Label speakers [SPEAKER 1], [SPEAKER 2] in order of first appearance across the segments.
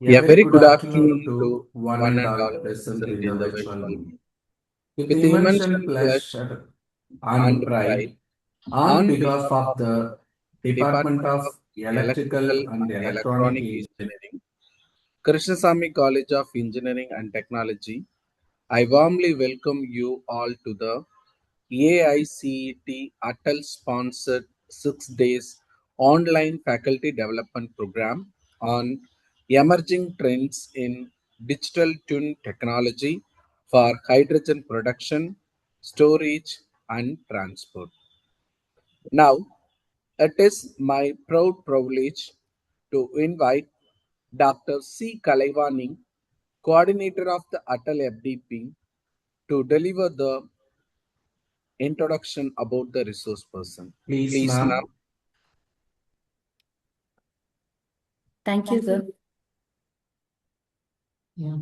[SPEAKER 1] A
[SPEAKER 2] A
[SPEAKER 1] very
[SPEAKER 2] very
[SPEAKER 1] good
[SPEAKER 2] good afternoon
[SPEAKER 1] afternoon
[SPEAKER 2] to
[SPEAKER 1] to
[SPEAKER 2] one
[SPEAKER 1] one
[SPEAKER 2] and
[SPEAKER 1] and
[SPEAKER 2] all
[SPEAKER 1] all
[SPEAKER 2] present
[SPEAKER 1] present
[SPEAKER 2] in the
[SPEAKER 1] in the
[SPEAKER 2] virtual
[SPEAKER 1] virtual
[SPEAKER 2] meeting.
[SPEAKER 1] meeting.
[SPEAKER 2] With
[SPEAKER 1] With
[SPEAKER 2] immense
[SPEAKER 1] immense
[SPEAKER 2] pleasure
[SPEAKER 1] pleasure
[SPEAKER 2] and
[SPEAKER 1] and
[SPEAKER 2] pride,
[SPEAKER 1] pride,
[SPEAKER 2] on
[SPEAKER 1] on
[SPEAKER 2] behalf
[SPEAKER 1] behalf
[SPEAKER 2] of
[SPEAKER 1] of
[SPEAKER 2] the
[SPEAKER 1] the
[SPEAKER 2] Department
[SPEAKER 1] Department
[SPEAKER 2] of
[SPEAKER 1] of
[SPEAKER 2] Electrical
[SPEAKER 1] Electrical
[SPEAKER 2] and
[SPEAKER 1] and
[SPEAKER 2] Electronic
[SPEAKER 1] Electronic
[SPEAKER 2] Engineering, Krishnasamy College of Engineering and Technology, I warmly welcome you all to the AICET Atal sponsored 6 days online faculty development program on emerging trends in digital twin technology for hydrogen production, storage, and transport. Now, it is my proud privilege to invite Dr. C. Kalaivani, coordinator of the Atal FDP, to deliver the introduction about the resource person.
[SPEAKER 1] Please,
[SPEAKER 2] Please, ma'am.
[SPEAKER 1] ma'am.
[SPEAKER 3] Thank you, sir.
[SPEAKER 1] Yeah.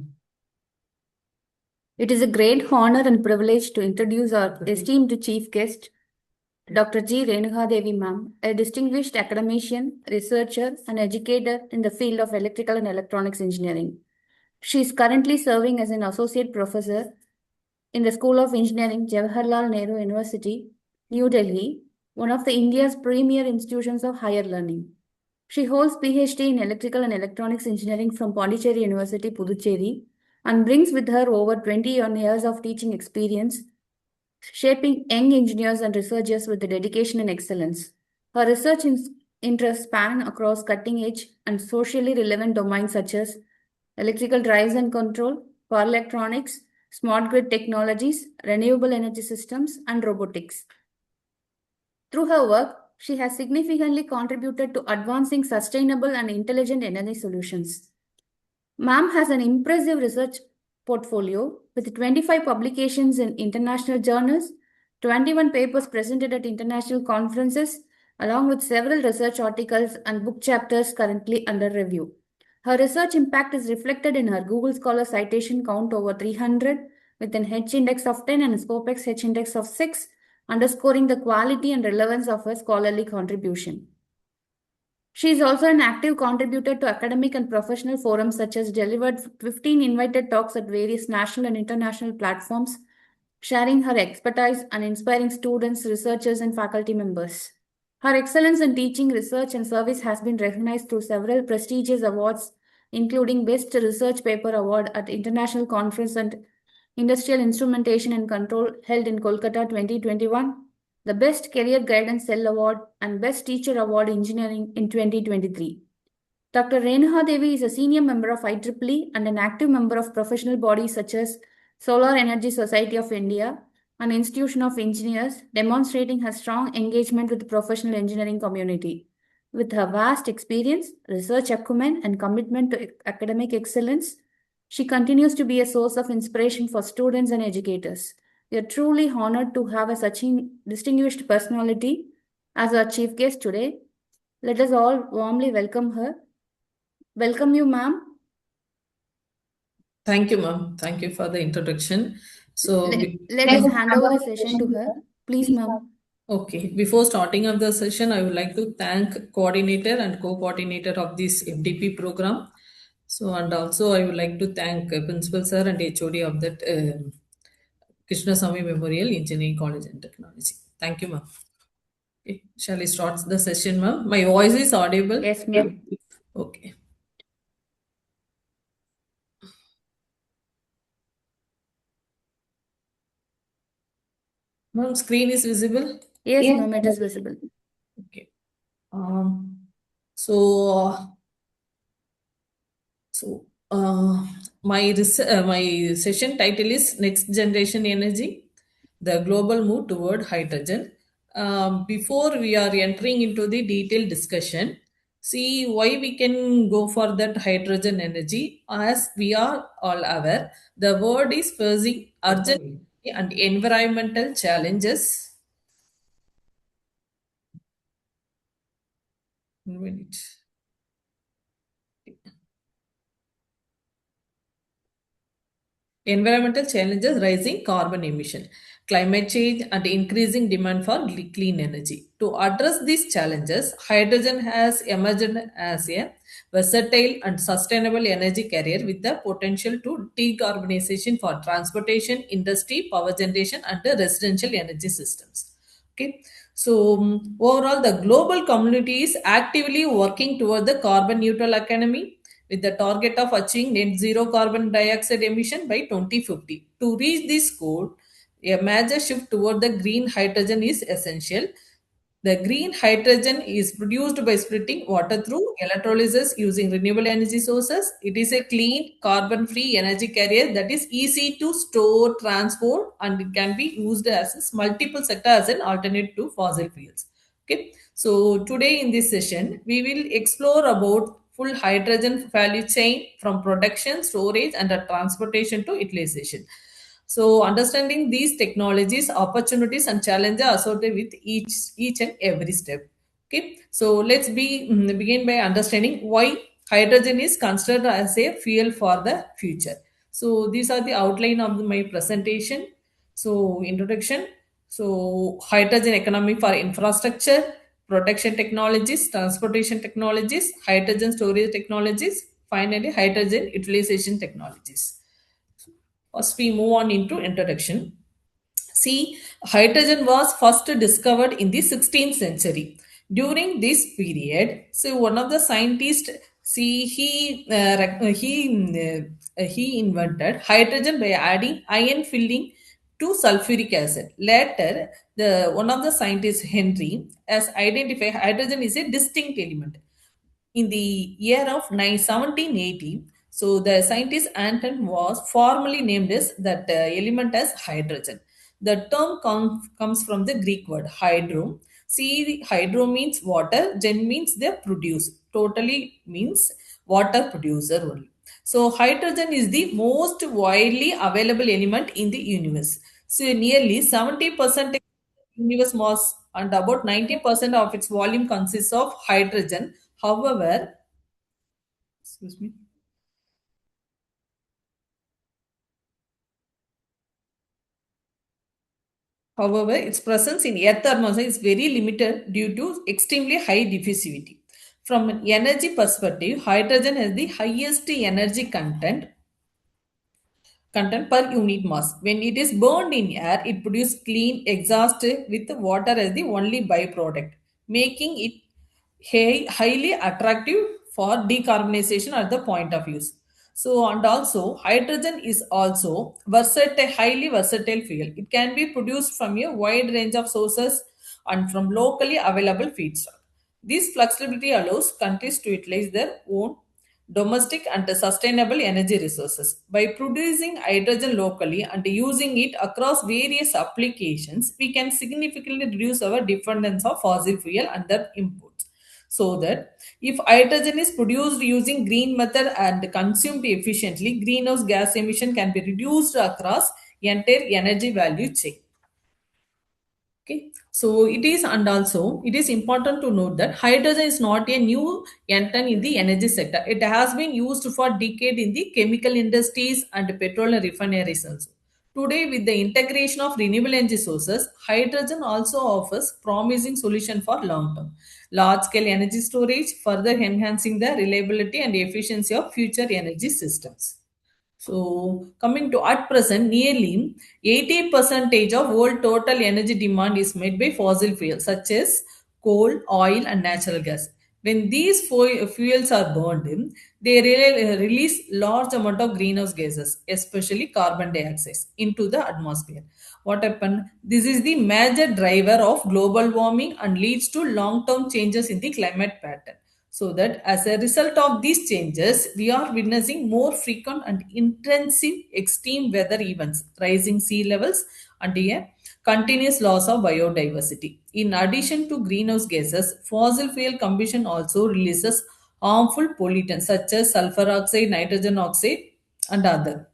[SPEAKER 3] It is a great honor and privilege to introduce our esteemed chief guest, Dr. G. Renuka Devi, ma'am, a distinguished academician, researcher, and educator in the field of electrical and electronics engineering. She is currently serving as an associate professor in the School of Engineering, Jawaharlal Nehru University, New Delhi, one of the India's premier institutions of higher learning. She holds PhD in Electrical and Electronics Engineering from Pondicherry University, Puducherry, and brings with her over 20 years of teaching experience, shaping young engineers and researchers with dedication and excellence. Her research interests span across cutting edge and socially relevant domains such as electrical drives and control, power electronics, smart grid technologies, renewable energy systems, and robotics. Through her work, she has significantly contributed to advancing sustainable and intelligent energy solutions. Ma'am has an impressive research portfolio with 25 publications in international journals, 21 papers presented at international conferences, along with several research articles and book chapters currently under review. Her research impact is reflected in her Google Scholar citation count over 300 with an H index of 10 and a SCOPEX H index of 6, underscoring the quality and relevance of her scholarly contribution. She is also an active contributor to academic and professional forums such as delivered 15 invited talks at various national and international platforms, sharing her expertise and inspiring students, researchers, and faculty members. Her excellence in teaching, research, and service has been recognized through several prestigious awards, including Best Research Paper Award at International Conference and Industrial Instrumentation and Control held in Kolkata 2021, the Best Career Guidance Cell Award, and Best Teacher Award Engineering in 2023. Dr. Renuka Devi is a senior member of IEEE and an active member of professional bodies such as Solar Energy Society of India, an institution of engineers, demonstrating her strong engagement with the professional engineering community. With her vast experience, research acumen, and commitment to academic excellence, she continues to be a source of inspiration for students and educators. We are truly honored to have such a distinguished personality as our chief guest today. Let us all warmly welcome her. Welcome you, ma'am.
[SPEAKER 4] Thank you, ma'am. Thank you for the introduction. So,
[SPEAKER 3] Let us hand over the session to her. Please, ma'am.
[SPEAKER 4] okay, before starting of the session, I would like to thank coordinator and co-coordinator of this FDP program. So, and also I would like to thank Principal Sir and HOD of that Krishnasamy Memorial Engineering College and Technology. Thank you, ma'am. Okay, shall I start the session, ma'am? My voice is audible?
[SPEAKER 3] Yes, ma'am.
[SPEAKER 4] Okay. Ma'am, screen is visible?
[SPEAKER 3] Yes, ma'am, it is visible.
[SPEAKER 4] Okay. So, so my session title is Next Generation Energy, the Global Move Toward Hydrogen. Before we are entering into the detailed discussion, see why we can go for that hydrogen energy. As we are all aware, the world is facing urgent and environmental challenges. 1 minute. Environmental challenges, rising carbon emission, climate change, and increasing demand for clean energy. To address these challenges, hydrogen has emerged as a versatile and sustainable energy carrier with the potential to decarbonization for transportation, industry, power generation, and the residential energy systems. Okay, so overall, the global community is actively working toward the carbon neutral economy with the target of achieving net zero carbon dioxide emission by 2050. To reach this goal, a major shift toward the green hydrogen is essential. The green hydrogen is produced by splitting water through electrolysis using renewable energy sources. It is a clean, carbon free energy carrier that is easy to store, transport, and it can be used as multiple sector as an alternative to fossil fuels. Okay, so today in this session, we will explore about full hydrogen value chain from production, storage, and transportation to utilization. So, understanding these technologies, opportunities, and challenges associated with each and every step. Okay, so let's begin by understanding why hydrogen is considered as a fuel for the future. So, these are the outline of my presentation. So, introduction. So, hydrogen economy for infrastructure, protection technologies, transportation technologies, hydrogen storage technologies, finally, hydrogen utilization technologies. First, we move on into introduction. See, hydrogen was first discovered in the 16th century. During this period, so one of the scientists, see, he invented hydrogen by adding iron filling to sulfuric acid. Later, the one of the scientists, Henry, has identified hydrogen is a distinct element in the year of 1780. So the scientist Anton was formally named as that element as hydrogen. The term comes from the Greek word hydro. See, hydro means water, gen means they produce. Totally means water producer only. So hydrogen is the most widely available element in the universe. So nearly 70% universe mass and about 90% of its volume consists of hydrogen. However, excuse me. However, its presence in Earth atmosphere is very limited due to extremely high diffusivity. From an energy perspective, hydrogen has the highest energy content per unit mass. When it is burned in air, it produces clean exhaust with water as the only byproduct, making it highly attractive for decarbonization at the point of use. So, and also hydrogen is also versatile, highly versatile fuel. It can be produced from a wide range of sources and from locally available feedstock. This flexibility allows countries to utilize their own domestic and sustainable energy resources. By producing hydrogen locally and using it across various applications, we can significantly reduce our dependence on fossil fuel and their imports. So that if hydrogen is produced using green method and consumed efficiently, greenhouse gas emission can be reduced across entire energy value chain. Okay, so it is, and also it is important to note that hydrogen is not a new entrant in the energy sector. It has been used for decades in the chemical industries and petrol refineries also. Today, with the integration of renewable energy sources, hydrogen also offers promising solution for long-term, large-scale energy storage, further enhancing the reliability and efficiency of future energy systems. So, coming to at present, nearly 80 percentage of world total energy demand is made by fossil fuels such as coal, oil, and natural gas. When these fuels are burned, they release large amount of greenhouse gases, especially carbon dioxide, into the atmosphere. What happened? This is the major driver of global warming and leads to long-term changes in the climate pattern. So that as a result of these changes, we are witnessing more frequent and intensive extreme weather events, rising sea levels, and a continuous loss of biodiversity. In addition to greenhouse gases, fossil fuel combustion also releases harmful pollutants such as sulfur oxide, nitrogen oxide, and other.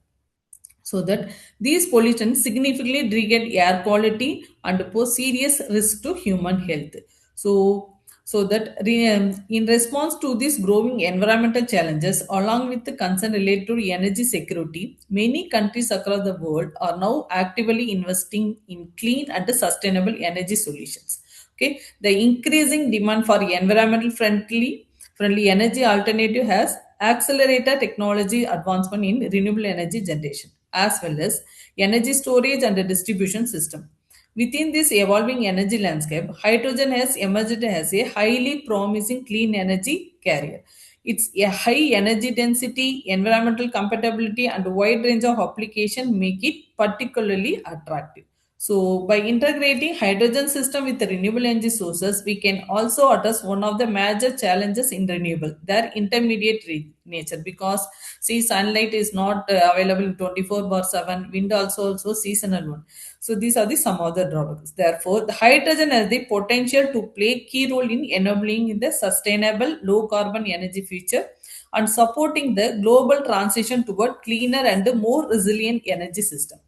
[SPEAKER 4] So that these pollutants significantly degrade air quality and pose serious risk to human health. So So that in response to these growing environmental challenges, along with the concern related to energy security, many countries across the world are now actively investing in clean and sustainable energy solutions. Okay, the increasing demand for environmental friendly energy alternative has accelerated technology advancement in renewable energy generation as well as energy storage and distribution system. Within this evolving energy landscape, hydrogen has emerged as a highly promising clean energy carrier. Its a high energy density, environmental compatibility, and a wide range of application make it particularly attractive. So, by integrating hydrogen system with the renewable energy sources, we can also address one of the major challenges in renewable, their intermediate nature. Because see, sunlight is not available in 24/7. Wind also seasonal one. So these are the some of the drawbacks. Therefore, the hydrogen has the potential to play key role in enabling in the sustainable low carbon energy future and supporting the global transition toward cleaner and more resilient energy system.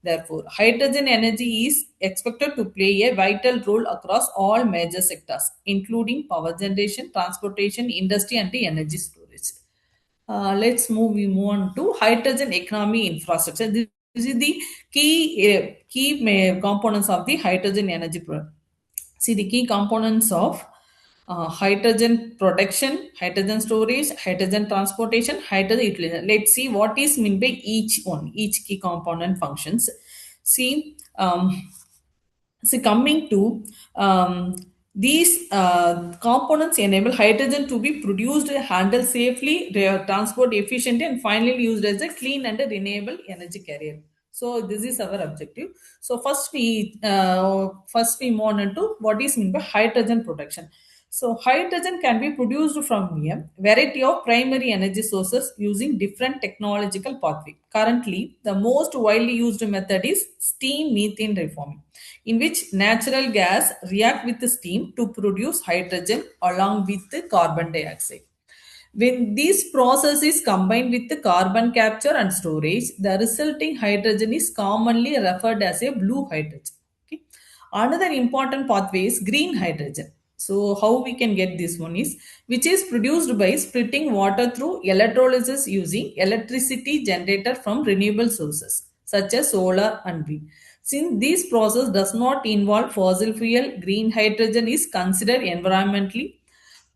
[SPEAKER 4] Therefore, hydrogen energy is expected to play a vital role across all major sectors, including power generation, transportation, industry, and the energy storage. We move on to hydrogen economy infrastructure. This is the key components of the hydrogen energy. See the key components of hydrogen production, hydrogen storage, hydrogen transportation, hydrogen utilization. Let's see what is meant by each one, each key component functions. See, coming to these components enable hydrogen to be produced, handled safely, transport efficiently, and finally used as a clean and a renewable energy carrier. So this is our objective. So first we move on into what is meant by hydrogen production. So hydrogen can be produced from a variety of primary energy sources using different technological pathway. Currently, the most widely used method is steam methane reforming, in which natural gas react with the steam to produce hydrogen along with the carbon dioxide. When this process is combined with the carbon capture and storage, the resulting hydrogen is commonly referred as a blue hydrogen. Okay. Another important pathway is green hydrogen. So how we can get this one is which is produced by splitting water through electrolysis using electricity generated from renewable sources such as solar and wind. Since this process does not involve fossil fuel, green hydrogen is considered environmentally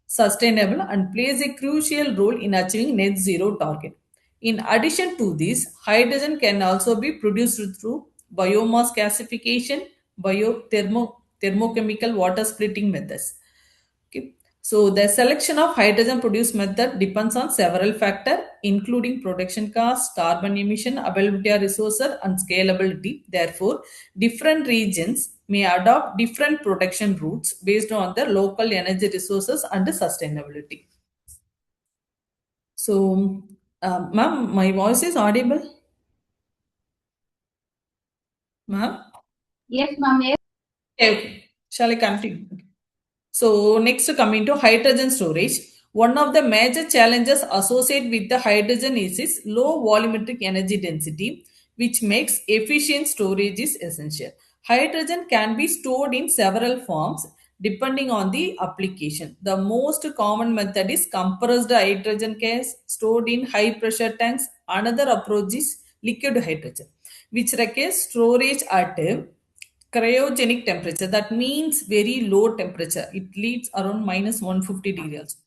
[SPEAKER 4] sustainable and plays a crucial role in achieving net zero target. In addition to this, hydrogen can also be produced through biomass gasification, thermochemical water splitting methods. Okay. So the selection of hydrogen produced method depends on several factors, including production cost, carbon emission, availability of resources, and scalability. Therefore, different regions may adopt different production routes based on their local energy resources and sustainability. So, ma'am, my voice is audible? Ma'am?
[SPEAKER 3] Yes, ma'am. Yes.
[SPEAKER 4] Okay. Shall I continue? So next coming to hydrogen storage, one of the major challenges associated with the hydrogen is its low volumetric energy density, which makes efficient storage is essential. Hydrogen can be stored in several forms depending on the application. The most common method is compressed hydrogen gas stored in high pressure tanks. Another approach is liquid hydrogen, which requires storage at cryogenic temperature. That means very low temperature. It leads around minus 150 degrees.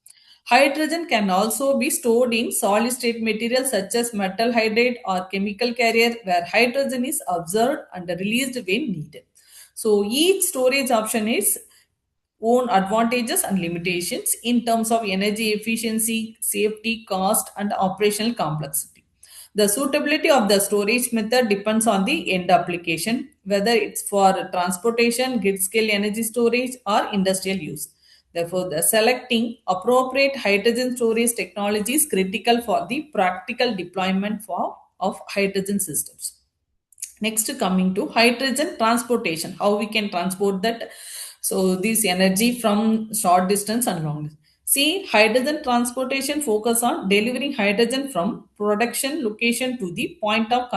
[SPEAKER 4] Hydrogen can also be stored in solid state materials such as metal hydride or chemical carrier where hydrogen is absorbed and released when needed. So each storage option is own advantages and limitations in terms of energy efficiency, safety, cost, and operational complexity. The suitability of the storage method depends on the end application, whether it's for transportation, grid scale energy storage, or industrial use. Therefore, the selecting appropriate hydrogen storage technology is critical for the practical deployment of hydrogen systems. Next, coming to hydrogen transportation, how we can transport that. So, this energy from short distance and long distance. See, hydrogen transportation focus on delivering hydrogen from production location to the point of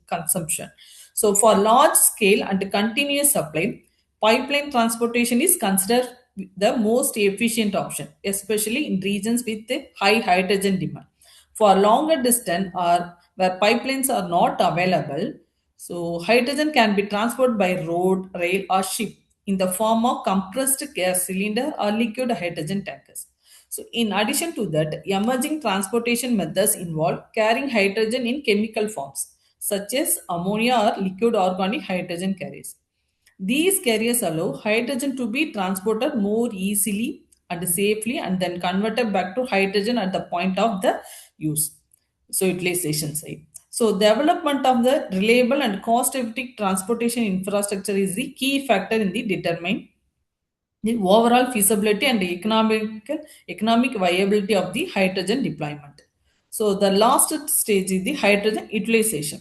[SPEAKER 4] consumption. So, for large scale and continuous supply, pipeline transportation is considered the most efficient option, especially in regions with a high hydrogen demand. For longer distance or where pipelines are not available, so hydrogen can be transported by road, rail, or ship in the form of compressed gas cylinder or liquid hydrogen tankers. So, in addition to that, emerging transportation methods involve carrying hydrogen in chemical forms, such as ammonia or liquid organic hydrogen carriers. These carriers allow hydrogen to be transported more easily and safely and then converted back to hydrogen at the point of the use. So, utilization side. So, development of the reliable and cost-effective transportation infrastructure is the key factor in the determine the overall feasibility and economic viability of the hydrogen deployment. So the last stage is the hydrogen utilization.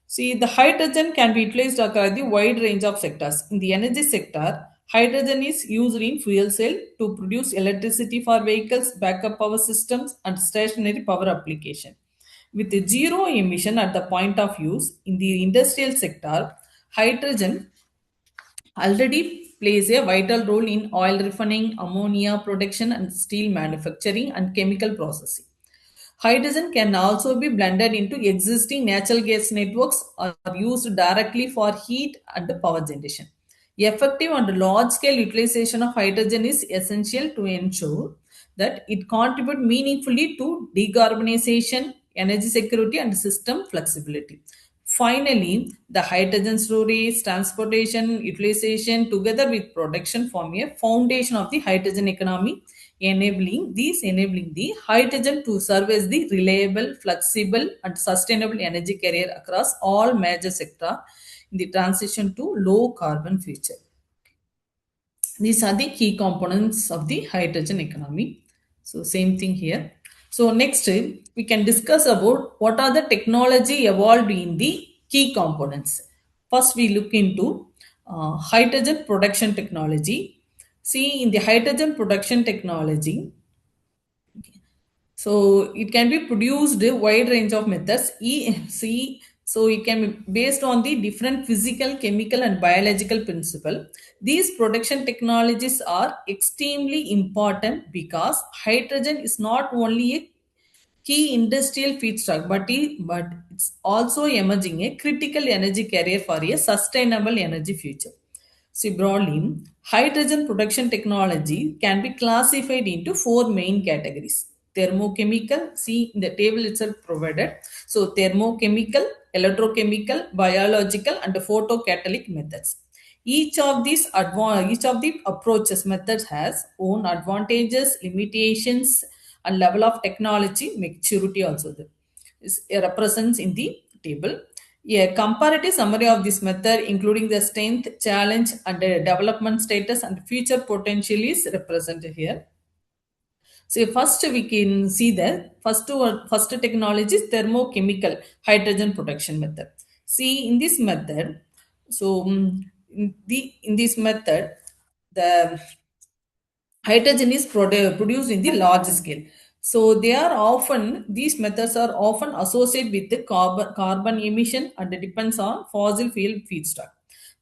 [SPEAKER 4] See, the hydrogen can be utilized across the wide range of sectors. In the energy sector, hydrogen is used in fuel cell to produce electricity for vehicles, backup power systems, and stationary power application. With zero emission at the point of use in the industrial sector, hydrogen already plays a vital role in oil refining, ammonia production, and steel manufacturing and chemical processing. Hydrogen can also be blended into existing natural gas networks or used directly for heat and power generation. Effective and large scale utilization of hydrogen is essential to ensure that it contributes meaningfully to decarbonization, energy security, and system flexibility. Finally, the hydrogen storage, transportation, utilization, together with production, form a foundation of the hydrogen economy, enabling the hydrogen to serve as the reliable, flexible, and sustainable energy carrier across all major sectors in the transition to low carbon future. These are the key components of the hydrogen economy. So same thing here. So next we can discuss about what are the technology evolved in the key components. First we look into hydrogen production technology. See, in the hydrogen production technology, so it can be produced a wide range of methods. See, so it can be based on the different physical, chemical, and biological principle. These production technologies are extremely important because hydrogen is not only a key industrial feedstock, but it's also emerging a critical energy carrier for a sustainable energy future. See, broadly, hydrogen production technology can be classified into four main categories. Thermochemical, see in the table itself provided. So, thermochemical, electrochemical, biological, and photocatalytic methods. Each of the approaches methods has own advantages, limitations, and level of technology maturity also there is represents in the table. A comparative summary of this method, including the strength, challenge, and development status and future potential, is represented here. So first we can see the first technology is thermochemical hydrogen production method. See, in this method, so in this method, the hydrogen is produced in the large scale. So these methods are often associated with the carbon emission and depends on fossil fuel feedstock.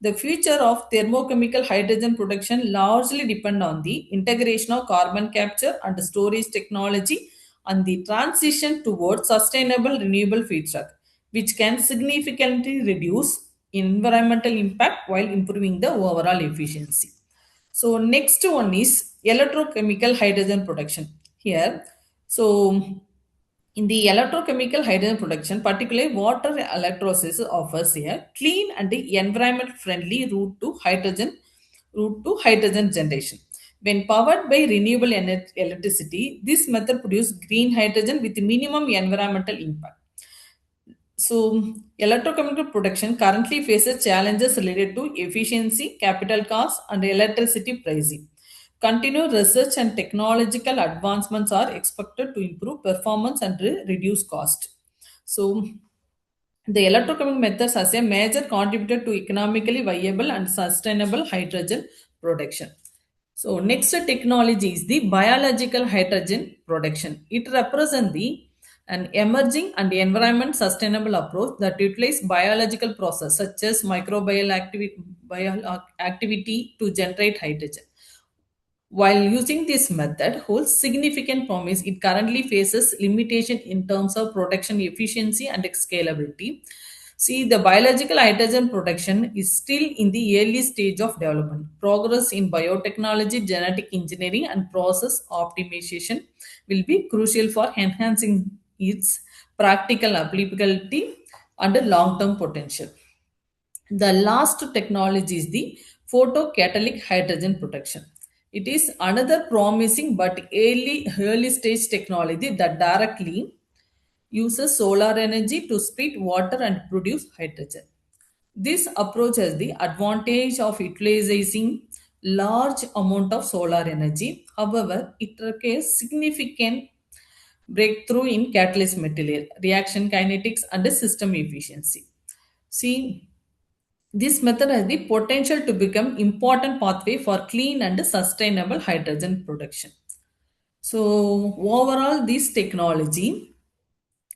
[SPEAKER 4] The future of thermochemical hydrogen production largely depend on the integration of carbon capture and storage technology and the transition towards sustainable renewable feedstock, which can significantly reduce environmental impact while improving the overall efficiency. So next one is electrochemical hydrogen production. Here, so in the electrochemical hydrogen production, particularly water electrolysis offers a clean and environment friendly route to hydrogen generation. When powered by renewable electricity, this method produces green hydrogen with minimum environmental impact. So, electrochemical production currently faces challenges related to efficiency, capital costs, and electricity pricing. Continued research and technological advancements are expected to improve performance and reduce cost. So, the electrochemical methods as a major contributor to economically viable and sustainable hydrogen production. So next technology is the biological hydrogen production. It represents the an emerging and environment sustainable approach that utilize biological process such as microbial activity to generate hydrogen. While using this method holds significant promise, it currently faces limitation in terms of production efficiency and scalability. See, the biological hydrogen production is still in the early stage of development. Progress in biotechnology, genetic engineering, and process optimization will be crucial for enhancing its practical applicability and long-term potential. The last technology is the photocatalytic hydrogen production. It is another promising but early stage technology that directly uses solar energy to split water and produce hydrogen. This approach has the advantage of utilizing large amount of solar energy. However, it requires significant breakthrough in catalyst material, reaction kinetics, and system efficiency. See, this method has the potential to become important pathway for clean and sustainable hydrogen production. So overall, this technology,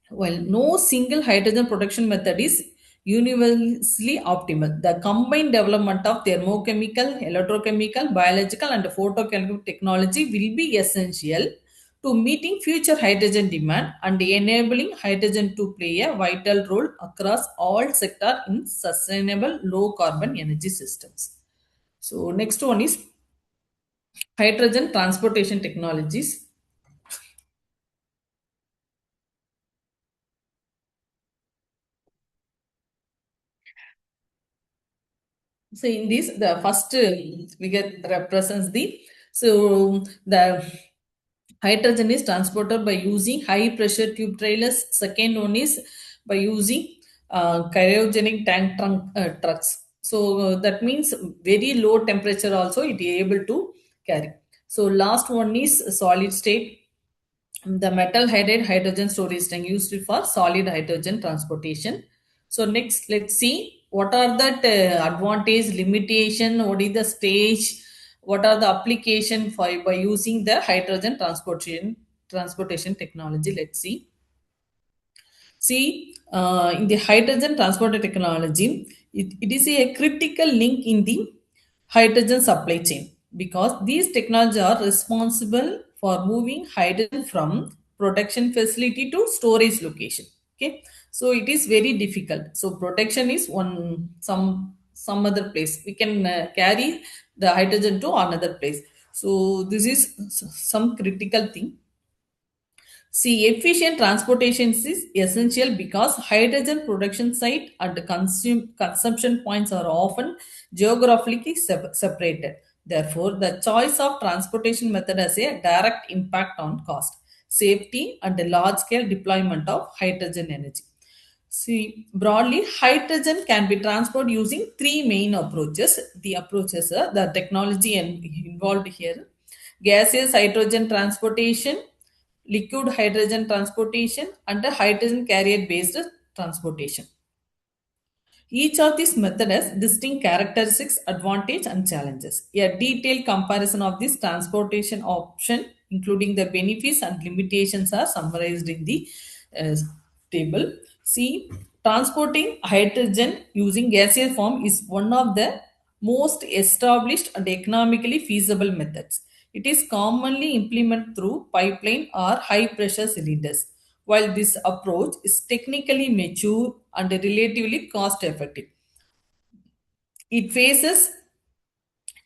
[SPEAKER 4] while no single hydrogen production method is universally optimal, the combined development of thermochemical, electrochemical, biological, and photochemical technology will be essential to meeting future hydrogen demand and enabling hydrogen to play a vital role across all sectors in sustainable low carbon energy systems. So next one is hydrogen transportation technologies. So in this, the first figure represents the hydrogen is transported by using high pressure tube trailers. Second one is by using cryogenic tank trucks. So that means very low temperature also it is able to carry. So last one is solid state, the metal hydride hydrogen storage tank used for solid hydrogen transportation. So next, let's see what are the advantage, limitation, what is the stage, what are the application for by using the hydrogen transportation technology. Let's see. See, in the hydrogen transport technology, it is a critical link in the hydrogen supply chain because these technologies are responsible for moving hydrogen from production facility to storage location. Okay, so it is very difficult. So production is one some other place. We can carry the hydrogen to another place. So this is some critical thing. See, efficient transportation is essential because hydrogen production site and consumption points are often geographically separated. Therefore, the choice of transportation method has a direct impact on cost, safety, and the large-scale deployment of hydrogen energy. See, broadly, hydrogen can be transported using three main approaches. The approaches are the technology involved here: gaseous hydrogen transportation, liquid hydrogen transportation, and a hydrogen carrier based transportation. Each of these methods has distinct characteristics, advantages, and challenges. A detailed comparison of this transportation option, including the benefits and limitations, are summarized in the uh, table. See, transporting hydrogen using gaseous form is one of the most established and economically feasible methods. It is commonly implemented through pipeline or high pressure cylinders. While this approach is technically mature and relatively cost effective, it faces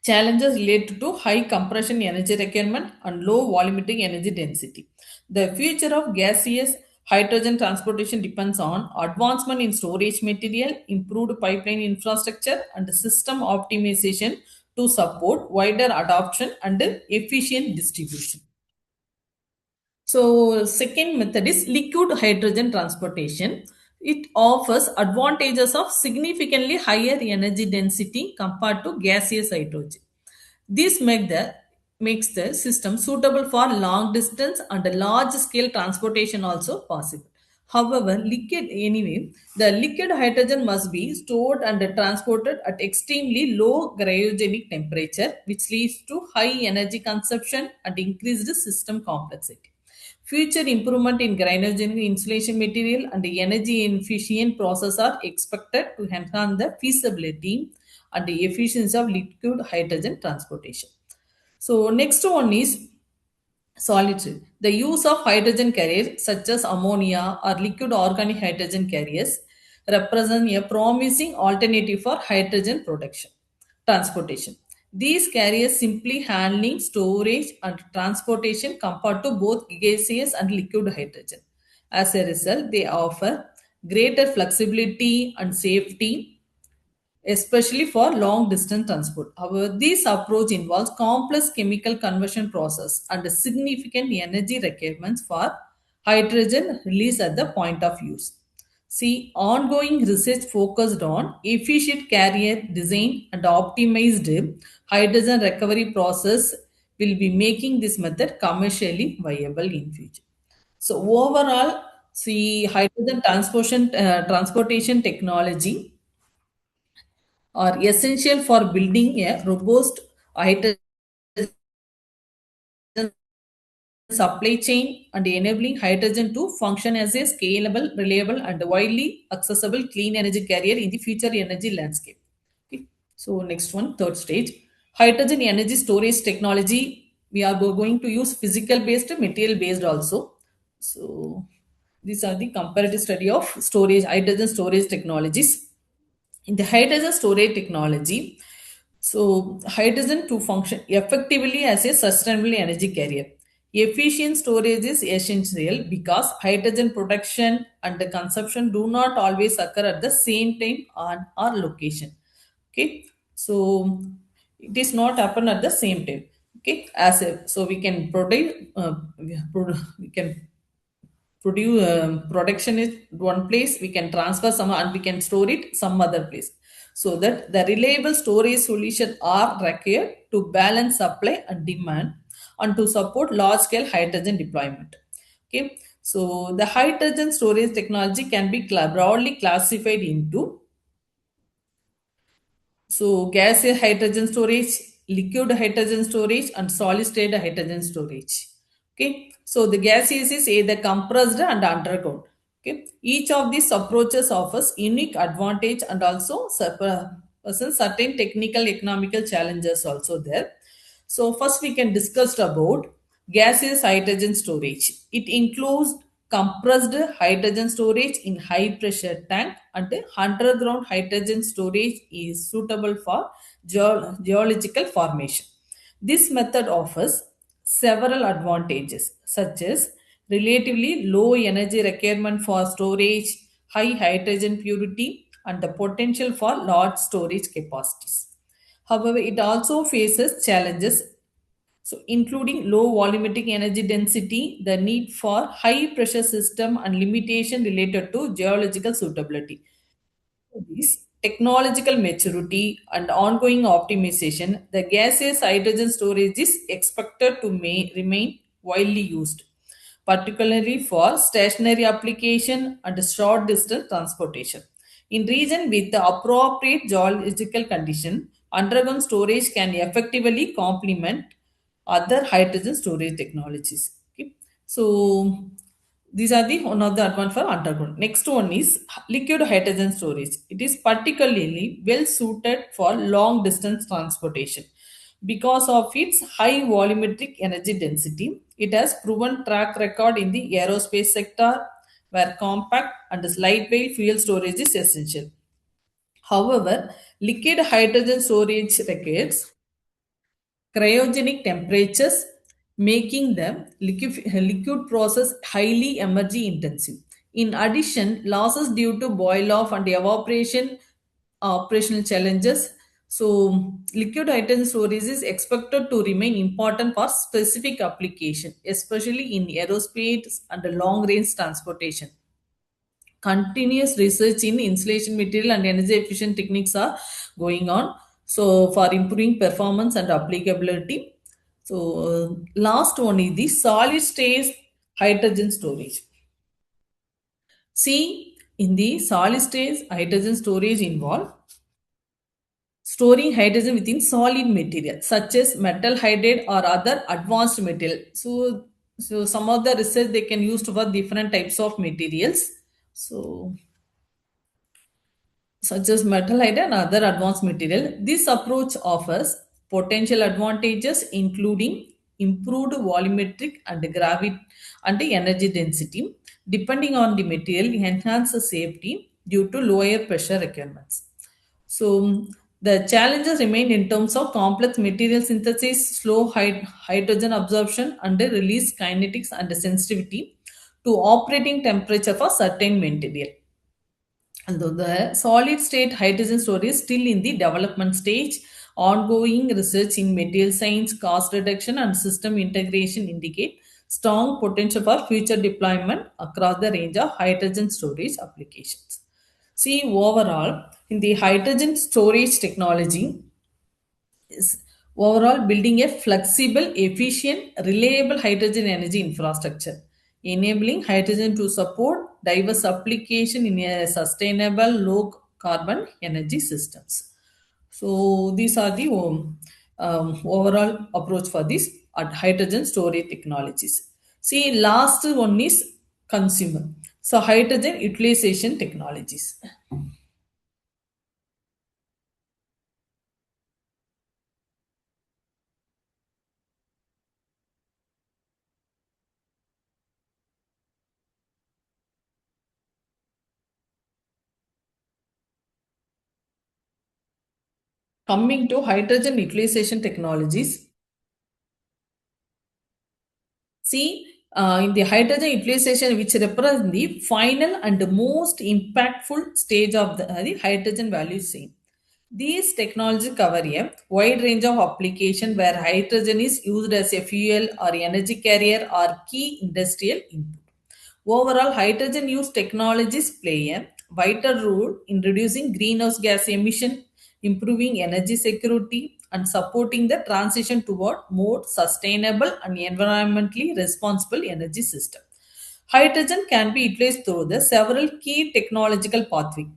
[SPEAKER 4] challenges related to high compression energy requirement and low volumetric energy density. The future of gaseous hydrogen transportation depends on advancement in storage material, improved pipeline infrastructure, and system optimization to support wider adoption and efficient distribution. So, second method is liquid hydrogen transportation. It offers advantages of significantly higher energy density compared to gaseous hydrogen. This makes the system suitable for long distance and large scale transportation also possible. However, the liquid hydrogen must be stored and transported at extremely low cryogenic temperature, which leads to high energy consumption and increased system complexity. Future improvement in cryogenic insulation material and energy efficient process are expected to enhance the feasibility and the efficiency of liquid hydrogen transportation. So next one is solitude. The use of hydrogen carriers such as ammonia or liquid organic hydrogen carriers represent a promising alternative for hydrogen production transportation. These carriers simply handling storage and transportation compared to both gaseous and liquid hydrogen. As a result, they offer greater flexibility and safety, especially for long distance transport. However, this approach involves complex chemical conversion process and significant energy requirements for hydrogen release at the point of use. See, ongoing research focused on efficient carrier design and optimized hydrogen recovery process will be making this method commercially viable in future. So overall, see hydrogen transportation technology are essential for building a robust hydrogen supply chain and enabling hydrogen to function as a scalable, reliable, and widely accessible clean energy carrier in the future energy landscape. Okay. So next one, third stage, hydrogen energy storage technology. We are going to use physical based, material based also. So these are the comparative study of storage, hydrogen storage technologies. In the hydrogen storage technology, so hydrogen to function effectively as a sustainable energy carrier. Efficient storage is essential because hydrogen production and the consumption do not always occur at the same time on our location. Okay, so it is not happen at the same time. Okay, as a, so we can we can produce production is one place, we can transfer some and we can store it some other place, so that the reliable storage solution are required to balance supply and demand and to support large scale hydrogen deployment. Okay, so the hydrogen storage technology can be broadly classified into, so gaseous hydrogen storage, liquid hydrogen storage, and solid state hydrogen storage. Okay, so the gaseous is either compressed and underground. Okay, each of these approaches offers unique advantage and also certain technical economical challenges also there. So first we can discuss about gaseous hydrogen storage. It includes compressed hydrogen storage in high pressure tank, and underground hydrogen storage is suitable for geological formation. This method offers several advantages such as relatively low energy requirement for storage, high hydrogen purity, and the potential for large storage capacities. However, it also faces challenges, so including low volumetric energy density, the need for high pressure system, and limitation related to geological suitability. This technological maturity and ongoing optimization, the gaseous hydrogen storage is expected to remain widely used, particularly for stationary application and short distance transportation. In region with the appropriate geological condition, underground storage can effectively complement other hydrogen storage technologies. Okay. So these are the one of the advantage for underground. Next one is liquid hydrogen storage. It is particularly well suited for long distance transportation because of its high volumetric energy density. It has proven track record in the aerospace sector where compact and lightweight fuel storage is essential. However, liquid hydrogen storage requires cryogenic temperatures, making the liquid process highly energy intensive. In addition, losses due to boil off and evaporation operational challenges. So, liquid hydrogen storage is expected to remain important for specific application, especially in aerospace and long range transportation. Continuous research in insulation material and energy efficient techniques are going on, so for improving performance and applicability. So last one is the solid state hydrogen storage. See, in the solid state hydrogen storage involve storing hydrogen within solid material such as metal hydride or other advanced material. So some of the research they can use for different types of materials, so such as metal hydride and other advanced material. This approach offers potential advantages including improved volumetric and gravity and energy density, depending on the material, enhance the safety due to lower pressure requirements. So the challenges remain in terms of complex material synthesis, slow hydrogen absorption, and the release kinetics and sensitivity to operating temperature for certain material. Although the solid state hydrogen storage is still in the development stage, ongoing research in material science, cost reduction, and system integration indicate strong potential for future deployment across the range of hydrogen storage applications. See, overall, in the hydrogen storage technology, is overall building a flexible, efficient, reliable hydrogen energy infrastructure, enabling hydrogen to support diverse application in a sustainable, low carbon energy systems. So these are the overall approach for this hydrogen storage technologies. See, last one is consumer. So hydrogen utilization technologies. Coming to hydrogen utilization technologies, see, in the hydrogen utilization, which represents the final and the most impactful stage of the hydrogen value chain. These technologies cover a wide range of applications where hydrogen is used as a fuel or energy carrier or key industrial input. Overall, hydrogen use technologies play a vital role in reducing greenhouse gas emission, improving energy security, and supporting the transition toward more sustainable and environmentally responsible energy system. Hydrogen can be utilized through the several key technological pathways.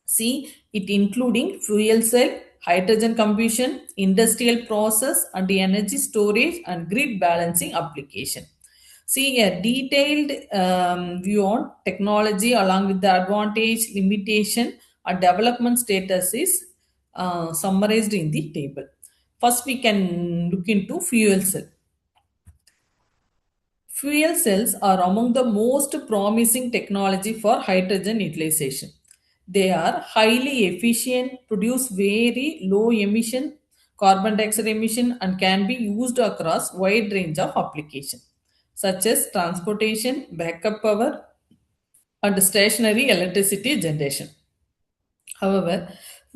[SPEAKER 4] See, it including fuel cell, hydrogen combustion, industrial process, and the energy storage and grid balancing application. See a detailed view on technology along with the advantage, limitation, and development status is summarized in the table. First, we can look into fuel cell. Fuel cells are among the most promising technology for hydrogen utilization. They are highly efficient, produce very low emission, carbon dioxide emission, and can be used across wide range of applications such as transportation, backup power, and stationary electricity generation. However,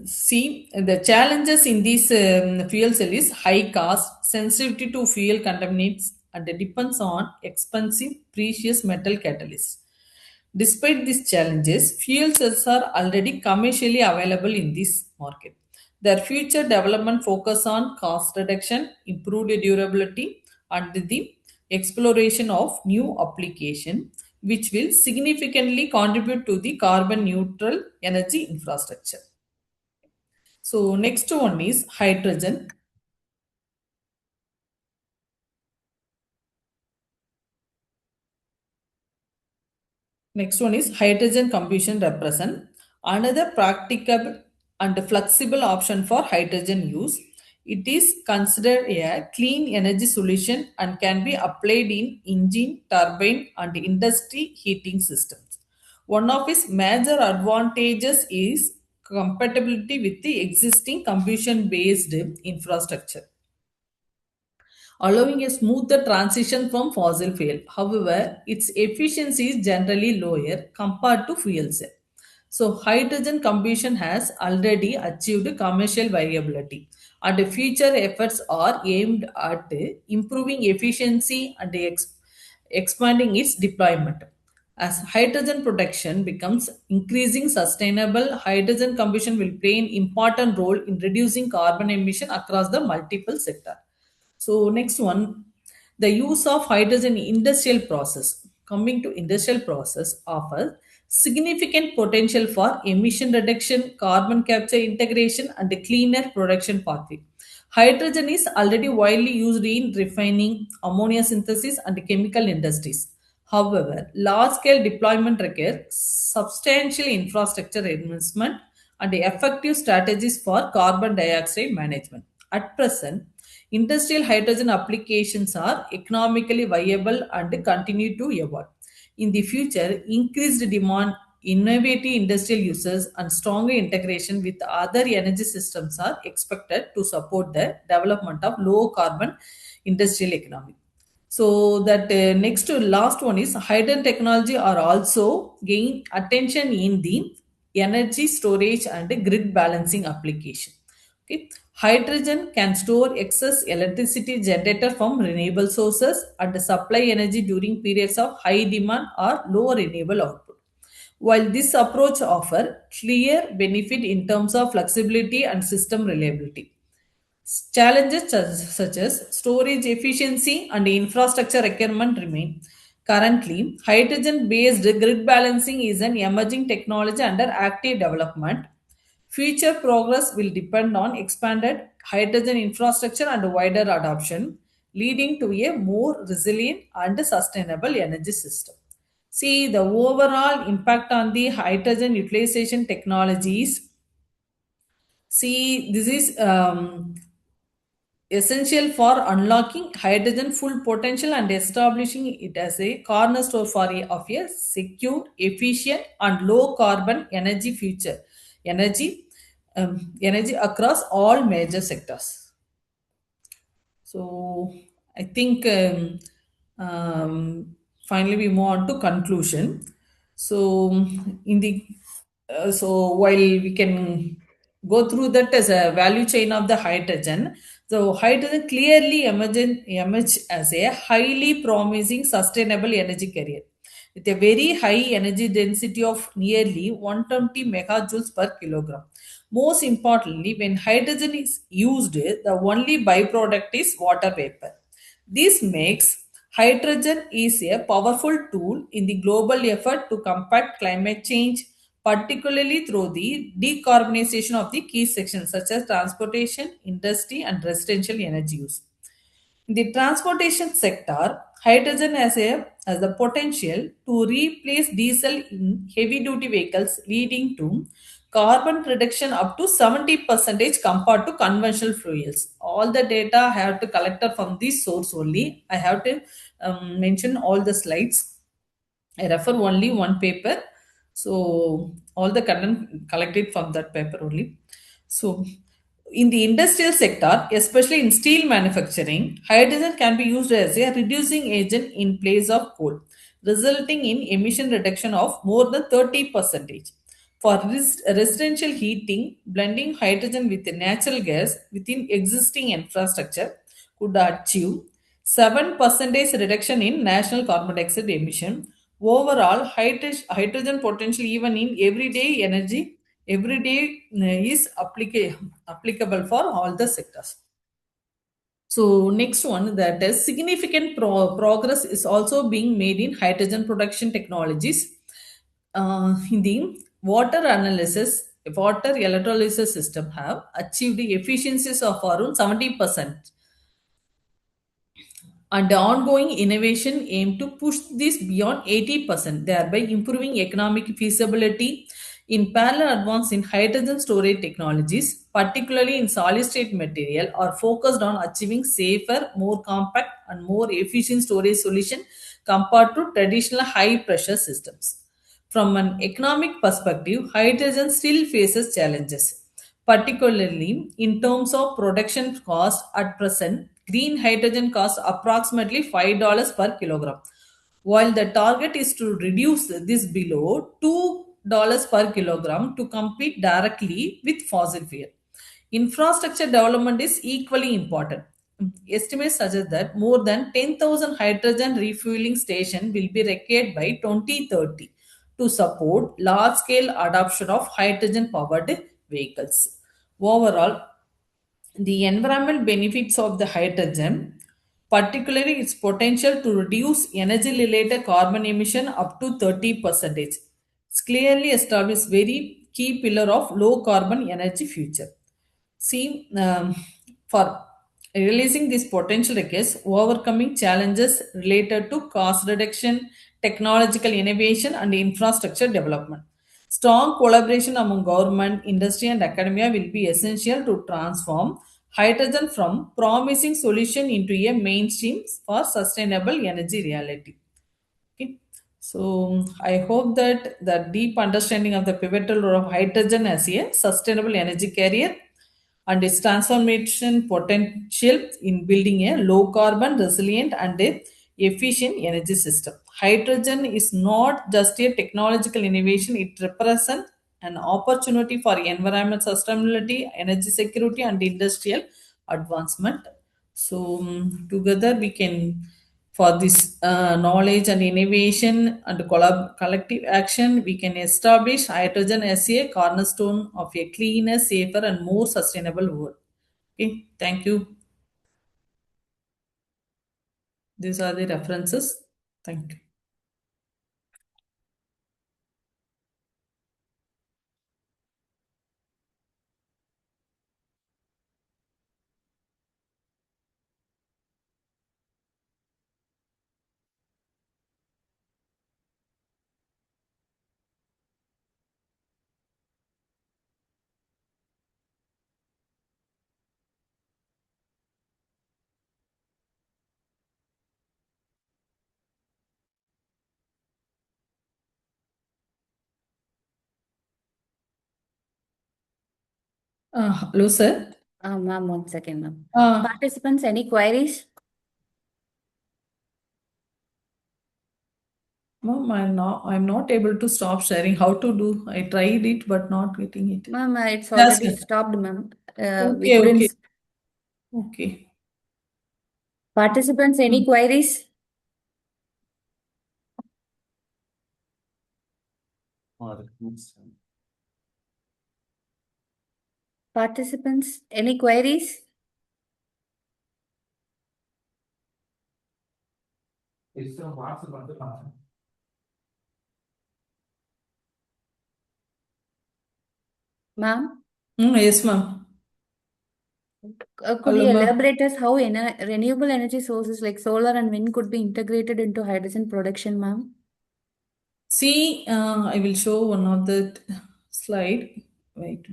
[SPEAKER 4] see the challenges in this fuel cell is high cost, sensitivity to fuel contaminants, and it depends on expensive precious metal catalysts. Despite these challenges, fuel cells are already commercially available in this market. Their future development focus on cost reduction, improved durability, and the exploration of new application, which will significantly contribute to the carbon neutral energy infrastructure. So next one is hydrogen. Next one is hydrogen combustion represent another practicable and flexible option for hydrogen use. It is considered a clean energy solution and can be applied in engine, turbine, and industry heating systems. One of its major advantages is compatibility with the existing combustion based infrastructure, allowing a smoother transition from fossil fuel. However, its efficiency is generally lower compared to fuel cell. So, hydrogen combustion has already achieved commercial viability, and future efforts are aimed at improving efficiency and expanding its deployment. As hydrogen production becomes increasing sustainable, hydrogen combustion will play an important role in reducing carbon emission across the multiple sector. So next one, the use of hydrogen in industrial process. Coming to industrial process offers significant potential for emission reduction, carbon capture integration, and a cleaner production pathway. Hydrogen is already widely used in refining, ammonia synthesis, and chemical industries. However, large-scale deployment requires substantial infrastructure investment and effective strategies for carbon dioxide management. At present, industrial hydrogen applications are economically viable and continue to evolve. In the future, increased demand, innovative industrial uses, and stronger integration with other energy systems are expected to support the development of low carbon industrial economy. So that next to last one is hydrogen technology are also gain attention in the energy storage and grid balancing application. Okay. Hydrogen can store excess electricity generated from renewable sources and supply energy during periods of high demand or low renewable output. While this approach offers clear benefit in terms of flexibility and system reliability, challenges such as storage efficiency and infrastructure requirement remain. Currently, hydrogen based grid balancing is an emerging technology under active development. Future progress will depend on expanded hydrogen infrastructure and wider adoption, leading to a more resilient and sustainable energy system. See, the overall impact on the hydrogen utilization technologies. See, this is essential for unlocking hydrogen full potential and establishing it as a cornerstone of a secure, efficient, and low carbon energy future. Energy across all major sectors. So I think finally we move on to conclusion. So in the so while we can go through that as a value chain of the hydrogen, so hydrogen clearly emerge as a highly promising sustainable energy carrier with a very high energy density of nearly 120 megajoules per kilogram. Most importantly, when hydrogen is used, the only byproduct is water vapor. This makes hydrogen is a powerful tool in the global effort to combat climate change, particularly through the decarbonization of the key sections such as transportation, industry, and residential energy use. In the transportation sector, hydrogen has the potential to replace diesel in heavy duty vehicles, leading to carbon reduction up to 70% compared to conventional fuels. All the data I have to collect it from this source only. I have to mention all the slides. I refer only one paper. So all the content collected from that paper only. So in the industrial sector, especially in steel manufacturing, hydrogen can be used as a reducing agent in place of coal, resulting in emission reduction of more than 30%. For residential heating, blending hydrogen with natural gas within existing infrastructure could achieve 7% reduction in national carbon dioxide emission. Overall, hydrogen potential even in everyday is applicable for all the sectors. So next one, that is significant progress is also being made in hydrogen production technologies. In the water electrolysis system have achieved the efficiencies of around 70%, and the ongoing innovation aim to push this beyond 80%, thereby improving economic feasibility. In parallel, advance in hydrogen storage technologies, particularly in solid state material, are focused on achieving safer, more compact, and more efficient storage solution compared to traditional high pressure systems. From an economic perspective, hydrogen still faces challenges, particularly in terms of production cost. At present, green hydrogen costs approximately $5 per kilogram, while the target is to reduce this below $2 per kilogram to compete directly with fossil fuel. Infrastructure development is equally important. Estimates suggest that more than 10,000 hydrogen refueling stations will be required by 2030 to support large scale adoption of hydrogen powered vehicles. Overall, the environmental benefits of the hydrogen, particularly its potential to reduce energy related carbon emission up to 30%, it's clearly established very key pillar of low carbon energy future. See, for realizing this potential requires overcoming challenges related to cost reduction, technological innovation, and infrastructure development. Strong collaboration among government, industry, and academia will be essential to transform hydrogen from promising solution into a mainstream for sustainable energy reality. Okay. So I hope that the deep understanding of the pivotal role of hydrogen as a sustainable energy carrier and its transformation potential in building a low carbon, resilient, and a efficient energy system. Hydrogen is not just a technological innovation, it represents an opportunity for environment sustainability, energy security, and industrial advancement. So, together we can, for this knowledge and innovation and collective action, we can establish hydrogen as a cornerstone of a cleaner, safer, and more sustainable world. Okay, thank you. These are the references. Thank you. Hello, sir.
[SPEAKER 3] Ma'am, 1 second, ma'am.
[SPEAKER 4] Uh,
[SPEAKER 3] Participants, any queries?
[SPEAKER 4] Ma'am, I'm not able to stop sharing. How to do? I tried it, but not getting it.
[SPEAKER 3] Ma'am, it's
[SPEAKER 4] Yes,
[SPEAKER 3] already
[SPEAKER 4] sir.
[SPEAKER 3] stopped, ma'am. We
[SPEAKER 4] Okay,
[SPEAKER 3] couldn't.
[SPEAKER 4] okay, okay.
[SPEAKER 3] Participants, any queries? Participants, any queries? Ma'am,
[SPEAKER 4] Yes, ma'am.
[SPEAKER 3] could
[SPEAKER 4] Hello,
[SPEAKER 3] you
[SPEAKER 4] ma'am.
[SPEAKER 3] elaborate us how renewable energy sources like solar and wind could be integrated into hydrogen production, ma'am?
[SPEAKER 4] See, I will show one of the slide. Wait.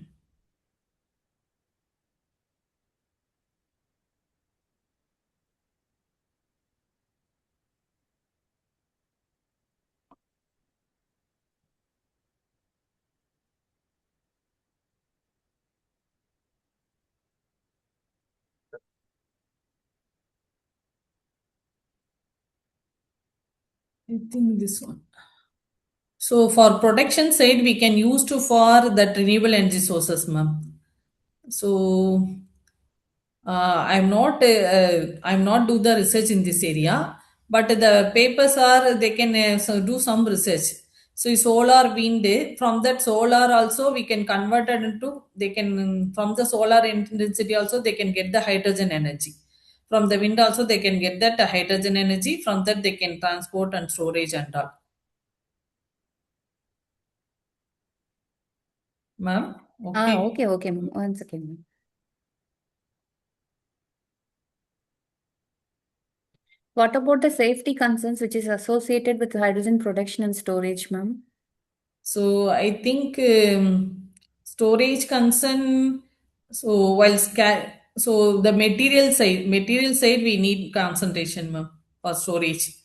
[SPEAKER 4] I think this one. So for protection side, we can use to for that renewable energy sources, ma'am. So I'm not do the research in this area, but the papers are they can do some research. So solar wind, from that solar also we can convert it into, they can, from the solar intensity also they can get the hydrogen energy. From the wind also they can get that hydrogen energy. From that they can transport and storage and all. Ma'am, okay.
[SPEAKER 3] Okay, ma'am. 1 second, ma'am. What about the safety concerns which is associated with hydrogen production and storage, ma'am?
[SPEAKER 4] So I think storage concern. So so the material side we need concentration, ma'am, for storage.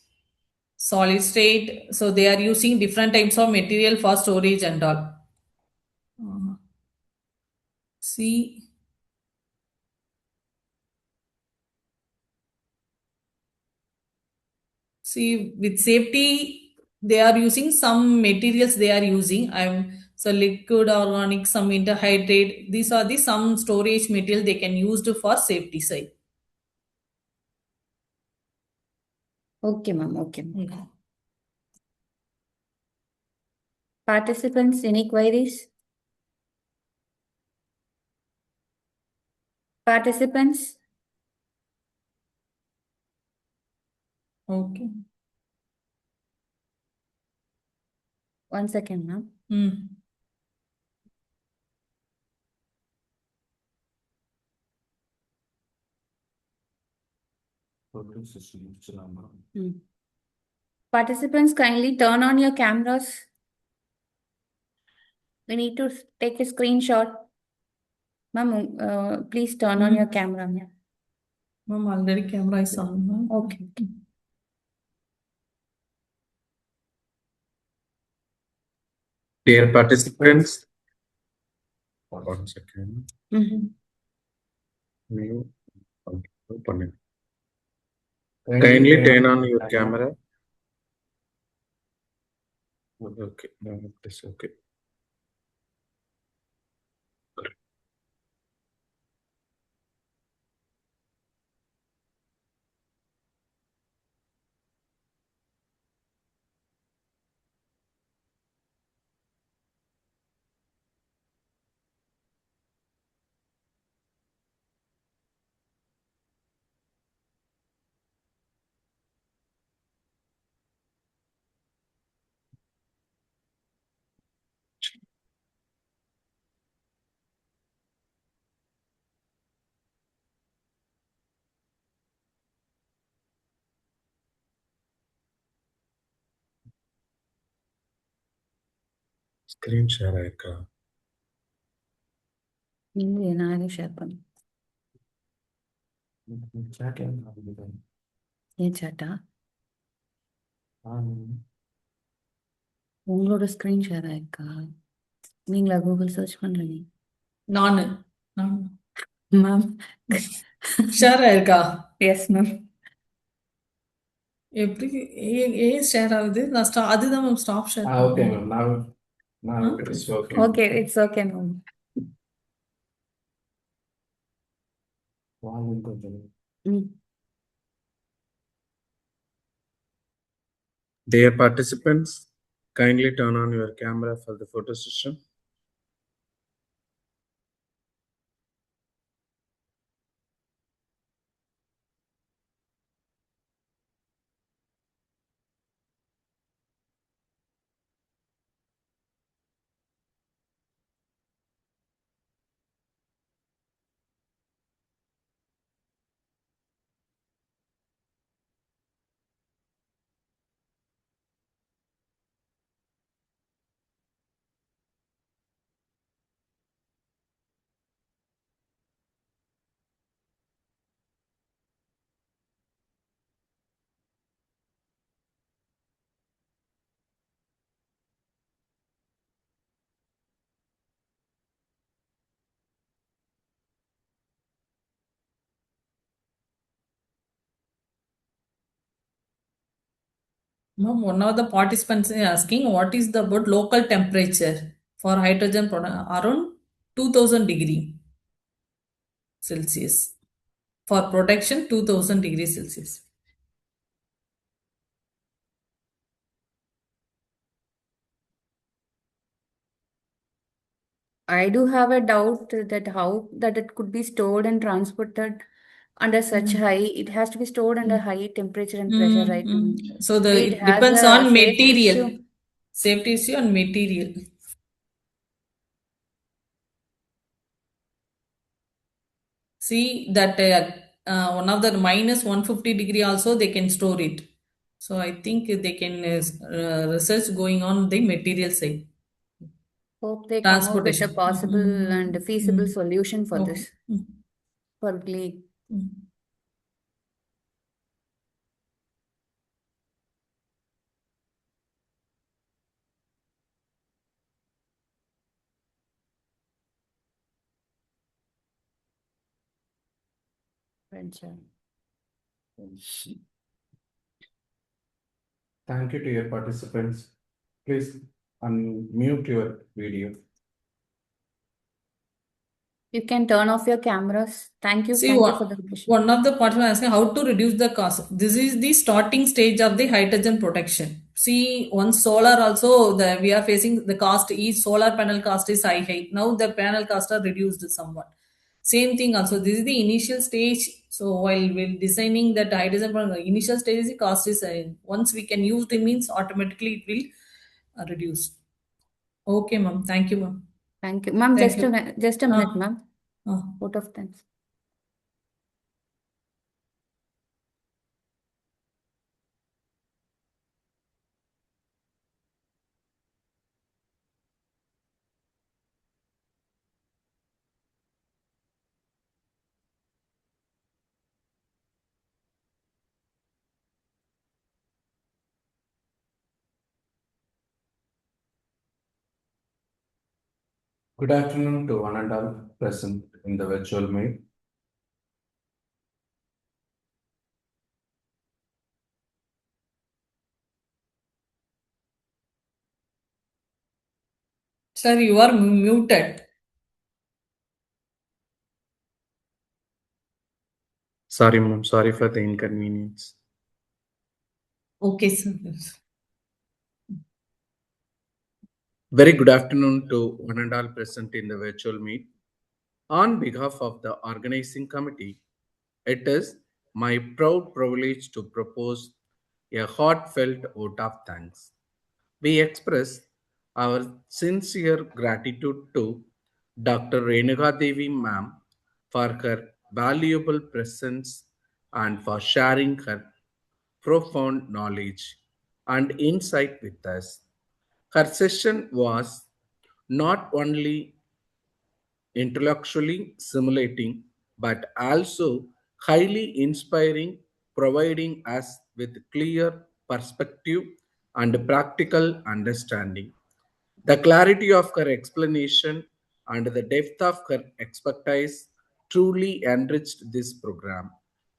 [SPEAKER 4] Solid state. So they are using different types of material for storage and all. Uh, See. See, with safety, they are using some materials they are using. So liquid, organic, some interhydrate. These are the some storage material they can use for safety side.
[SPEAKER 3] Okay, ma'am. Okay, ma'am.
[SPEAKER 4] Okay.
[SPEAKER 3] Participants, any queries? Participants?
[SPEAKER 4] Okay.
[SPEAKER 3] 1 second, ma'am.
[SPEAKER 4] Hmm.
[SPEAKER 3] Participants, kindly turn on your cameras. We need to take a screenshot. Ma'am, please turn on your camera, ma'am.
[SPEAKER 4] Ma'am, already camera is on. Ma'am.
[SPEAKER 3] Okay.
[SPEAKER 2] Dear participants, 1 second. Mute. Open it. Kindly turn on your camera. Okay, now it is okay. Screen share ஆயிருக்கா?
[SPEAKER 3] இல்லையே, நான் எதுவும் share பண்ணேன். ஏன் சாட்டா? உங்களோட screen share ஆயிருக்கா? நீங்களா Google search பண்றீங்க?
[SPEAKER 4] நானு
[SPEAKER 3] மேம்
[SPEAKER 4] ஷேர் ஆயிருக்கா?
[SPEAKER 3] Yes ma'am.
[SPEAKER 4] எப்படி ஏன் ஷேர் ஆகுது? நான் அதுதான் ma'am staff share.
[SPEAKER 2] Okay, ma'am. Now it is okay.
[SPEAKER 3] Okay, it's okay ma'am.
[SPEAKER 2] Dear participants, kindly turn on your camera for the photo session.
[SPEAKER 4] Ma'am, one of the participants is asking what is the about local temperature for hydrogen around 2000 degree Celsius. For protection, 2000 degrees Celsius.
[SPEAKER 3] I do have a doubt that how that it could be stored and transported under such high. It has to be stored under high temperature and pressure, right?
[SPEAKER 4] So
[SPEAKER 3] It
[SPEAKER 4] it
[SPEAKER 3] has
[SPEAKER 4] depends
[SPEAKER 3] a
[SPEAKER 4] on
[SPEAKER 3] safety
[SPEAKER 4] material.
[SPEAKER 3] issue.
[SPEAKER 4] Safety issue on material. See that one of the minus 150 degree also they can store it. So I think they can research going on the material side.
[SPEAKER 3] Hope they come up with a
[SPEAKER 4] Transportation.
[SPEAKER 3] possible and feasible solution for
[SPEAKER 4] Okay.
[SPEAKER 3] this. For glee. Venture.
[SPEAKER 2] Thank you to your participants. Please unmute your video.
[SPEAKER 3] You can turn off your cameras. Thank you.
[SPEAKER 4] See,
[SPEAKER 3] Thank you for the question.
[SPEAKER 4] one of the participants asking how to reduce the cost. This is the starting stage of the hydrogen protection. See, once solar also we are facing the cost is solar panel cost is high. Now the panel cost are reduced somewhat. Same thing also. This is the initial stage. So while we're designing that hydrogen initial stage, the cost is once we can use the means automatically it will reduce. Okay, ma'am. Thank you, ma'am.
[SPEAKER 3] Thank you. Ma'am,
[SPEAKER 4] Thank
[SPEAKER 3] just a minute, ma'am.
[SPEAKER 4] Uh,
[SPEAKER 3] Out of time.
[SPEAKER 2] Good afternoon to one and all present in the virtual meet.
[SPEAKER 4] Sir, you are muted.
[SPEAKER 2] Sorry, ma'am. Sorry for the inconvenience.
[SPEAKER 4] Okay, sir.
[SPEAKER 2] Very good afternoon to one and all present in the virtual meet. On behalf of the organizing committee, it is my proud privilege to propose a heartfelt vote of thanks. We express our sincere gratitude to Dr. Renuka Devi ma'am for her valuable presence and for sharing her profound knowledge and insight with us. Her session was not only intellectually stimulating but also highly inspiring, providing us with clear perspective and practical understanding. The clarity of her explanation and the depth of her expertise truly enriched this program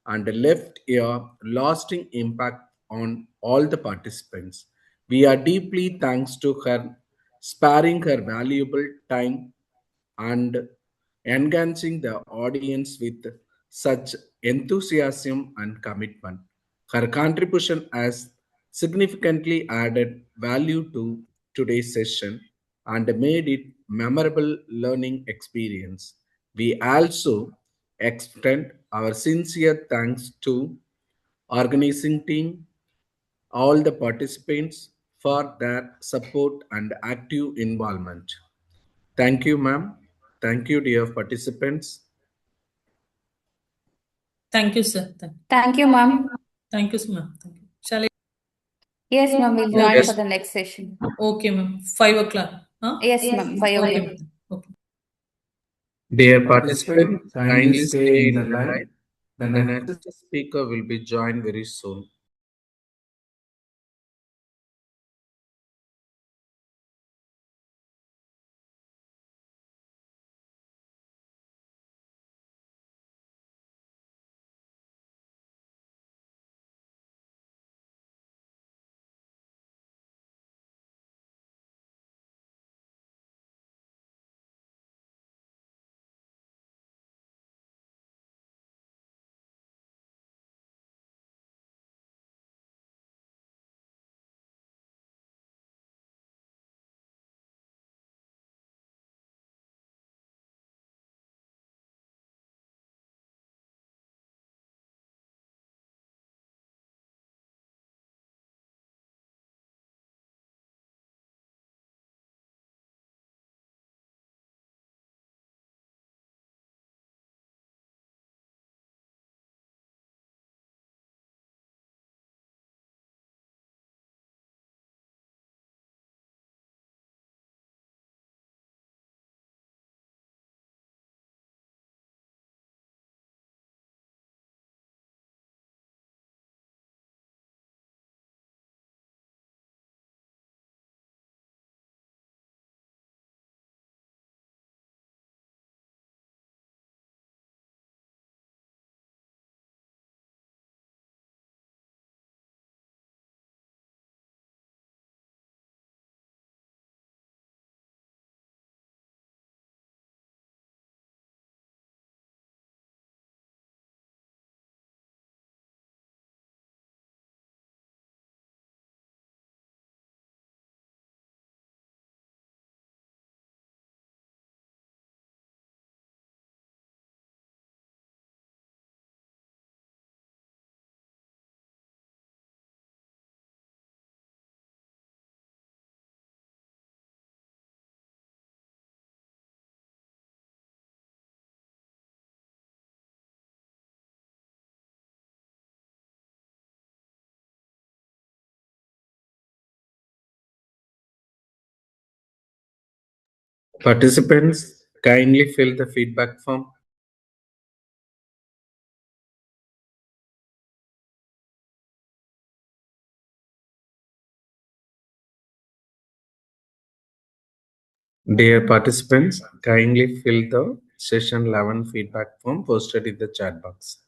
[SPEAKER 2] and left a lasting impact on all the participants. We are deeply thanks to her sparing her valuable time and enhancing the audience with such enthusiasm and commitment. Her contribution has significantly added value to today's session and made it memorable learning experience. We also extend our sincere thanks to organizing team, all the participants for their support and active involvement. Thank you, ma'am. Thank you, dear participants.
[SPEAKER 4] Thank you, sir.
[SPEAKER 3] Thank you, ma'am.
[SPEAKER 4] Thank you, ma'am. Thank you. Shall I?
[SPEAKER 3] Yes, ma'am, we'll
[SPEAKER 4] Okay.
[SPEAKER 3] join for the next session.
[SPEAKER 4] Okay, ma'am. 5 o'clock. Huh?
[SPEAKER 3] Yes, ma'am, 5
[SPEAKER 4] Okay,
[SPEAKER 3] o'clock.
[SPEAKER 4] ma'am. Okay.
[SPEAKER 2] Dear
[SPEAKER 1] Participant,
[SPEAKER 2] participants,
[SPEAKER 1] kindly
[SPEAKER 2] kindly
[SPEAKER 1] stay
[SPEAKER 2] stay
[SPEAKER 1] in the
[SPEAKER 2] in the
[SPEAKER 1] line.
[SPEAKER 2] line.
[SPEAKER 1] The
[SPEAKER 2] The
[SPEAKER 1] next
[SPEAKER 2] next speaker will be joined very soon. Participants, kindly fill the feedback form. Dear participants, kindly fill the session 11 feedback form posted in the chat box.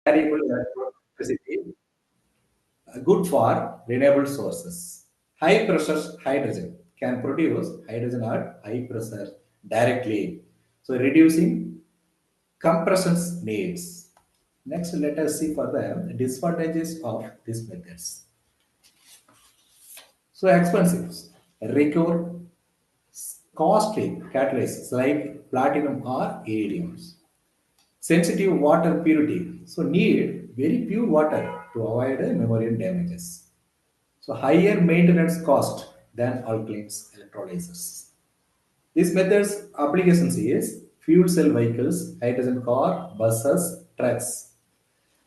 [SPEAKER 1] Variable electricity, good for renewable sources. High pressure hydrogen can produce hydrogen at high pressure directly, so reducing compression needs. Next, let us see for the disadvantages of these methods. So expensive, require costly catalysts like platinum or iridiums. Sensitive water purity, so need very pure water to avoid membrane damages. So higher maintenance cost than alkalines electrolyzers. These methods applications is fuel cell vehicles, hydrogen car, buses, trucks.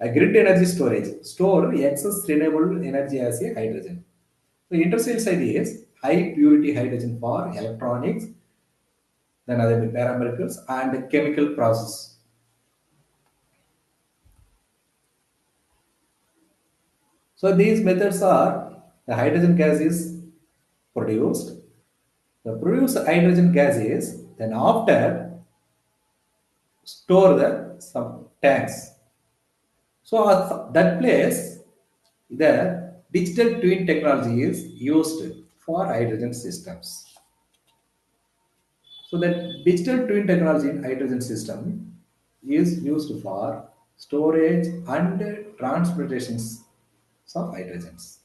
[SPEAKER 1] A grid energy storage, store excess renewable energy as a hydrogen. The industrial side is high purity hydrogen for electronics, then other parameters and chemical process. So these methods are the hydrogen gas is produced. The produced hydrogen gas is then after store the some tanks. So at that place, the digital twin technology is used for hydrogen systems. So that digital twin technology in hydrogen system is used for storage and transportations of hydrogens.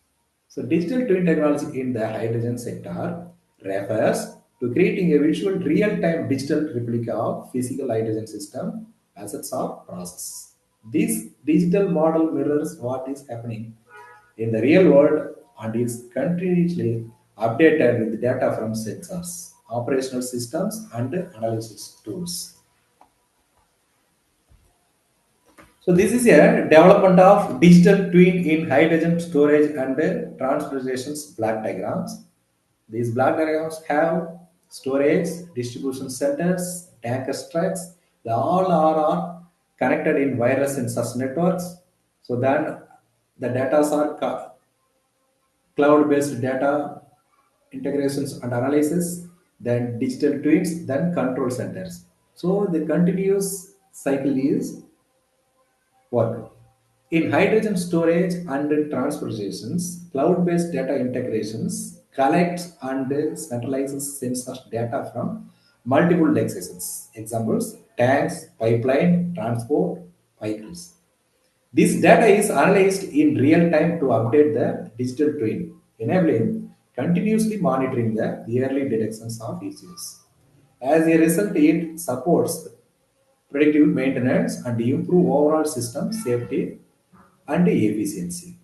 [SPEAKER 1] So digital twin technology in the hydrogen sector refers to creating a visual real-time digital replica of physical hydrogen system assets of process. This digital model mirrors what is happening in the real world and is continuously updated with data from sensors, operational systems, and analysis tools. So this is a development of digital twin in hydrogen storage and transportations block diagrams. These block diagrams have storage, distribution centers, tanker tracks. They all are connected in wireless sensors networks. So then the data are cloud-based data integrations and analysis, then digital twins, then control centers. So the continuous cycle is work. In hydrogen storage and transportations, cloud-based data integrations collects and centralizes sensor data from multiple locations. Examples: tanks, pipeline, transport, vehicles. This data is analyzed in real time to update the digital twin, enabling continuously monitoring the early detections of issues. As a result, it supports predictive maintenance and improve overall system safety and efficiency.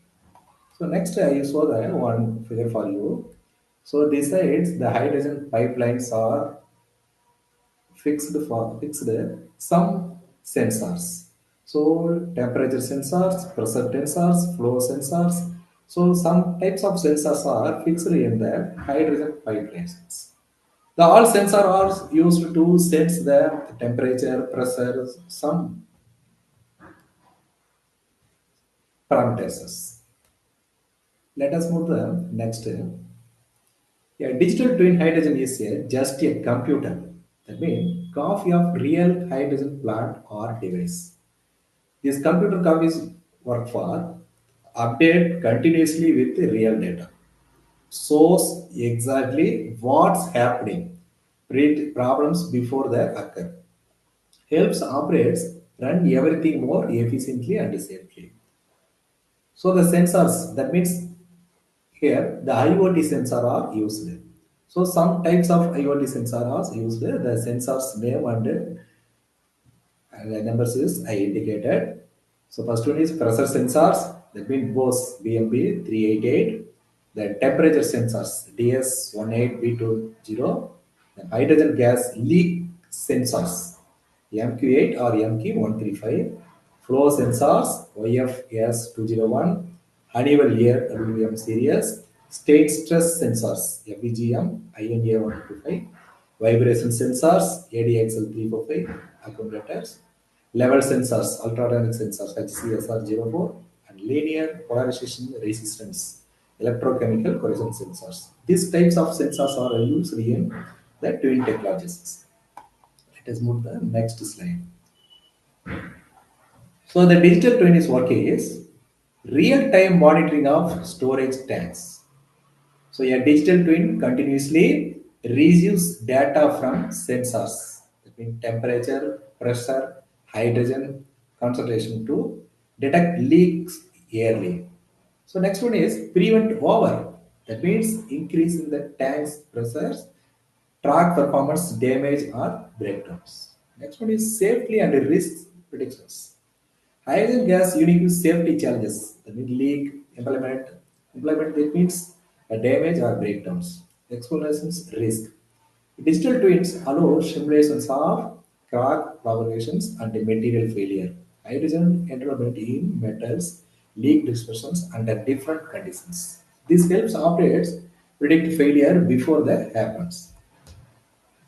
[SPEAKER 1] So next I saw the one figure for you. So besides the hydrogen pipelines are fixed some sensors. So temperature sensors, pressure sensors, flow sensors. So some types of sensors are fixed in the hydrogen pipelines. The all sensors are used to sense the temperature, pressure, some parameters. Let us move to the next. A digital twin hydrogen is just a computer. That means copy of real hydrogen plant or device. These computer copies work for update continuously with the real data. Shows exactly what's happening. Predict problems before they occur. Helps operates run everything more efficiently and safely. So the sensors, that means here the IoT sensor are used. So some types of IoT sensor are used. The sensor's name and the numbers is I indicated. So first one is pressure sensors, that means BOS BMP 388. The temperature sensors DS18B20. The hydrogen gas leak sensors MQ8 or MQ135. Flow sensors YFS201. Honeywell Air WM series. State stress sensors FEGM INA125. Vibration sensors ADXL345 accumulators, level sensors, ultradynamic sensors HCSR04, and linear polarization resistance electrochemical corrosion sensors. These types of sensors are used in the twin technologies. Let us move to the next slide. So the digital twin is working is real-time monitoring of storage tanks. So a digital twin continuously receives data from sensors, that means temperature, pressure, hydrogen concentration to detect leaks early. So next one is prevent over. That means increase in the tank's pressures, track performance damage or breakdowns. Next one is safety and risk predictions. Hydrogen gas unique safety challenges. That means leak, implement that means damage or breakdowns. Explanations risk. Digital twins allow simulations of crack propagations and material failure. Hydrogen enrollment in metals, leak dispersions under different conditions. This helps operators predict failure before that happens.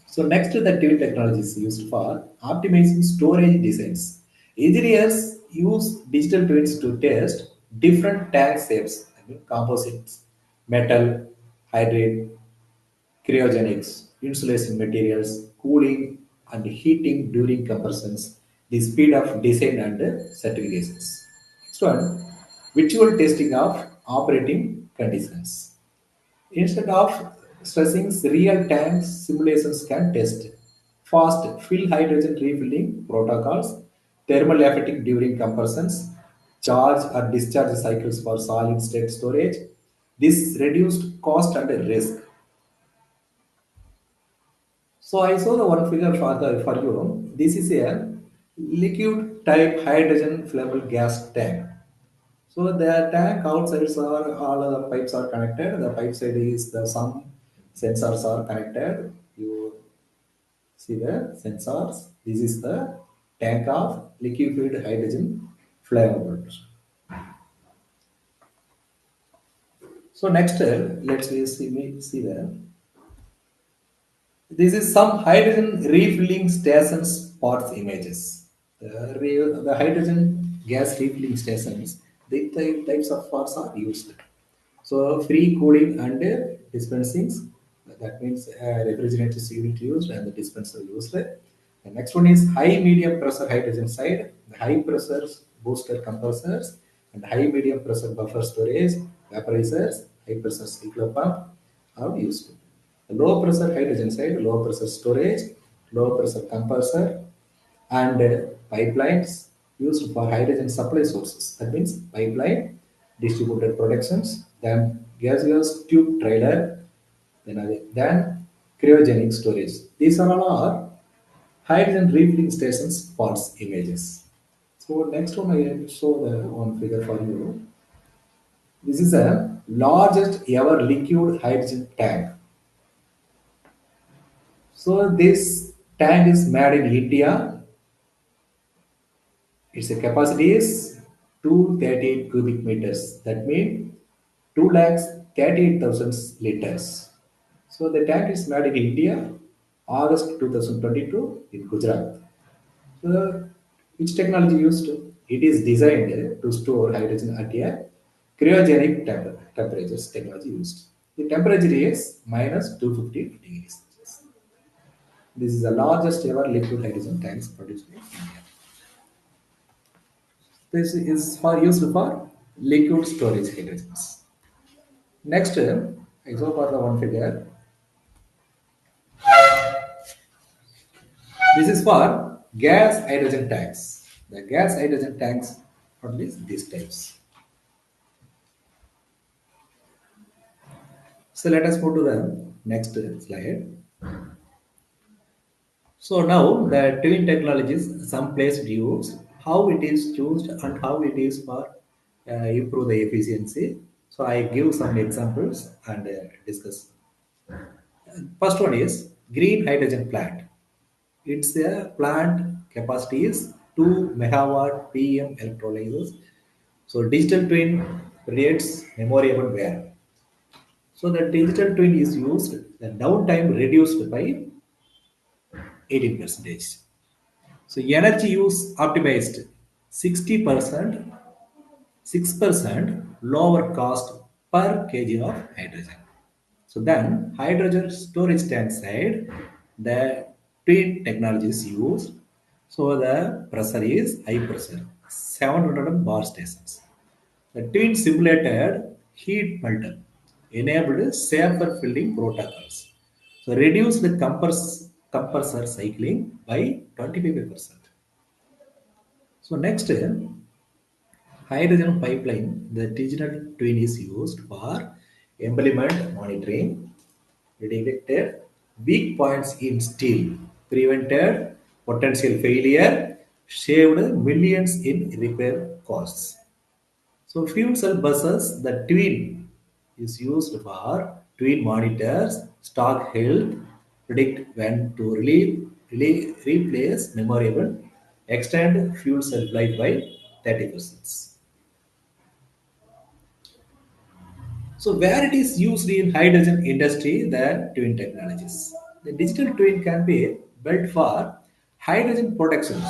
[SPEAKER 1] So next the TV technology is used for optimizing storage designs. Engineers use digital twins to test different tank shapes, composites, metal, hydrate, cryogenics, insulation materials, cooling and heating during compressions, the speed of design and certifications. Next one, virtual testing of operating conditions. Instead of stressing real-time simulations can test. fast fill hydrogen refilling protocols, thermal effective during compressions, charge or discharge cycles for solid state storage. This reduced cost and risk. So I saw the one figure for you. This is a liquid type hydrogen flammable gas tank. So the tank outsides are all the pipes are connected. The pipe side is the some sensors are connected. You see the sensors. This is the tank of liquefied hydrogen flammable. So next, let's see the. This is some hydrogen refilling stations parts images. The hydrogen gas refilling stations, the types of parts are used. So free cooling and dispensing. That means refrigerators unit used and the dispenser used. The next one is high medium pressure hydrogen side, the high pressure booster compressors, and high medium pressure buffer storage, vaporizers, high pressure cyclo pump are used. The low pressure hydrogen side, low pressure storage, low pressure compressor, and pipelines used for hydrogen supply sources. That means pipeline, distributed productions, then gaseous tube trailer, then cryogenic storage. These are all our hydrogen refilling stations parts images. So next one I will show the one figure for you. This is a largest ever liquid hydrogen tank. So this tank is made in India. Its capacity is 238 cubic meters. That means 2 lakhs 38,000 liters. So the tank is made in India, August 2022 in Gujarat. So which technology used? It is designed to store hydrogen at a cryogenic temperatures technology used. The temperature is minus 250 degrees Celsius. This is the largest ever liquid hydrogen tanks produced in India. This is for used for liquid storage hydrogens. Next, I go for the one figure. This is for gas hydrogen tanks. The gas hydrogen tanks are these types. So let us move to the next slide. So now the twin technologies, some place views, how it is used and how it is for improve the efficiency. So I give some examples and discuss. First one is green hydrogen plant. Its plant capacity is 2 megawatt PM electrolyzers. So digital twin creates memorable wear. So the digital twin is used, the downtime reduced by 18 percentage. So energy use optimized 60%, 6% lower cost per kg of hydrogen. So then hydrogen storage tank side, the twin technology is used. So the pressure is high pressure, 700 bar stations. The twin simulated heat melter enabled safer filling protocols. So reduce the compressor cycling by 25%. So next, hydrogen pipeline, the digital twin is used for embodiment monitoring, detected weak points in steel, prevented potential failure, saved millions in repair costs. So fuel cell buses, the twin is used for twin monitors, stock health, predict when to replace memorable, extend fuel cell life by 30%. So where it is used in hydrogen industry, the twin technologies. The digital twin can be built for hydrogen production.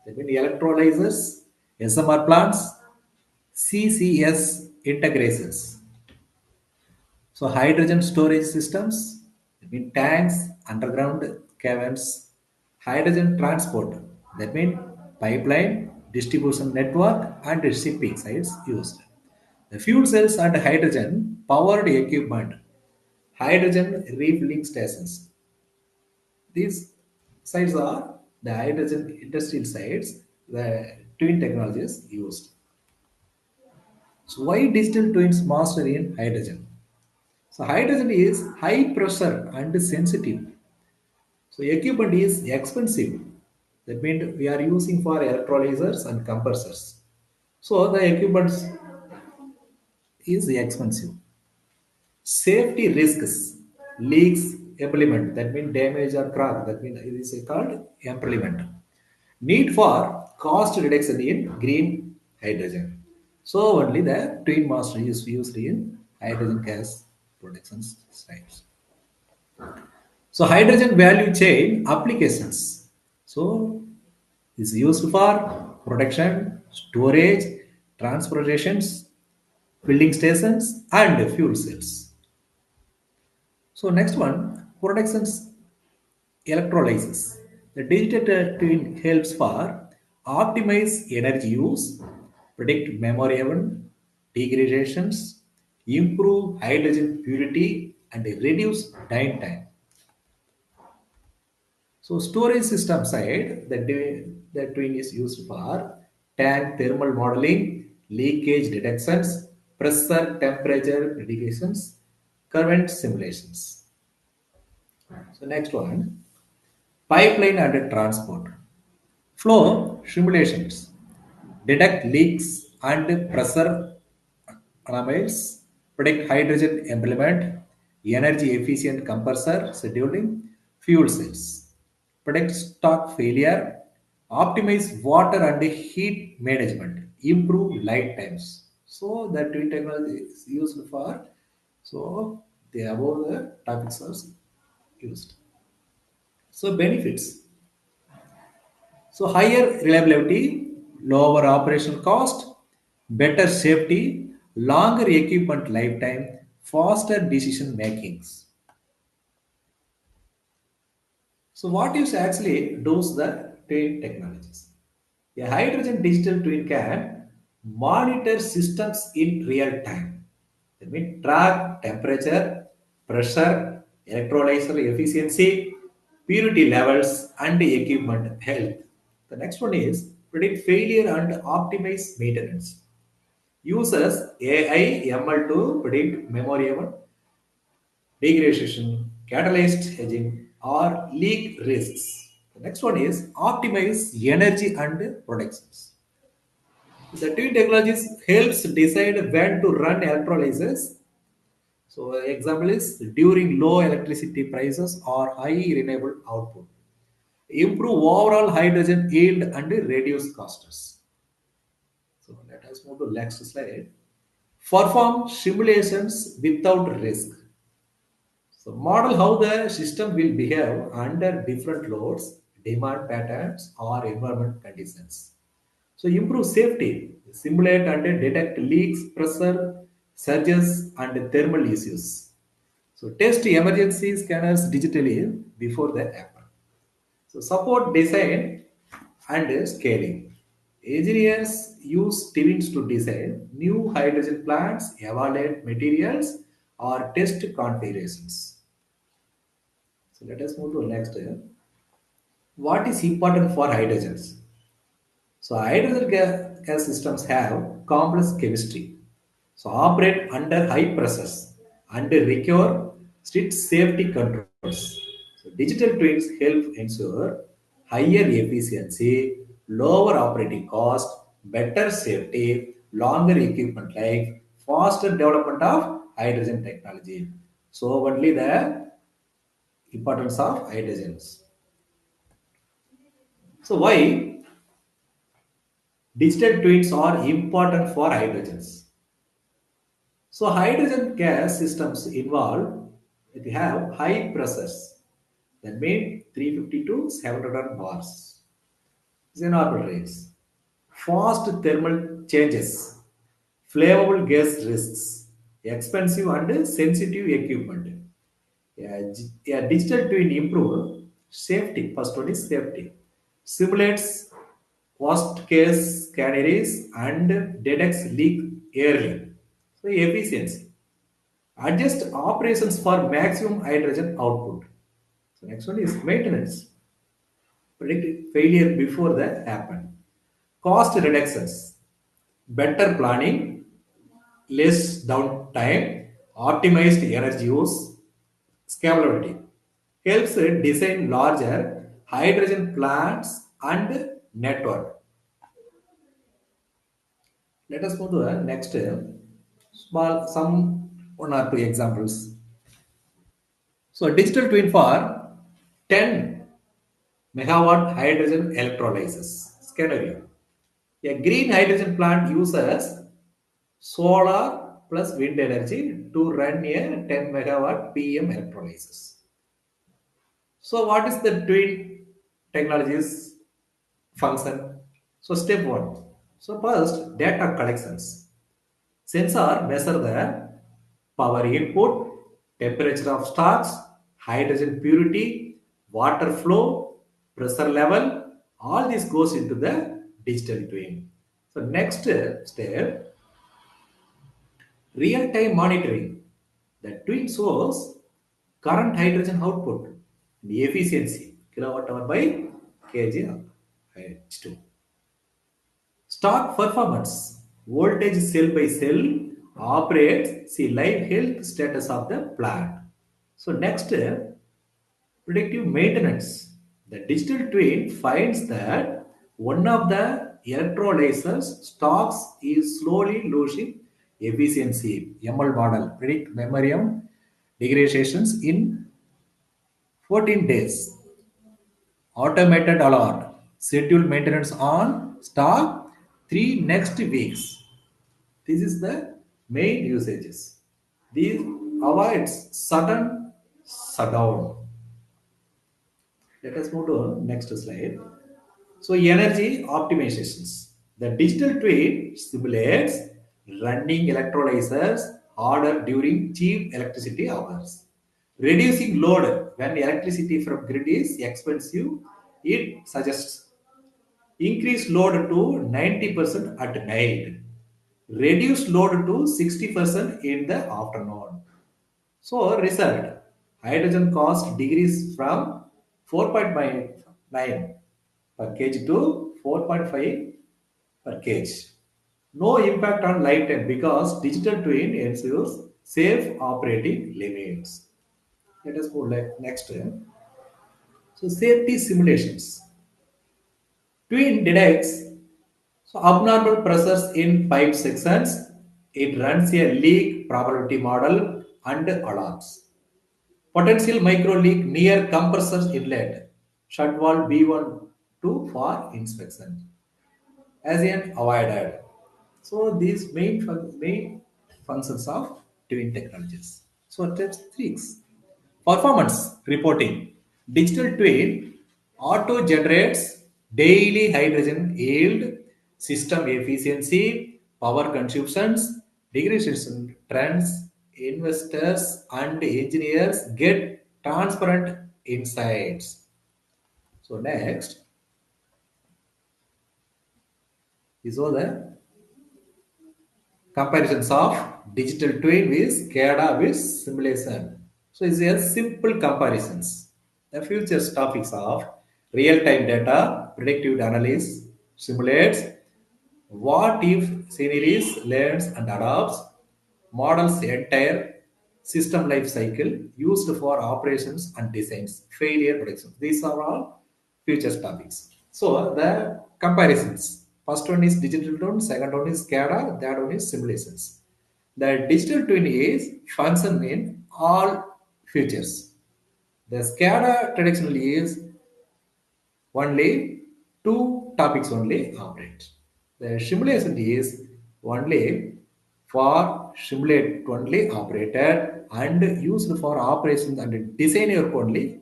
[SPEAKER 1] That means electrolyzers, SMR plants, CCS integrations. So hydrogen storage systems, that mean tanks, underground caverns, hydrogen transport, that mean pipeline, distribution network, and shipping sites used. The fuel cells and hydrogen powered equipment, hydrogen refilling stations. These sides are the hydrogen industrial sides, the twin technologies used. So why digital twins master in hydrogen? So hydrogen is high pressure and sensitive. So equipment is expensive. That means we are using for electrolyzers and compressors. So the equipment is expensive. Safety risks, leaks, implement, that means damage or crack, that means it is called implement. Need for cost reduction in green hydrogen. So only the twin master is used in hydrogen gas production sites. So hydrogen value chain applications. So is used for production, storage, transportations, filling stations, and fuel cells. So next one, productions electrolysis. The digital twin helps for optimize energy use, predict memory degradations, improve hydrogen purity, and reduce downtime. So storage system side, the twin is used for tank thermal modeling, leakage detections, pressure temperature predications, current simulations. So next one, pipeline and transport. Flow simulations detect leaks and pressure anomalies, predict hydrogen employment, energy efficient compressor scheduling, fuel cells, predict stock failure, optimize water and heat management, improve light times. So that twin technology is used for, so the above the topics are used. So benefits. So higher reliability, lower operational cost, better safety, longer equipment lifetime, faster decision makings. So what is actually does the twin technologies? A hydrogen digital twin can monitor systems in real time. That means track temperature, pressure, electrolyzer efficiency, purity levels, and equipment health. The next one is predict failure and optimize maintenance. Uses AI ML to predict memory degradation, catalyst hedging, or leak risks. The next one is optimize energy and productions. The twin technologies helps decide when to run electrolyzers. So example is during low electricity prices or high renewable output. Improve overall hydrogen yield and reduce costs. So let us move to next slide. Perform simulations without risk. So model how the system will behave under different loads, demand patterns, or environment conditions. So improve safety, simulate and detect leaks, pressure, surges, and thermal issues. So test emergency scanners digitally before they happen. So support design and scaling. Engineers use twins to design new hydrogen plants, evaluate materials, or test configurations. So let us move to next. What is important for hydrogens? So hydrogen gas systems have complex chemistry. So operate under high pressures and require strict safety controls. So digital twins help ensure higher efficiency, lower operating cost, better safety, longer equipment life, faster development of hydrogen technology. So only the importance of hydrogens. So why digital twins are important for hydrogens? So hydrogen gas systems involve they have high pressures that mean 350 to 700 bars. Xenorbital rates. Fast thermal changes, flammable gas risks, expensive and sensitive equipment. Digital twin improve safety. First one is safety. Simulates worst case scenarios and detects leak early. So efficiency. Adjust operations for maximum hydrogen output. So next one is maintenance. predict failure before that happen. Cost reductions, better planning, less downtime, optimized energy use, scalability. Helps design larger hydrogen plants and network. Let us move to the next small some one or two examples. So digital twin for 10 megawatt hydrogen electrolysis scenario. A green hydrogen plant uses solar plus wind energy to run a 10 megawatt PM electrolysis. So what is the twin technologies function? So step one. So first data collections. Sensor measure the power input, temperature of stars, hydrogen purity, water flow, pressure level. All this goes into the digital twin. So next step, real-time monitoring. The twin shows current hydrogen output, the efficiency, kilowatt hour by kg H2. Stock performance, voltage cell by cell operates, see live health status of the plant. So next, predictive maintenance. The digital twin finds that one of the electrolyzers stocks is slowly losing efficiency. ML model predict memorium degradations in 14 days. Automated alert. Schedule maintenance on stock 3 next weeks. This is the main usages. These avoids sudden shutdown. Let us move to next slide. So energy optimizations. The digital twin simulates running electrolyzers harder during cheap electricity hours. Reducing load when electricity from grid is expensive, it suggests increase load to 90% at night. Reduce load to 60% in the afternoon. So result, hydrogen cost decrease from 4.9 per kg to 4.5 per kg. No impact on lifetime because digital twin ensures safe operating limits. Let us go next. So safety simulations. Twin detects so abnormal pressures in pipe sections. It runs a leak probability model and alarms. Potential micro leak near compressor inlet. Shut valve B1 2 for inspection. As in avoided. So these main functions of twin technologies. So steps 3. Performance reporting. Digital twin auto generates daily hydrogen yield, system efficiency, power consumptions, degradation trends. Investors and engineers get transparent insights. So next is all the comparisons of digital twin with SCADA with simulation. So it's a simple comparisons. The futures topics of real-time data, predictive analysis, simulates, what if scenarios, learns and adapts, models entire system life cycle used for operations and designs, failure prediction. These are all futures topics. So the comparisons. First one is digital twin, second one is SCADA, third one is simulations. The digital twin is function in all futures. The SCADA traditionally is only two topics only operate. The simulation is only for simulate only operated and used for operations and design work only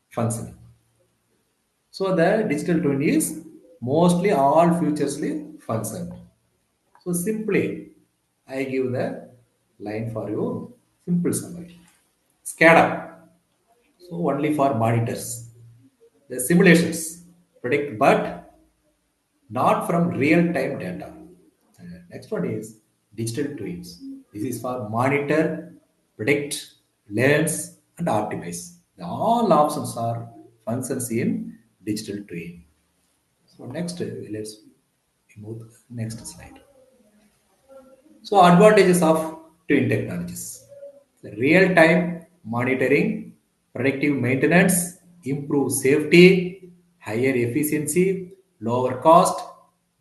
[SPEAKER 1] function. So the digital twin is mostly all futuresly function. So simply I give the line for you. Simple summary. SCADA. So only for monitors. The simulations predict but not from real-time data. Next one is digital twins. This is for monitor, predict, learns, and optimize. All options are functions in digital twin. So next, let's move to the next slide. So advantages of twin technologies. Real-time monitoring, predictive maintenance, improved safety, higher efficiency, lower cost,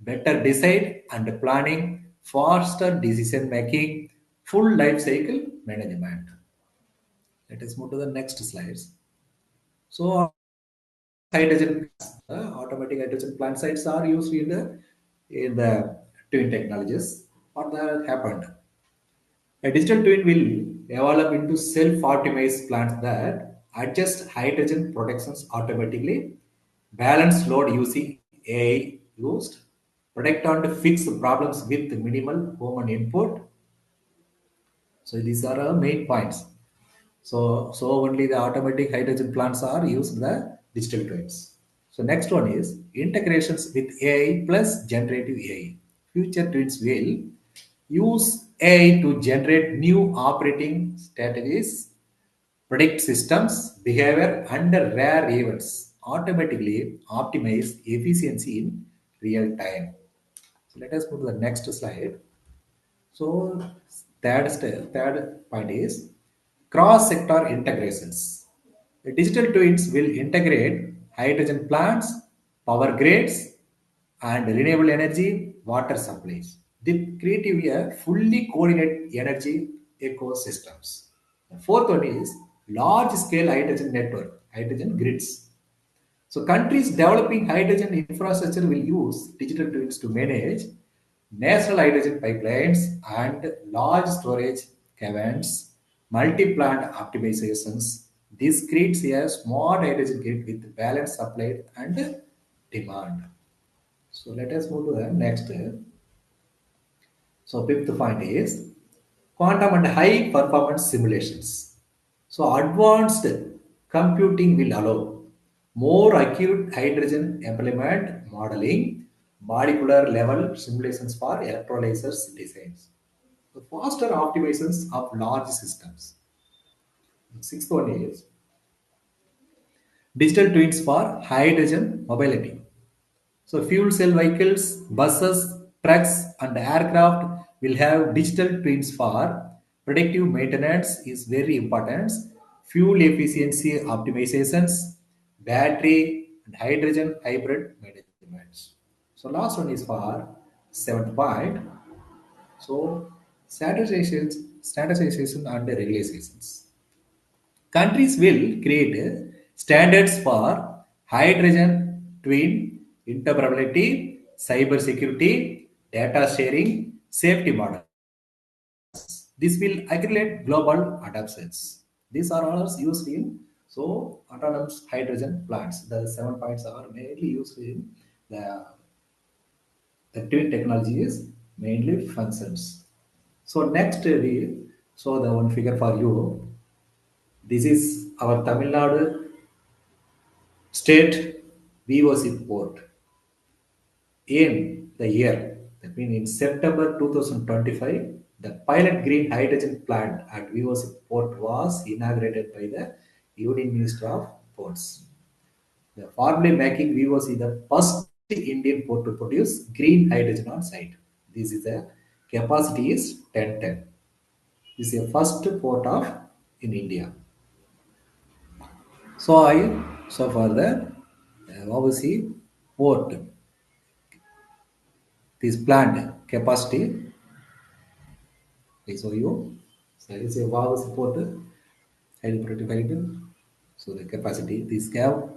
[SPEAKER 1] better design and planning, faster decision making, full life cycle management. Let us move to the next slides. So hydrogen plants, automatic hydrogen plant sites are used in the twin technologies. What that happened? A digital twin will develop into self-optimized plants that adjust hydrogen protections automatically, balance load using AI used, protect and fix problems with minimal human input. So these are our main points. So only the automatic hydrogen plants are used in the digital twins. So next one is integrations with AI plus generative AI. Future twins will use AI to generate new operating strategies, predict systems, behavior, and rare events, automatically optimize efficiency in real time. So let us move to the next slide. So third point is cross-sector integrations. The digital twins will integrate hydrogen plants, power grids, and renewable energy water supplies. They create a fully coordinated energy ecosystems. The fourth one is large-scale hydrogen network, hydrogen grids. So countries developing hydrogen infrastructure will use digital twins to manage national hydrogen pipelines and large storage caverns, multi-plant optimizations. This creates a smart hydrogen grid with balanced supply and demand. So let us move to the next. So fifth point is quantum and high performance simulations. So advanced computing will allow more accurate hydrogen employment modeling, molecular level simulations for electrolyzers designs. The faster optimizations of large systems. The sixth one is digital twins for hydrogen mobility. So fuel cell vehicles, buses, trucks, and aircraft will have digital twins for predictive maintenance is very important. Fuel efficiency optimizations, battery and hydrogen hybrid management. So last one is for seventh point. So standardization and regulations. Countries will create standards for hydrogen twin interoperability, cyber security, data sharing, safety models. This will aggregate global adoptions. These are all used in autonomous hydrogen plants. The 7 points are mainly used in the twin technology is mainly functions. So next we show the one figure for you. This is our Tamil Nadu state VOC port in the year. That means in September 2025, the pilot green hydrogen plant at VOC port was inaugurated by the Union Minister of Ports. The formally making VOC the first Indian port to produce green hydrogen on site. This is the capacity is 10 ton. This is the first port of in India. So for the obviously port, this plant capacity, I show you. So it's a obviously port, highly productive item. So the capacity, these have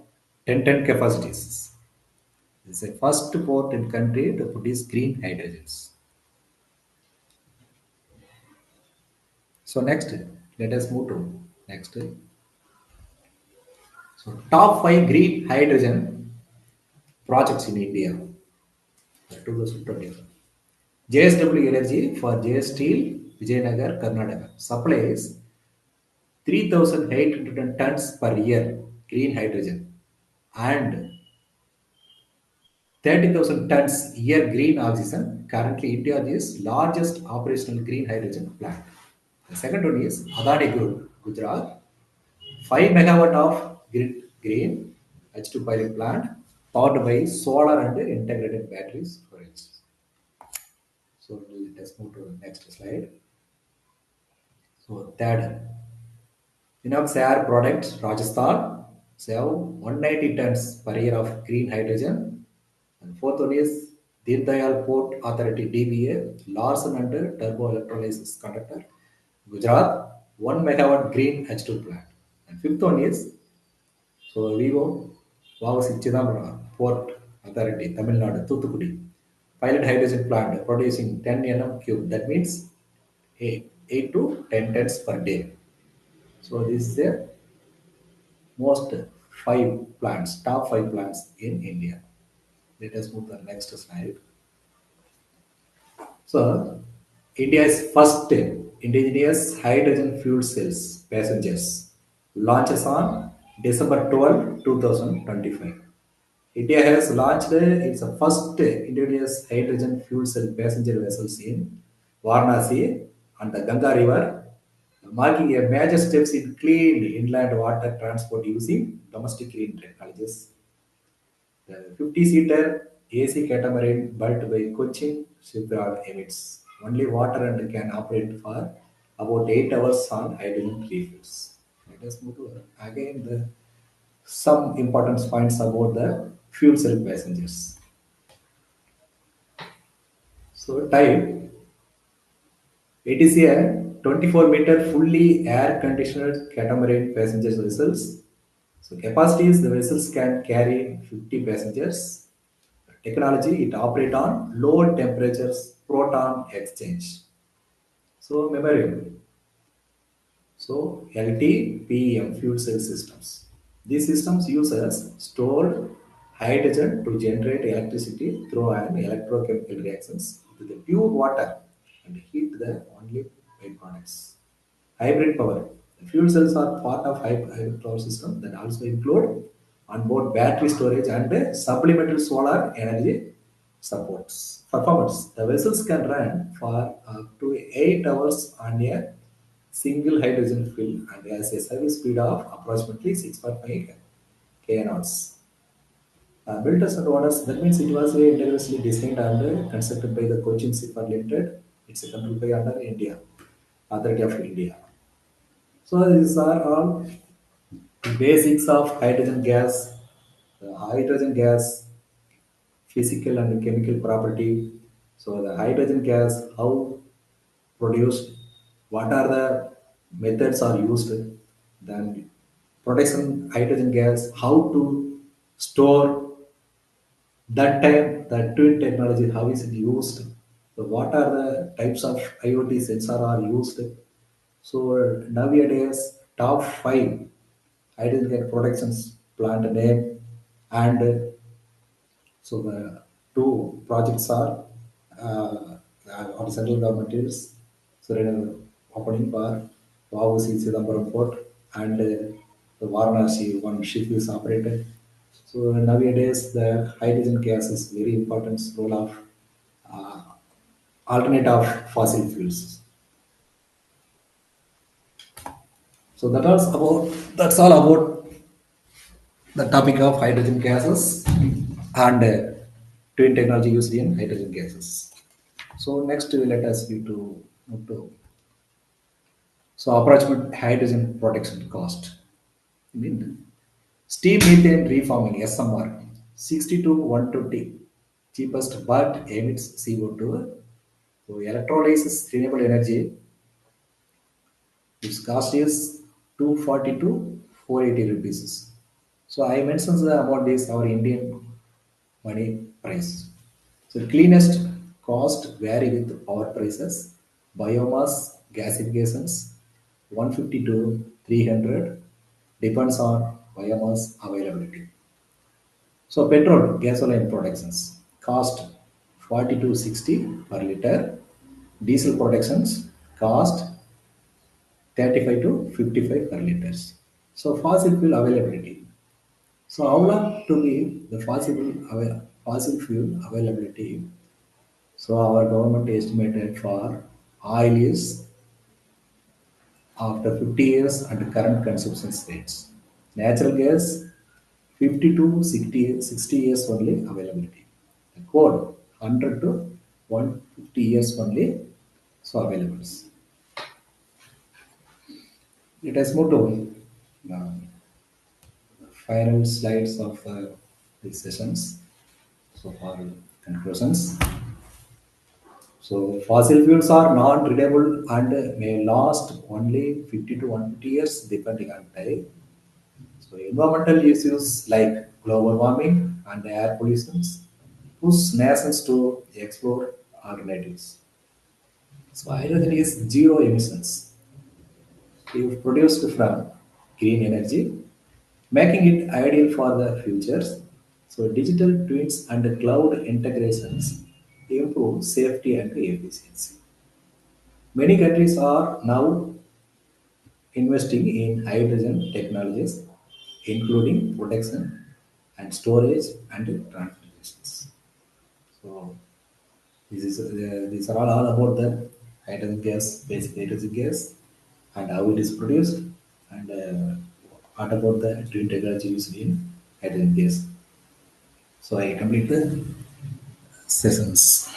[SPEAKER 1] 10 capacities. This is the first port in country to produce green hydrogens. So next, let us move to next. So top 5 green hydrogen projects in India, 2020. JSW Energy for JS Steel, Vijayanagar, Karnataka supplies 3,800 tons per year green hydrogen and 30,000 tons year green oxygen. Currently, India is largest operational green hydrogen plant. The second one is Adani Group, Gujarat, 5 megawatt of green H2 pilot plant powered by solar and integrated battery storage. So let us move to the next slide. So third, Inox Air Products Rajasthan save 190 tons per year of green hydrogen. And fourth one is Deen Dayal Port Authority DBA Larsen and Turbo Electrolysis Conductor Gujarat 1 megawatt green H2 plant. And fifth one is Vivo Vavasi Chidambaram Port Authority Tamil Nadu Thuthukudi pilot hydrogen plant producing 10 nm cube. That means 8 to 10 tons per day. So this is the most top five plants in India. Let us move to the next slide. So India's first indigenous hydrogen fuel cells passengers launches on December 12, 2025. India has launched its first indigenous hydrogen fuel cell passenger vessels in Varanasi and the Ganga River, marking a major steps in clean inland water transport using domestic green technologies. The 50-seater AC catamaran built by Cochin shipyard emits only water and can operate for about 8 hours on hydrogen refills. Let us move to again some important points about the fuel cell passengers. So type, it is a 24-meter fully air-conditioned catamaran passenger vessels. So capacity is the vessels can carry 50 passengers. Technology, it operate on low temperatures proton exchange. So memory. So LTPM fuel cell systems. These systems uses stored hydrogen to generate electricity through an electrochemical reactions with the pure water and heat the only byproducts. Hybrid power. The fuel cells are part of hybrid power system that also include onboard battery storage and supplemental solar energy supports. Performance. The vessels can run for up to 8 hours on a single hydrogen fill and has a service speed of approximately 6.5 kNs. Built as owners, that means it was integrally designed and constructed by the Cochin Shipyard Limited. It's controlled by under India, Authority of India. So these are all basics of hydrogen gas. Hydrogen gas, physical and chemical property. So the hydrogen gas, how produced, what are the methods are used, then production hydrogen gas, how to store that time, the twin technology, how is it used, so what are the types of IoT sensor are used. So nowadays, top five hydrogen gas productions plant name and so the two projects are on central government is Surrender opening for Vavasi Chidambaram Port and the Varanasi one ship is operated. So nowadays the hydrogen gas is very important role of uh, alternate of fossil fuels. So that's all about the topic of hydrogen gases and twin technology used in hydrogen gases. So next let us move to approximate hydrogen protection cost. I mean, steam methane reforming SMR 60 to 120 cheapest but emits CO2. So electrolysis renewable energy, its cost is 240 to 480 rupees. So I mentioned about this our Indian money price. So cleanest cost vary with power prices, biomass gasifications 150 to 300 depends on biomass availability. So petrol gasoline productions cost 40 to 60 per liter, diesel productions cost 35 to 55 per liters. So fossil fuel availability. So how long to be the fossil fuel availability? So our government estimated for oil is after 50 years at current consumption rates. Natural gas 50 to 60 years only availability. The code 100 to 150 years only so available. Let us move to final slides of these sessions. So for conclusions. So fossil fuels are non-renewable and may last only 50 to 150 years depending on type. So environmental issues like global warming and air pollution push nations to explore alternatives. So hydrogen is zero emissions if produced from green energy, making it ideal for the futures. So digital twins and cloud integrations improve safety and efficiency. Many countries are now investing in hydrogen technologies, including production and storage and transportations. So these are all about the hydrogen gas, basic hydrogen gas, and how it is produced, and what about the twin technology used in hydrogen gas. So I complete the sessions.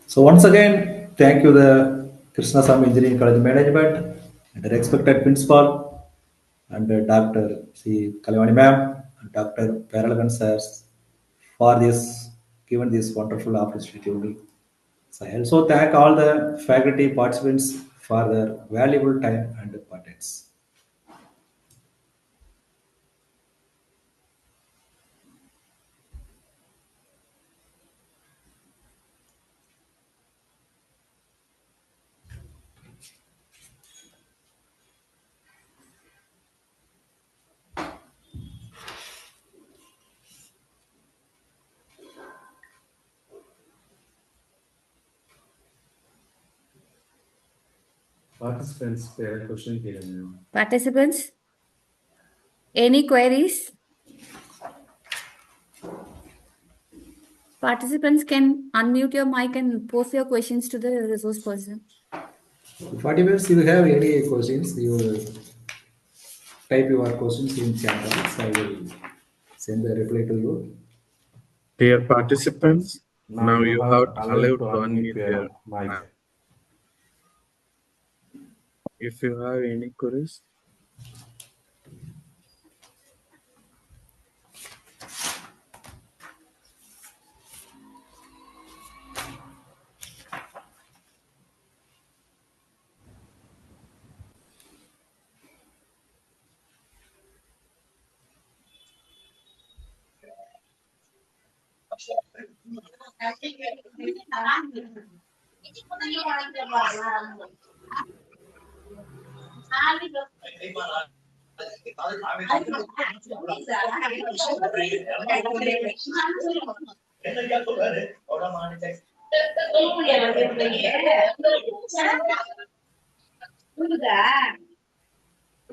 [SPEAKER 1] So once again, thank you the Krishna Swami Engineering College Management and the respected principal and Dr. C. Kalyani ma'am and Dr. Paralagan sirs for this given this wonderful opportunity to me. So I also thank all the faculty participants for their valuable time and importance.
[SPEAKER 2] Participants, there are question here.
[SPEAKER 3] Participants, any queries? Participants can unmute your mic and post your questions to the resource person.
[SPEAKER 1] If participants you have any questions, you type your questions in chat box. I will send the reply to you.
[SPEAKER 2] Dear participants,
[SPEAKER 5] Now
[SPEAKER 2] now
[SPEAKER 5] you
[SPEAKER 2] you
[SPEAKER 5] have
[SPEAKER 2] have
[SPEAKER 5] allowed
[SPEAKER 2] allowed
[SPEAKER 5] to
[SPEAKER 2] to
[SPEAKER 5] unmute
[SPEAKER 2] unmute your
[SPEAKER 5] your mic.
[SPEAKER 2] mic. If you have any queries,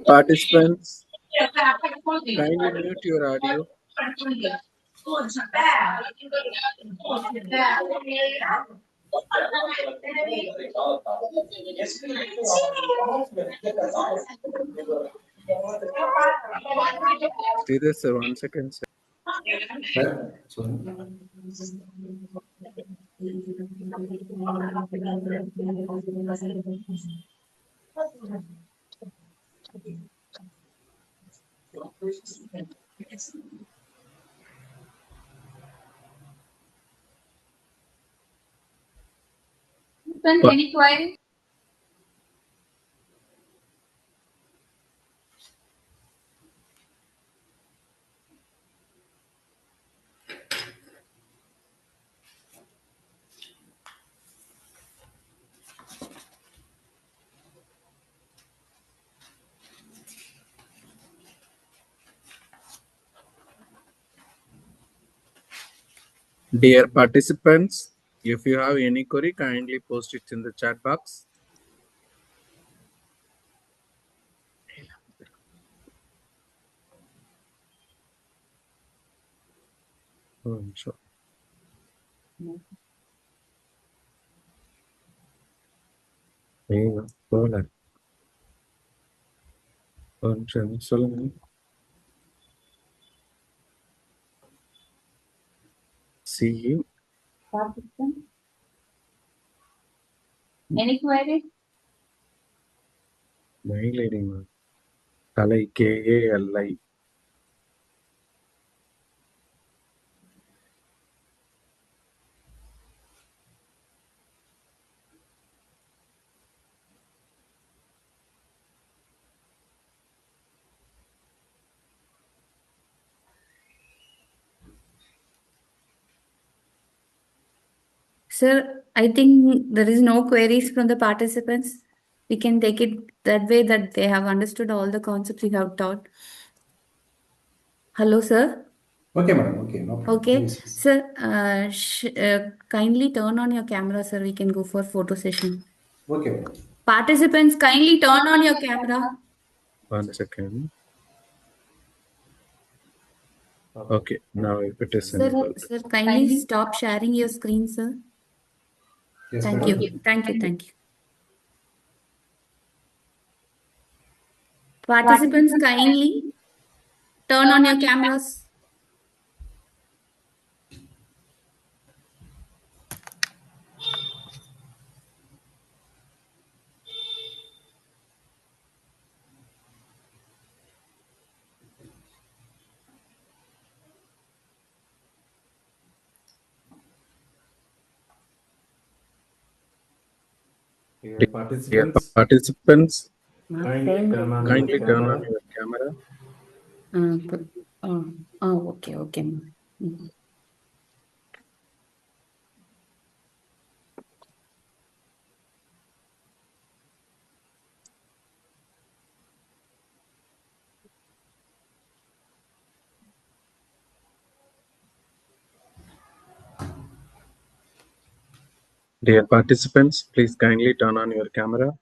[SPEAKER 2] participants, kindly mute your audio. Sridhar sir, 1 second. Sir.
[SPEAKER 1] So,
[SPEAKER 3] Any queries?
[SPEAKER 2] Dear participants, if you have any query, kindly post it in the chat box. Sure. போகல ஒரு நிமிஷம் சொல்லுங்க. CE
[SPEAKER 3] Any query?
[SPEAKER 2] Mail ID Kalai KALI.
[SPEAKER 3] Sir, I think there is no queries from the participants. We can take it that way that they have understood all the concepts we have taught. Hello, sir.
[SPEAKER 1] Okay, madam. Okay, no problem. No
[SPEAKER 3] Okay,
[SPEAKER 1] issues.
[SPEAKER 3] sir, kindly turn on your camera, sir. We can go for photo session.
[SPEAKER 1] Okay, madam.
[SPEAKER 3] Participants, kindly turn on your camera.
[SPEAKER 2] 1 second. Okay, now if it is
[SPEAKER 3] Sir,
[SPEAKER 2] enabled.
[SPEAKER 3] sir, kindly stop sharing your screen, sir.
[SPEAKER 1] Yes,
[SPEAKER 3] Thank
[SPEAKER 1] madam.
[SPEAKER 3] you. Thank you. Thank you. Participants, kindly turn on your cameras.
[SPEAKER 2] Dear participants, kindly turn on your camera.
[SPEAKER 3] Okay, okay. Mm.
[SPEAKER 2] Dear participants, please kindly turn on your camera.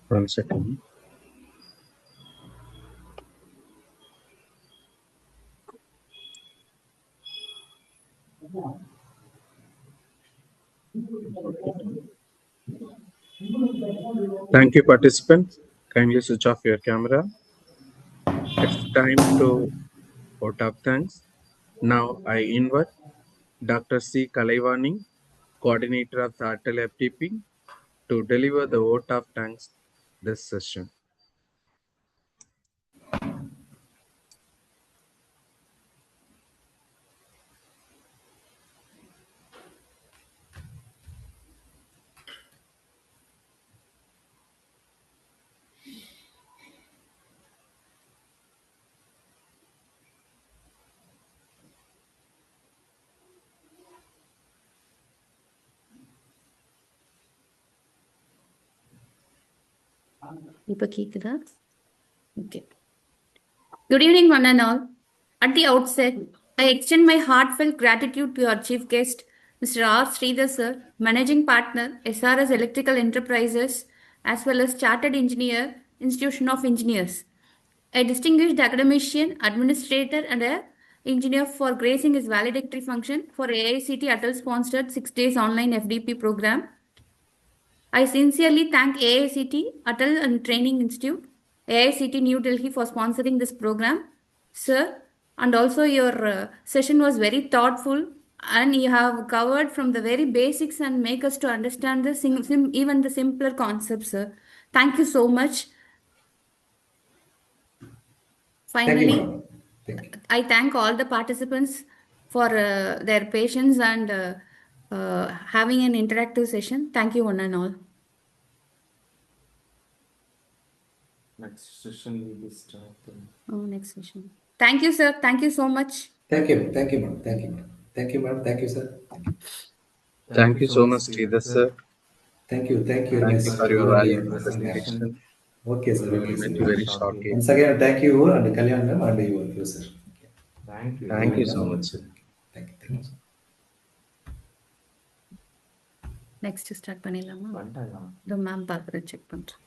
[SPEAKER 2] One second. Thank you, participants. Kindly switch off your camera. It's time to vote of thanks. Now I invite Dr. C. Kalaivani, coordinator of the Atal FTP, to deliver the vote of thanks this session.
[SPEAKER 3] Okay. Good evening, one and all. At the outset, I extend my heartfelt gratitude to our chief guest, Mr. R.Srithar sir, Managing Partner, SRS Electrical Enterprises, as well as Chartered Engineer, Institution of Engineers, a distinguished academician, administrator, and a engineer for gracing his valedictory function for AICT Atal sponsored 6 days online FDP program. I sincerely thank AICT Atal and Training Institute, AICT New Delhi for sponsoring this program, sir. And also your session was very thoughtful, and you have covered from the very basics and make us to understand the even the simpler concepts, sir. Thank you so much.
[SPEAKER 1] Thank you,
[SPEAKER 3] Finally,
[SPEAKER 1] madam. Thank you.
[SPEAKER 3] I thank all the participants for their patience and having an interactive session. Thank you, one and all.
[SPEAKER 5] Next session will be starting.
[SPEAKER 3] Oh, next session. Thank you, sir. Thank you so much.
[SPEAKER 1] Thank you. Thank you, madam. Thank you, madam. Thank you, madam. Thank you, sir.
[SPEAKER 2] Thank you so much, Sridhar sir.
[SPEAKER 1] Thank you. Thank you.
[SPEAKER 2] Thank
[SPEAKER 1] Nice
[SPEAKER 2] you
[SPEAKER 1] to
[SPEAKER 2] for your
[SPEAKER 1] hear your
[SPEAKER 2] valuable
[SPEAKER 1] presentation.
[SPEAKER 2] presentation.
[SPEAKER 1] Okay, sir.
[SPEAKER 2] We
[SPEAKER 1] Okay,
[SPEAKER 2] will
[SPEAKER 1] sir.
[SPEAKER 2] meet you very shortly.
[SPEAKER 1] Once again, thank you and Kalyan ma'am and you, sir.
[SPEAKER 5] Thank you.
[SPEAKER 2] Thank you so much, sir.
[SPEAKER 1] Thank you. Thank you.
[SPEAKER 3] Next start பண்ணிடலாமா?
[SPEAKER 5] பண்ணிடலாம்.
[SPEAKER 3] The ma'am பார்க்குற check பண்ணுறேன்.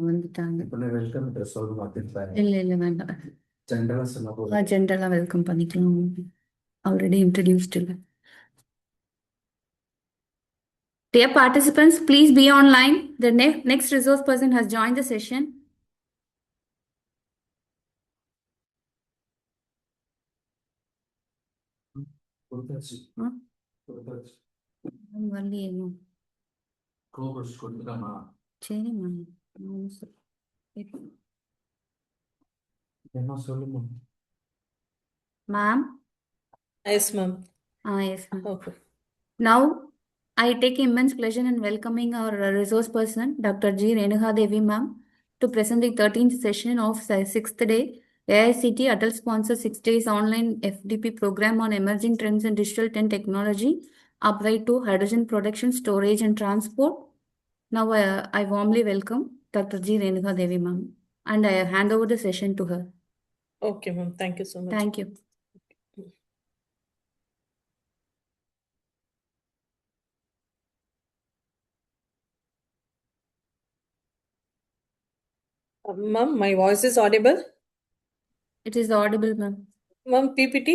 [SPEAKER 3] வந்துட்டாங்க.
[SPEAKER 5] இப்போ நான் welcome சொல்ல மாட்டேன்.
[SPEAKER 3] இல்லை வேண்டாம்.
[SPEAKER 5] ஜென்ரலாக சொன்ன போது
[SPEAKER 3] ஜென்ரலாக வெல்கம் பண்ணிக்கலாம். ஆல்ரெடி இன்ட்ரடியூஸ்ட் இல்லை. Dear participants, please be online. The next resource person has joined the session.
[SPEAKER 5] கொடுத்தாச்சு.
[SPEAKER 3] Huh?
[SPEAKER 5] கொடுத்தாச்சு.
[SPEAKER 3] வரலையேம்மா.
[SPEAKER 5] கோபுஷ் கொடுத்துட்டாமா?
[SPEAKER 3] சரிம்மா.
[SPEAKER 5] என்ன சொல்லுமா?
[SPEAKER 3] Ma'am?
[SPEAKER 4] Yes, ma'am.
[SPEAKER 3] Yes, ma'am.
[SPEAKER 4] Okay.
[SPEAKER 3] Now, I take immense pleasure in welcoming our resource person, Dr.G.Renuka Devi, ma'am, to present the 13th session of 6th day AICT Atal Sponsor 6 Days Online FDP Program on Emerging Trends in Digital 10 Technology applied to hydrogen production, storage, and transport. Now, I warmly welcome Dr. G. Renuka Devi, ma'am, and I hand over the session to her.
[SPEAKER 4] Okay, ma'am. Thank you so much.
[SPEAKER 3] Thank you.
[SPEAKER 4] Ma'am, my voice is audible?
[SPEAKER 3] It is audible, ma'am.
[SPEAKER 4] Ma'am, PPT?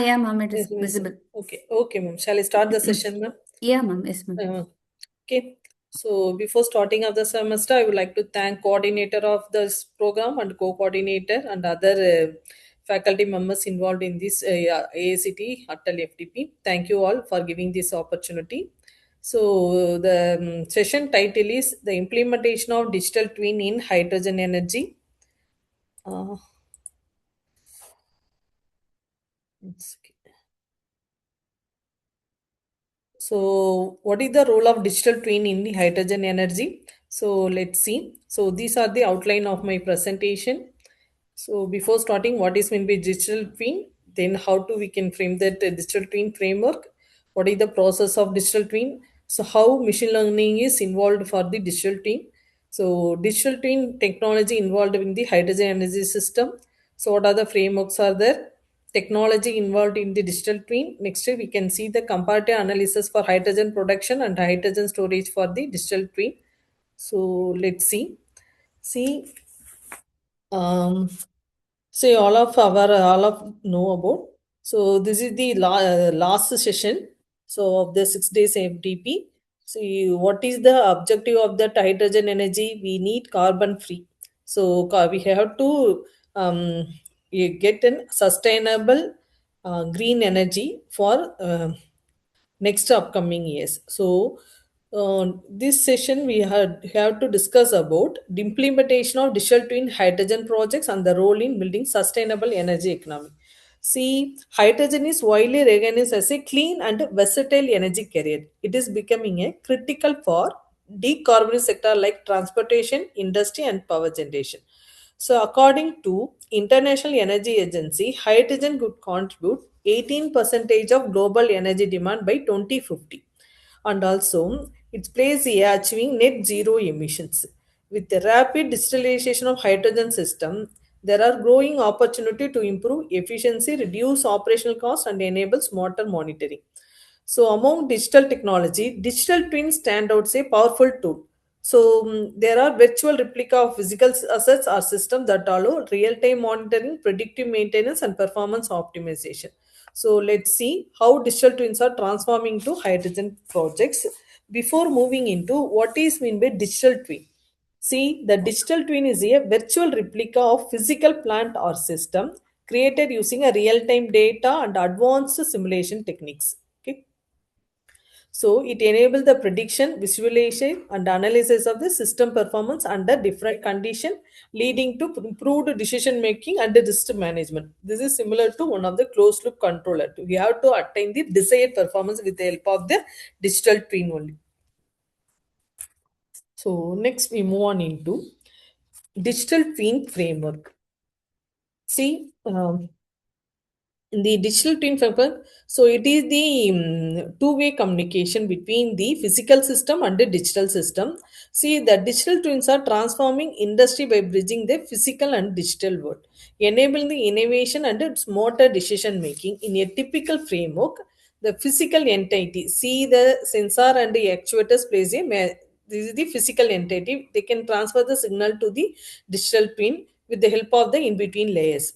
[SPEAKER 3] Yeah, ma'am, it is
[SPEAKER 4] Yes,
[SPEAKER 3] visible.
[SPEAKER 4] Okay, ma'am. Shall I start the session, ma'am?
[SPEAKER 3] Yeah, ma'am. Yes, ma'am.
[SPEAKER 4] Okay. So before starting of the semester, I would like to thank coordinator of this program and co-coordinator and other faculty members involved in this AACT Atal FDP. Thank you all for giving this opportunity. So the session title is the implementation of digital twin in hydrogen energy. Let's see. So, what is the role of digital twin in the hydrogen energy? So, let's see. So, these are the outline of my presentation. So, before starting, what is meant by digital twin? Then, how to we can frame that digital twin framework? What is the process of digital twin? So, how machine learning is involved for the digital twin? So, digital twin technology involved in the hydrogen energy system. So, what are the frameworks are there? Technology involved in the digital twin. Next, we can see the comparative analysis for hydrogen production and hydrogen storage for the digital twin. So let's see. See, um, say all of know about. So this is the last session. So of the 6 days FDP. See what is the objective of that hydrogen energy? We need carbon free. So we have to um, you get an sustainable green energy for next upcoming years. So, this session we have to discuss about the implementation of digital twin hydrogen projects and the role in building sustainable energy economy. See, hydrogen is widely recognized as a clean and versatile energy carrier. It is becoming a critical for decarbonization sector like transportation, industry, and power generation. So, according to International Energy Agency, hydrogen could contribute 18 percentage of global energy demand by 2050, and also it plays a achieving net zero emissions. With the rapid digitalization of hydrogen system, there are growing opportunity to improve efficiency, reduce operational costs, and enable smarter monitoring. So, among digital technology, digital twins stand out as a powerful tool. So, there are virtual replica of physical assets or systems that allow real-time monitoring, predictive maintenance, and performance optimization. So, let's see how digital twins are transforming to hydrogen projects. Before moving into what is mean by digital twin, see, the digital twin is a virtual replica of physical plant or system created using a real-time data and advanced simulation techniques. Okay, so it enables the prediction, visualization, and analysis of the system performance under different conditions, leading to improved decision making and risk management. This is similar to one of the closed loop controller. We have to attain the desired performance with the help of the digital twin only. So next we move on into digital twin framework. See, in the digital twin framework, so it is the two-way communication between the physical system and the digital system. See, the digital twins are transforming industry by bridging the physical and digital world, enabling the innovation and smarter decision making. In a typical framework, the physical entity, see, the sensor and the actuators plays this is the physical entity. They can transfer the signal to the digital twin with the help of the in-between layers.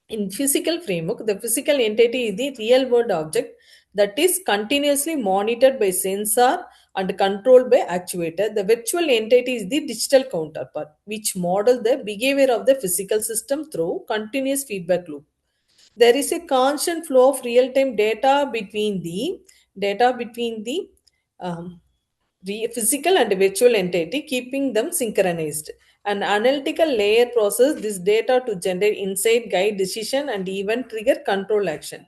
[SPEAKER 4] In physical framework, the physical entity is the real world object that is continuously monitored by sensor and controlled by actuator. The virtual entity is the digital counterpart, which models the behavior of the physical system through continuous feedback loop. There is a constant flow of real-time data between the um, physical and virtual entity, keeping them synchronized. An analytical layer processes this data to generate insight, guide decision, and even trigger control action.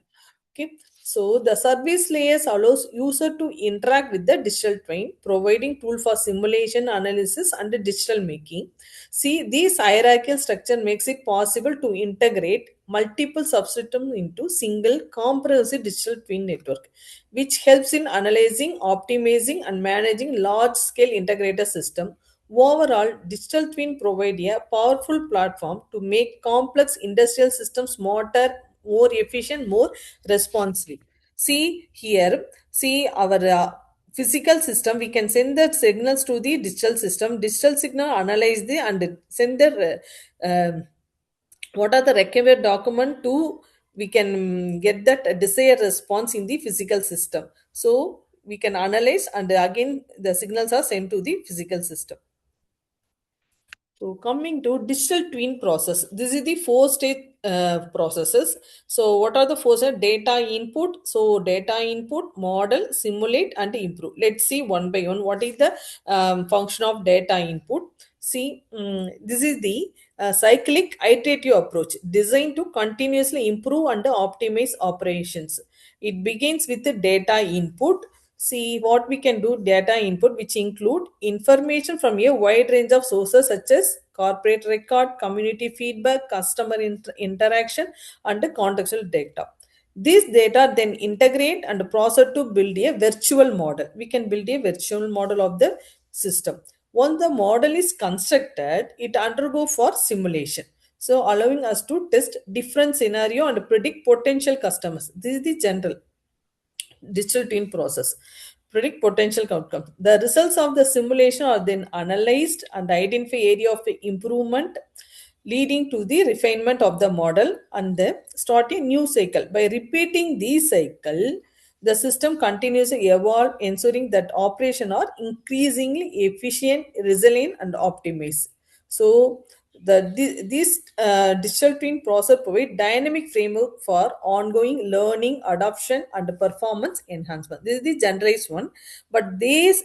[SPEAKER 4] Okay, so the service layers allows user to interact with the digital twin, providing tool for simulation, analysis, and digital making. See, this hierarchical structure makes it possible to integrate multiple subsystems into single comprehensive digital twin network, which helps in analyzing, optimizing, and managing large-scale integrated system. Overall, digital twin provide a powerful platform to make complex industrial systems smarter, more efficient, more responsibly. See here, see our physical system. We can send the signals to the digital system. Digital signal analyze the and send the what are the required document to we can get that desired response in the physical system. So we can analyze and again the signals are sent to the physical system. So coming to digital twin process, this is the four-stage processes. So what are the four stage? Data input. So data input, model, simulate, and improve. Let's see one by one. What is the function of data input? See, this is the cyclic iterative approach designed to continuously improve and optimize operations. It begins with the data input. See what we can do data input, which include information from a wide range of sources such as corporate record, community feedback, customer interaction, and contextual data. This data then integrate and process to build a virtual model. We can build a virtual model of the system. Once the model is constructed, it undergo for simulation. So allowing us to test different scenario and predict potential customers. This is the general digital twin process. Predict potential outcomes. The results of the simulation are then analyzed and identify area of improvement, leading to the refinement of the model and then start a new cycle. By repeating this cycle, the system continues to evolve, ensuring that operations are increasingly efficient, resilient, and optimized. So These digital twin process provide dynamic framework for ongoing learning, adoption, and performance enhancement. This is the generalized one, but these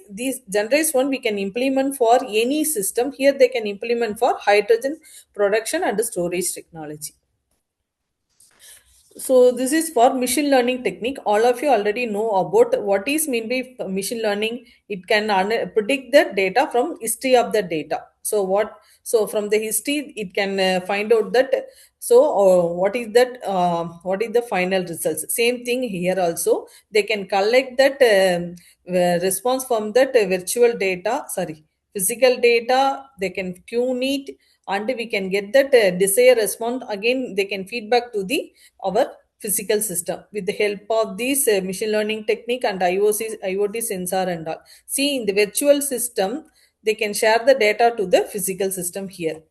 [SPEAKER 4] generalized one we can implement for any system. Here they can implement for hydrogen production and storage technology. So this is for machine learning technique. All of you already know about what is mean by machine learning. It can predict the data from history of the data. So what? So from the history, it can find out that. So what is that? What is the final results? Same thing here also. They can collect that response from that virtual data. Sorry, physical data. They can tune it, and we can get that desired response. Again, they can feedback to the our physical system with the help of this machine learning technique and IoT sensor and all. See, in the virtual system, they can share the data to the physical system here.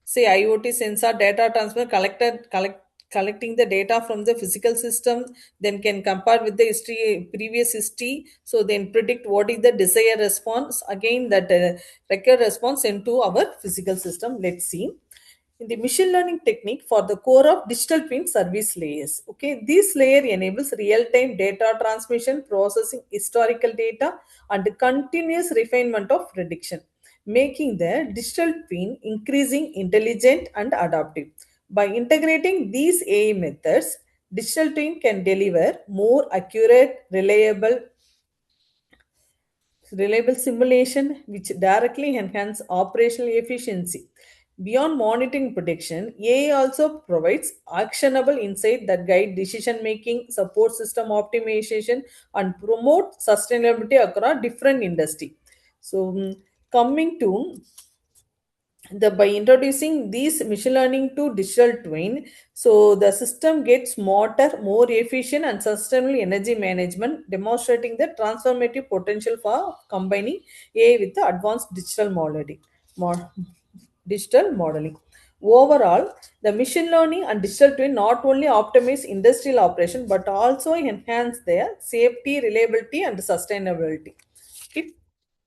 [SPEAKER 4] Say IoT sensor data transfer collecting the data from the physical system, then can compare with the history, previous history, so then predict what is the desired response. Again, that required response into our physical system. Let's see in the machine learning technique for the core of digital twin service layers. Okay, this layer enables real-time data transmission, processing historical data, and continuous refinement of prediction, making the digital twin increasing intelligent and adaptive. By integrating these AI methods, digital twin can deliver more accurate, reliable simulation which directly enhance operational efficiency. Beyond monitoring prediction, AI also provides actionable insight that guide decision making, support system optimization, and promote sustainability across different industry. So, coming to by introducing these machine learning to digital twin, so the system gets smarter, more efficient, and sustainable energy management, demonstrating the transformative potential for combining AI with the advanced digital modeling. Overall, the machine learning and digital twin not only optimize industrial operation but also enhance their safety, reliability, and sustainability. Okay.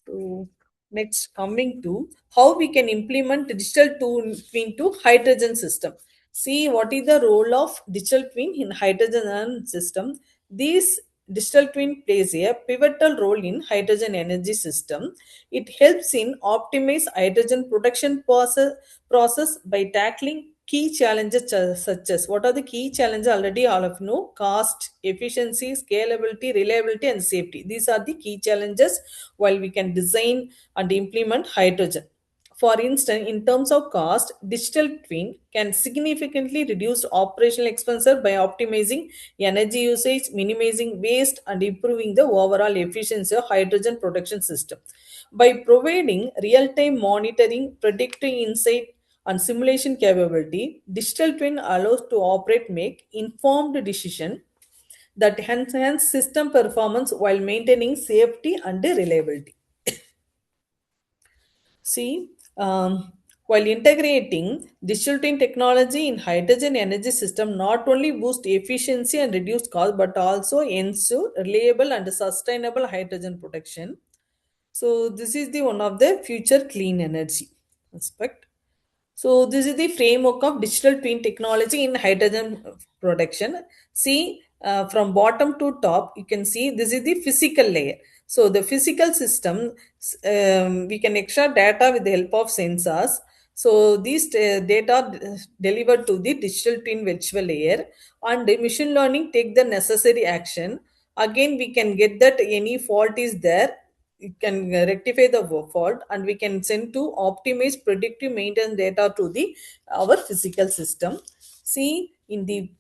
[SPEAKER 4] To next, coming to how we can implement digital twin to hydrogen system. See what is the role of digital twin in hydrogen system. This digital twin plays a pivotal role in hydrogen energy system. It helps in optimize hydrogen production process by tackling key challenges such as what are the key challenges already all of you know: cost, efficiency, scalability, reliability, and safety. These are the key challenges while we can design and implement hydrogen. For instance, in terms of cost, digital twin can significantly reduce operational expenses by optimizing energy usage, minimizing waste, and improving the overall efficiency of hydrogen production system. By providing real-time monitoring, predictive insight, and simulation capability, digital twin allows to operate make informed decision that enhance system performance while maintaining safety and reliability. See, while integrating digital twin technology in hydrogen energy system not only boost efficiency and reduce cost but also ensure reliable and sustainable hydrogen production. So this is the one of the future clean energy aspect. So this is the framework of digital twin technology in hydrogen production. See, from bottom to top, you can see this is the physical layer. So the physical system, we can extract data with the help of sensors. So these data delivered to the digital twin virtual layer, and the machine learning take the necessary action. Again, we can get that any fault is there, it can rectify the fault, and we can send to optimize predictive maintenance data to the our physical system. See, in the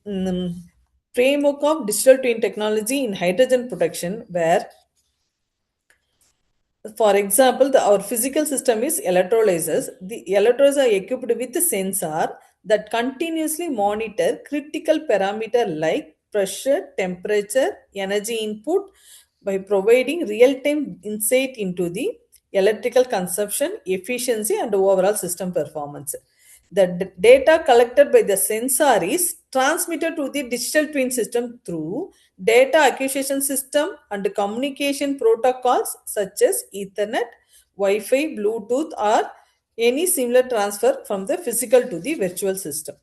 [SPEAKER 4] framework of digital twin technology in hydrogen production, where for example, our physical system is electrolyzers. The electrolyzers are equipped with a sensor that continuously monitor critical parameter like pressure, temperature, energy input by providing real-time insight into the electrical consumption, efficiency, and overall system performance. The data collected by the sensor is transmitted to the digital twin system through data acquisition system and communication protocols such as Ethernet, Wi-Fi, Bluetooth, or any similar transfer from the physical to the virtual system.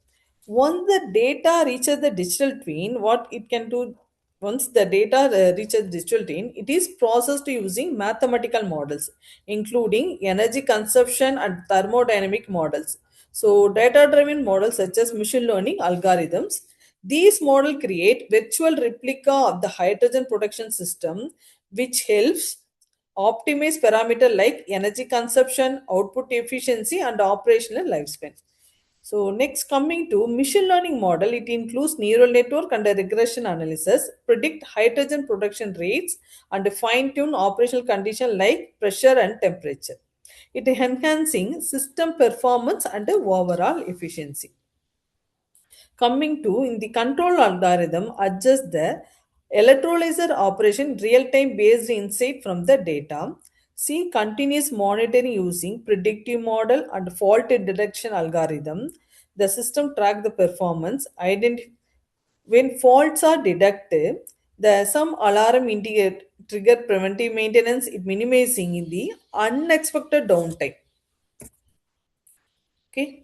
[SPEAKER 4] Once the data reaches the digital twin, what it can do, once the data reaches digital twin, it is processed using mathematical models, including energy consumption and thermodynamic models. So, data driven models such as machine learning algorithms, these models create virtual replica of the hydrogen production system, which helps optimize parameter like energy consumption, output efficiency, and operational lifespan. So next, coming to machine learning model, it includes neural network and a regression analysis, predict hydrogen production rates, and fine tune operational conditions like pressure and temperature. It enhancing system performance and overall efficiency. Coming to, in the control algorithm, adjust the electrolyzer operation real time based insight from the data. See continuous monitoring using predictive model and fault detection algorithm. The system track the performance. When faults are detected, the some alarm indicate trigger preventive maintenance. It minimizing the unexpected downtime. Okay.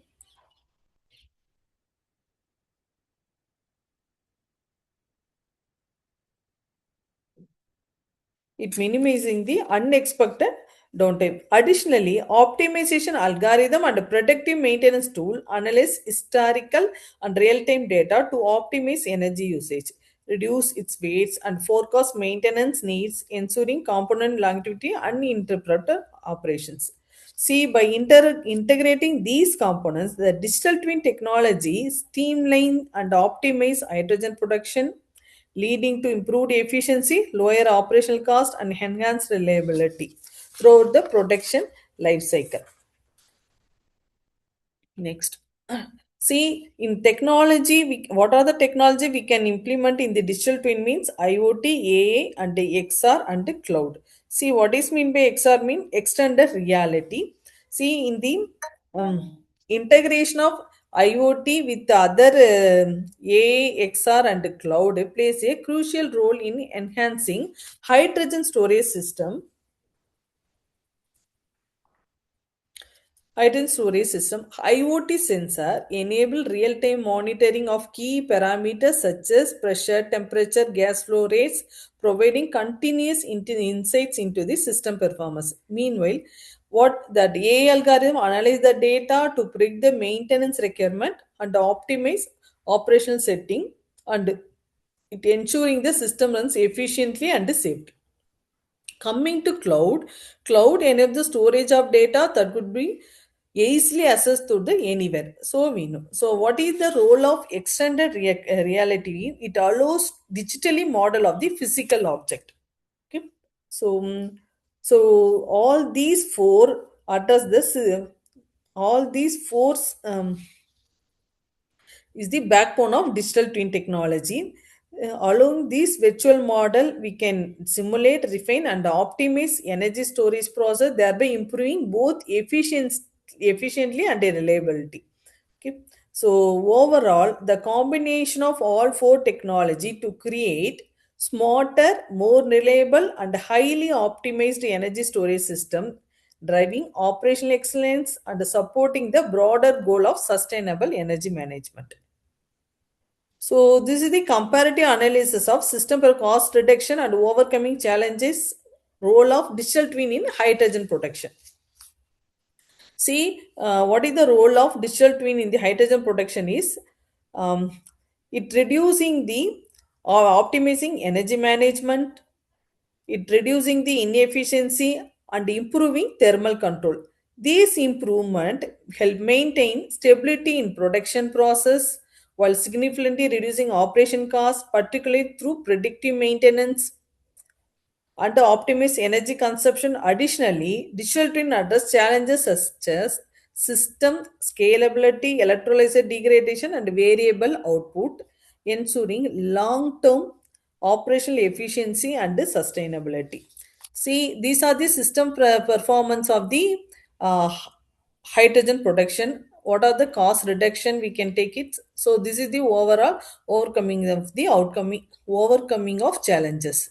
[SPEAKER 4] It minimizing the unexpected downtime. Additionally, optimization algorithm and predictive maintenance tool analyze historical and real-time data to optimize energy usage, reduce its weights, and forecast maintenance needs, ensuring component longevity and uninterrupted operations. See, by integrating these components, the digital twin technology streamline and optimize hydrogen production, leading to improved efficiency, lower operational cost, and enhanced reliability throughout the production life cycle. Next. See, in technology, what are the technology we can implement in the digital twin means IoT, AA, and the XR and the cloud. See, what is mean by XR mean extended reality. See, in the integration of IoT with the other AA, XR, and the cloud plays a crucial role in enhancing hydrogen storage system. Hidden storage system IoT sensor enable real-time monitoring of key parameters such as pressure, temperature, gas flow rates, providing continuous insights into the system performance. Meanwhile, what that AI algorithm analyze the data to predict the maintenance requirement and optimize operational setting, and it ensuring the system runs efficiently and safely. Coming to cloud enables the storage of data that could be easily accessed to the anywhere. So we know, so what is the role of extended reality? It allows digitally model of the physical object. Okay. So so all these four address this all these four is the backbone of digital twin technology. Along this virtual model, we can simulate, refine, and optimize energy storage process, thereby improving both efficiently and reliability. Okay. So overall, the combination of all four technology to create smarter, more reliable, and highly optimized energy storage system, driving operational excellence and supporting the broader goal of sustainable energy management. So this is the comparative analysis of system per cost reduction and overcoming challenges role of digital twin in hydrogen production. See, what is the role of digital twin in the hydrogen production is it reducing the or optimizing energy management, it reducing the inefficiency and improving thermal control. These improvement help maintain stability in production process while significantly reducing operation costs, particularly through predictive maintenance and optimize energy consumption. Additionally, digital twin address challenges such as system scalability, electrolyzer degradation, and variable output, ensuring long-term operational efficiency and sustainability. See, these are the system performance of the uh, hydrogen production. What are the cost reduction we can take it? So this is the overall overcoming of the outcoming overcoming of challenges.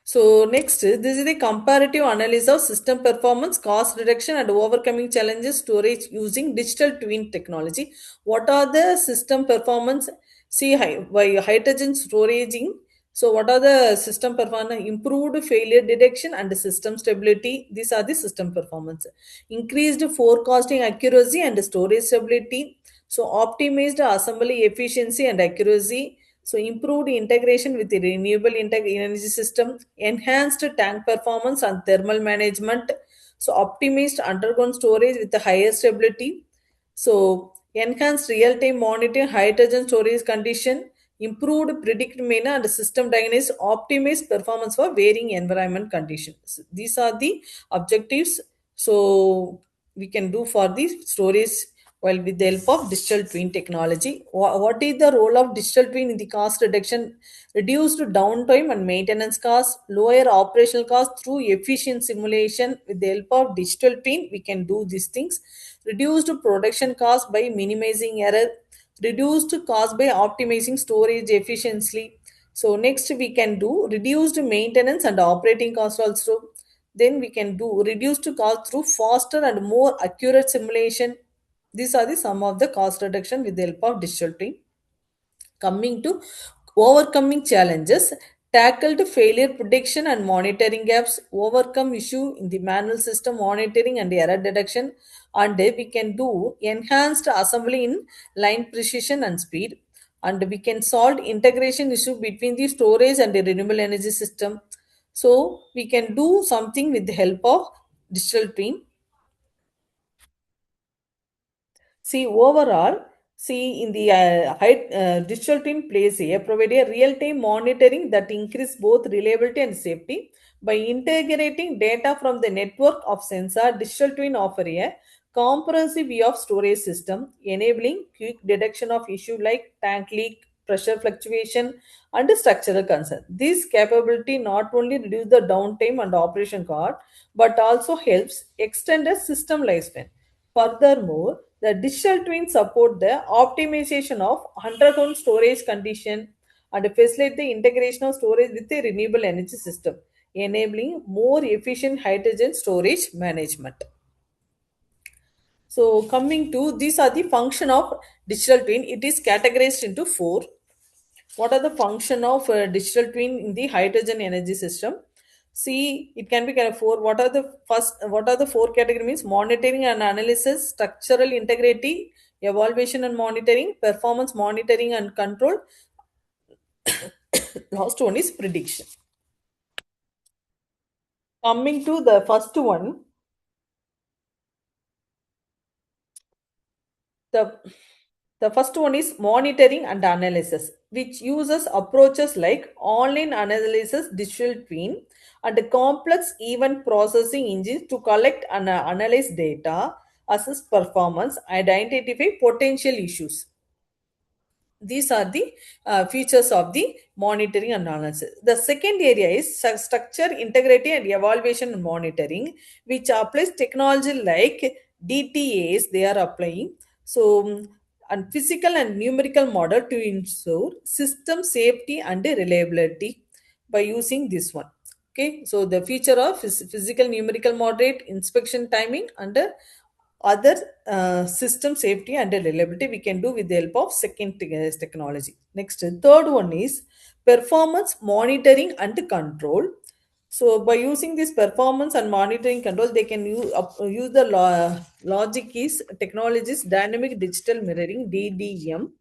[SPEAKER 4] So next, this is the comparative analysis of system performance, cost reduction, and overcoming challenges storage using digital twin technology. What are the system performance? See, by hydrogen storaging. So what are the system performance? Improved failure detection and system stability. These are the system performance. Increased forecasting accuracy and storage stability. So optimized assembly efficiency and accuracy. So improved integration with the renewable energy system, enhanced tank performance and thermal management. So optimized underground storage with the higher stability. So enhanced real-time monitoring hydrogen storage condition, improved predictive manner and system diagnosis, optimized performance for varying environment conditions. These are the objectives. So we can do for the storage while with the help of digital twin technology. What is the role of digital twin in the cost reduction? Reduced downtime and maintenance costs, lower operational costs through efficient simulation. With the help of digital twin, we can do these things. Reduced production cost by minimizing error, reduced cost by optimizing storage efficiency. So next we can do reduced maintenance and operating cost also. Then we can do reduced cost through faster and more accurate simulation. These are the some of the cost reduction with the help of digital twin. Coming to overcoming challenges, tackled failure prediction and monitoring gaps, overcome issue in the manual system monitoring and error detection, and we can do enhanced assembly in line precision and speed, and we can solve integration issue between the storage and the renewable energy system. So we can do something with the help of digital twin. See, overall, see in the digital twin plays here, provide a real-time monitoring that increase both reliability and safety. By integrating data from the network of sensor, digital twin offer a comprehensive view of storage system, enabling quick detection of issue like tank leak, pressure fluctuation, and structural concern. This capability not only reduce the downtime and operation cost, but also helps extend the system lifespan. Furthermore, the digital twins support the optimization of underground storage condition and facilitate the integration of storage with the renewable energy system, enabling more efficient hydrogen storage management. So coming to these are the function of digital twin. It is categorized into four. What are the function of digital twin in the hydrogen energy system? See, it can be kind of four. What are the four category means? Monitoring and analysis, structural integrity, evaluation and monitoring, performance monitoring and control. Last one is prediction. Coming to the first one, the the first one is monitoring and analysis, which uses approaches like online analysis, digital twin, and complex event processing engines to collect and analyze data, assess performance, and identify potential issues. These are the features of the monitoring and analysis. The second area is structure, integrity, and evaluation and monitoring, which applies technology like DTAs they are applying. So, and physical and numerical model to ensure system safety and reliability by using this one. Okay, so the feature of physical numerical moderate inspection timing and other system safety and reliability we can do with the help of second technology. Next, third one is performance monitoring and control. So by using this performance and monitoring control, they can use the logic keys technologies, dynamic digital mirroring DDM.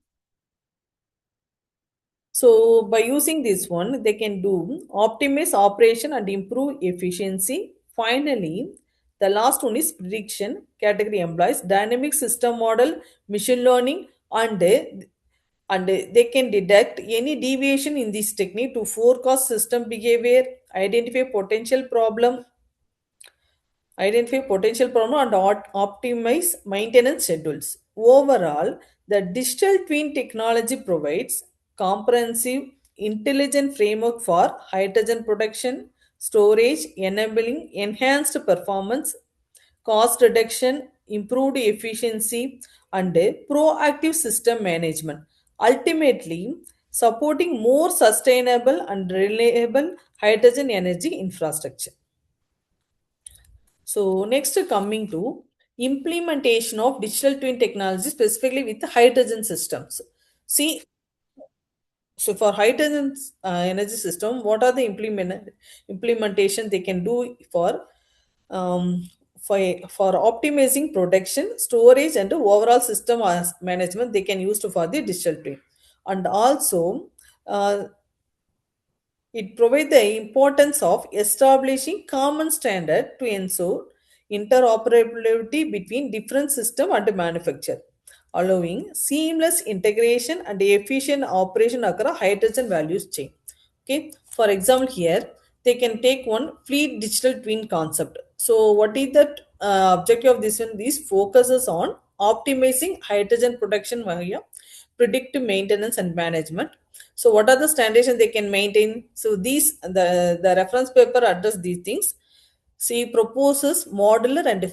[SPEAKER 4] So by using this one, they can do optimize operation and improve efficiency. Finally, the last one is prediction category employs dynamic system model, machine learning, and they can detect any deviation in this technique to forecast system behavior, identify potential problem and optimize maintenance schedules. Overall, the digital twin technology provides comprehensive, intelligent framework for hydrogen production, storage, enabling enhanced performance, cost reduction, improved efficiency, and proactive system management. Ultimately, supporting more sustainable and reliable hydrogen energy infrastructure. So next coming to implementation of digital twin technology specifically with hydrogen systems. See, so for hydrogen energy system, what are the implementation they can do um, for optimizing production, storage, and overall system management? They can use to for the digital twin, and also uh, it provides the importance of establishing common standard to ensure interoperability between different system and manufacture, allowing seamless integration and efficient operation across hydrogen values chain. Okay, for example, here they can take one fleet digital twin concept. So, what is the objective of this one? This focuses on optimizing hydrogen production via predictive maintenance and management. So what are the standards they can maintain? So these the reference paper address these things. She proposes modular and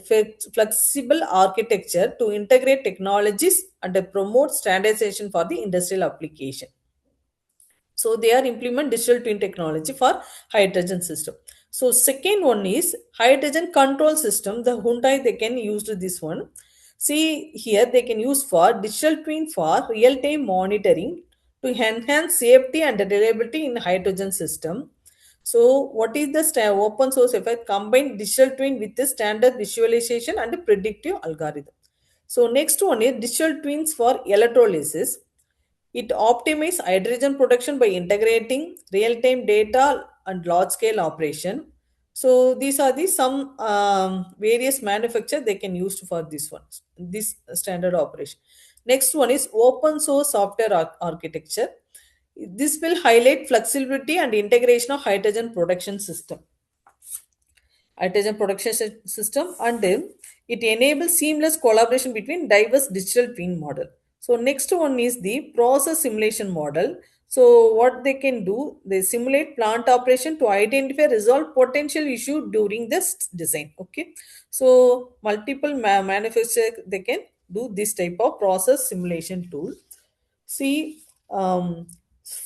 [SPEAKER 4] flexible architecture to integrate technologies and promote standardization for the industrial application. So they are implement digital twin technology for hydrogen system. So second one is hydrogen control system. The Hyundai they can use to this one. See here they can use for digital twin for real time monitoring to enhance safety and reliability in hydrogen system. So what is the open source effect combine digital twin with the standard visualization and predictive algorithm. So next one is digital twins for electrolysis. It optimizes hydrogen production by integrating real-time data and large-scale operation. So these are the some various manufacture they can use for this one, this standard operation. Next one is open source software architecture. This will highlight flexibility and integration of hydrogen production system, and it enables seamless collaboration between diverse digital twin model. So next one is the process simulation model. So what they can do, they simulate plant operation to identify resolve potential issue during this design. Okay, so multiple manufacturer they can do this type of process simulation tool. See,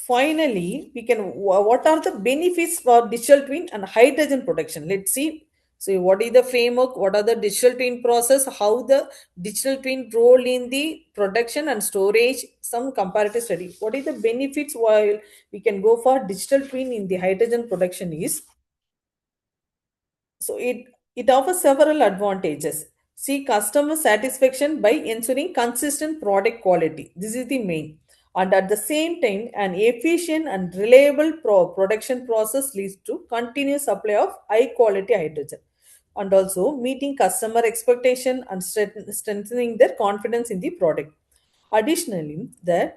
[SPEAKER 4] finally, we can. What are the benefits for digital twin and hydrogen production? Let's see. So, what is the framework? What are the digital twin process? How the digital twin role in the production and storage? Some comparative study. What is the benefits while we can go for digital twin in the hydrogen production is, so it offers several advantages. See customer satisfaction by ensuring consistent product quality. This is the main. And at the same time, an efficient and reliable production process leads to continuous supply of high quality hydrogen. And also meeting customer expectation and strengthening their confidence in the product. Additionally, the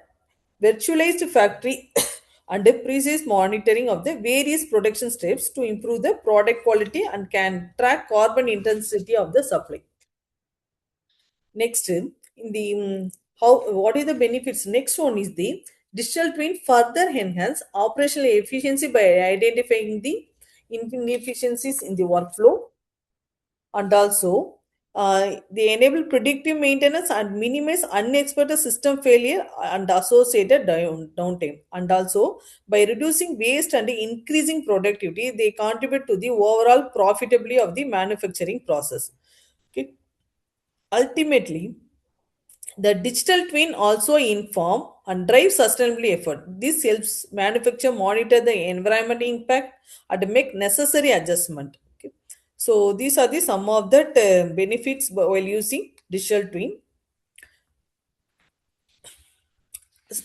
[SPEAKER 4] virtualized factory and precise monitoring of the various production steps to improve the product quality and can track carbon intensity of the supply. Next, in the how what is the benefits? Next one is the digital twin further enhance operational efficiency by identifying the inefficiencies in the workflow, and also they enable predictive maintenance and minimize unexpected system failure and associated downtime. And also by reducing waste and increasing productivity, they contribute to the overall profitability of the manufacturing process. Okay. Ultimately, the digital twin also inform and drive sustainability effort. This helps manufacturer monitor the environment impact and make necessary adjustment. Okay. So these are the some of the benefits while using digital twin.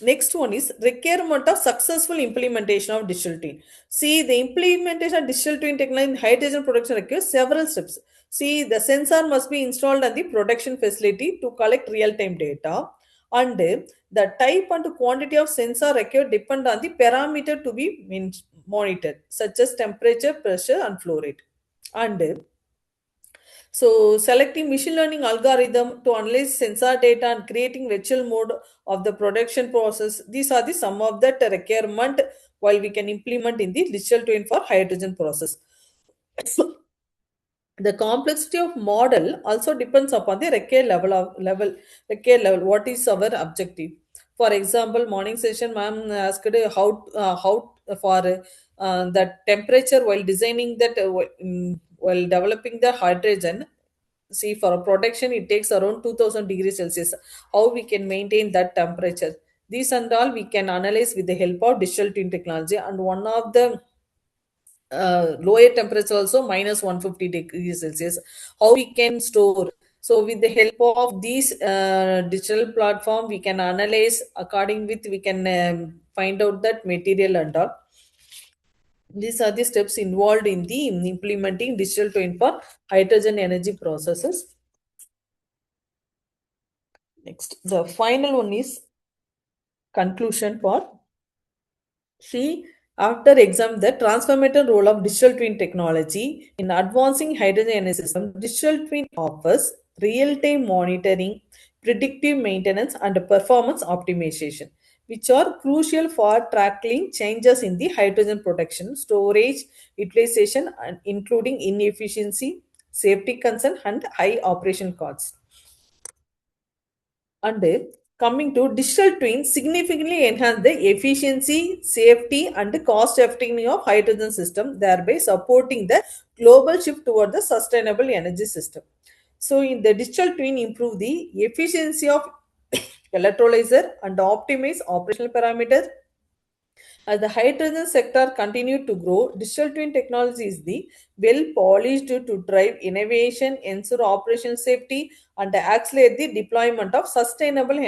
[SPEAKER 4] Next one is requirement of successful implementation of digital twin. See, the implementation of digital twin technology in hydrogen production requires several steps. See, the sensor must be installed at the production facility to collect real-time data, and the type and quantity of sensor required depend on the parameter to be monitored, such as temperature, pressure, and flow rate. And so selecting machine learning algorithm to analyze sensor data and creating virtual mode of the production process. These are the some of that requirement while we can implement in the digital twin for hydrogen process. The complexity of model also depends upon the required level. What is our objective? For example, morning session, ma'am asked how for the temperature while designing that while developing the hydrogen. See, for a protection, it takes around 2000 degrees Celsius. How we can maintain that temperature? These and all we can analyze with the help of digital twin technology. And one of the lower temperature also minus 150 degrees Celsius. How we can store? So with the help of these digital platform, we can analyze according with we can find out that material and all. These are the steps involved in the implementing digital twin for hydrogen energy processes. Next, the final one is conclusion for. See, after exam, the transformative role of digital twin technology in advancing hydrogen energy system, digital twin offers real-time monitoring, predictive maintenance, and performance optimization, which are crucial for tracking changes in the hydrogen production, storage, utilization, and including inefficiency, safety concern, and high operation costs. And coming to digital twins significantly enhance the efficiency, safety, and cost effectiveness of hydrogen system, thereby supporting the global shift toward the sustainable energy system. So, in the digital twin, improve the efficiency of electrolyzer and optimize operational parameters. As the hydrogen sector continued to grow, digital twin technology is the well polished to drive innovation, ensure operational safety, and accelerate the deployment of sustainable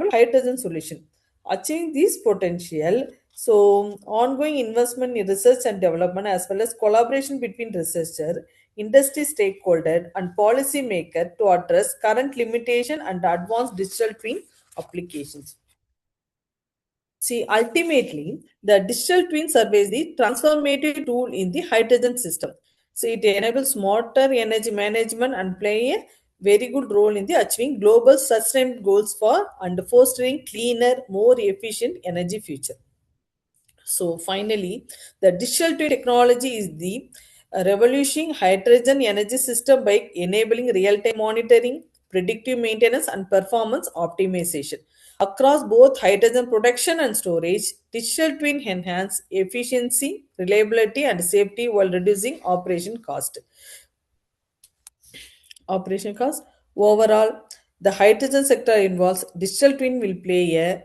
[SPEAKER 4] hydrogen solution. Achieving this potential, so ongoing investment in research and development as well as collaboration between researcher, industry stakeholder, and policy maker to address current limitation and advance digital twin applications. See, ultimately, the digital twin surveys the transformative tool in the hydrogen system. So, it enables smarter energy management and play a very good role in the achieving global sustainable goals for and fostering cleaner, more efficient energy future. So finally, the digital twin technology is the revolutioning hydrogen energy system by enabling real-time monitoring, predictive maintenance, and performance optimization. Across both hydrogen production and storage, digital twin enhance efficiency, reliability, and safety while reducing operation cost. Overall, the hydrogen sector involves digital twin will play a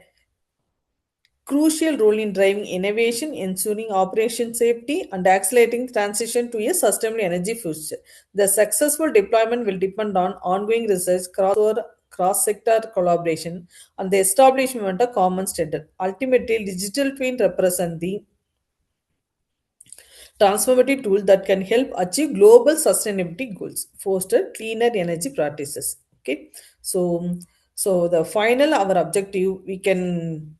[SPEAKER 4] crucial role in driving innovation, ensuring operation safety, and accelerating transition to a sustainable energy future. The successful deployment will depend on ongoing research, cross-sector collaboration, and the establishment of common standard. Ultimately, digital twin represent the transformative tool that can help achieve global sustainability goals, foster cleaner energy practices. Okay, so the final our objective we can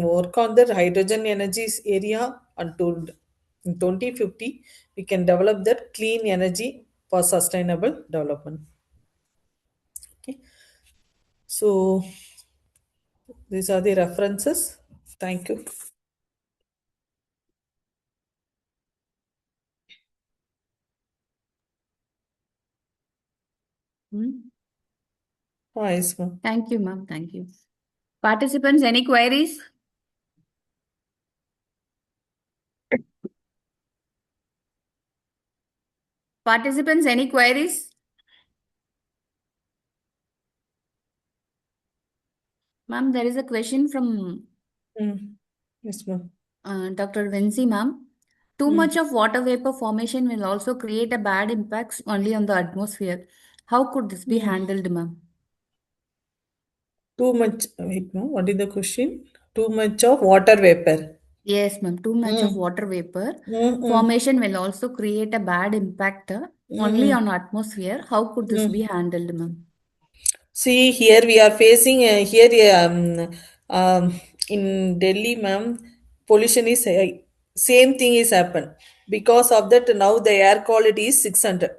[SPEAKER 4] work on the hydrogen energies area until in 2050 we can develop that clean energy for sustainable development. Okay, so these are the references. Thank you.
[SPEAKER 3] Hmm?
[SPEAKER 4] Yes, ma'am.
[SPEAKER 3] Thank you, ma'am. Thank you. Participants, any queries? Participants, any queries? Ma'am, there is a question from
[SPEAKER 4] Mm. Yes, ma'am.
[SPEAKER 3] Dr. Vinci, ma'am. Too much
[SPEAKER 4] Mm.
[SPEAKER 3] of water vapor formation will also create a bad impacts only on the atmosphere. How could this be
[SPEAKER 4] Mm.
[SPEAKER 3] handled, ma'am?
[SPEAKER 4] Too much. Wait, no. What is the question? Too much of water vapor.
[SPEAKER 3] Yes, ma'am. Too much of
[SPEAKER 4] Mm.
[SPEAKER 3] water vapor
[SPEAKER 4] Mm-mm.
[SPEAKER 3] formation will also create a bad impact only
[SPEAKER 4] Mm-mm.
[SPEAKER 3] on atmosphere. How could this be
[SPEAKER 4] Mm.
[SPEAKER 3] handled, ma'am?
[SPEAKER 4] See, here we are facing in Delhi, ma'am, pollution is same thing is happened because of that. Now the air quality is 600,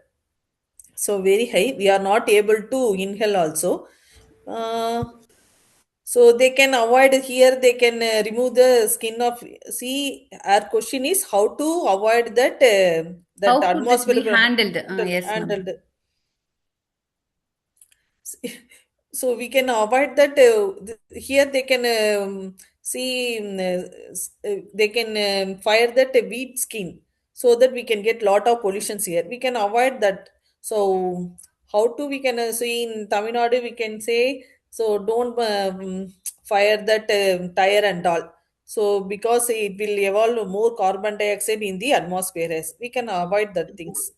[SPEAKER 4] so very high. We are not able to inhale also. Uh, so they can avoid here. They can remove the skin of. See, our question is how to avoid that
[SPEAKER 3] How could this be
[SPEAKER 4] atmosphere
[SPEAKER 3] handled? Yes, ma'am.
[SPEAKER 4] handled. So we can avoid that. Here they can see they can fire that wheat skin, so that we can get lot of pollutions here. We can avoid that. So how to we can see in Tamil Nadu we can say, so don't fire that tire and all. So because it will evolve more carbon dioxide in the atmosphere, as we can avoid that things.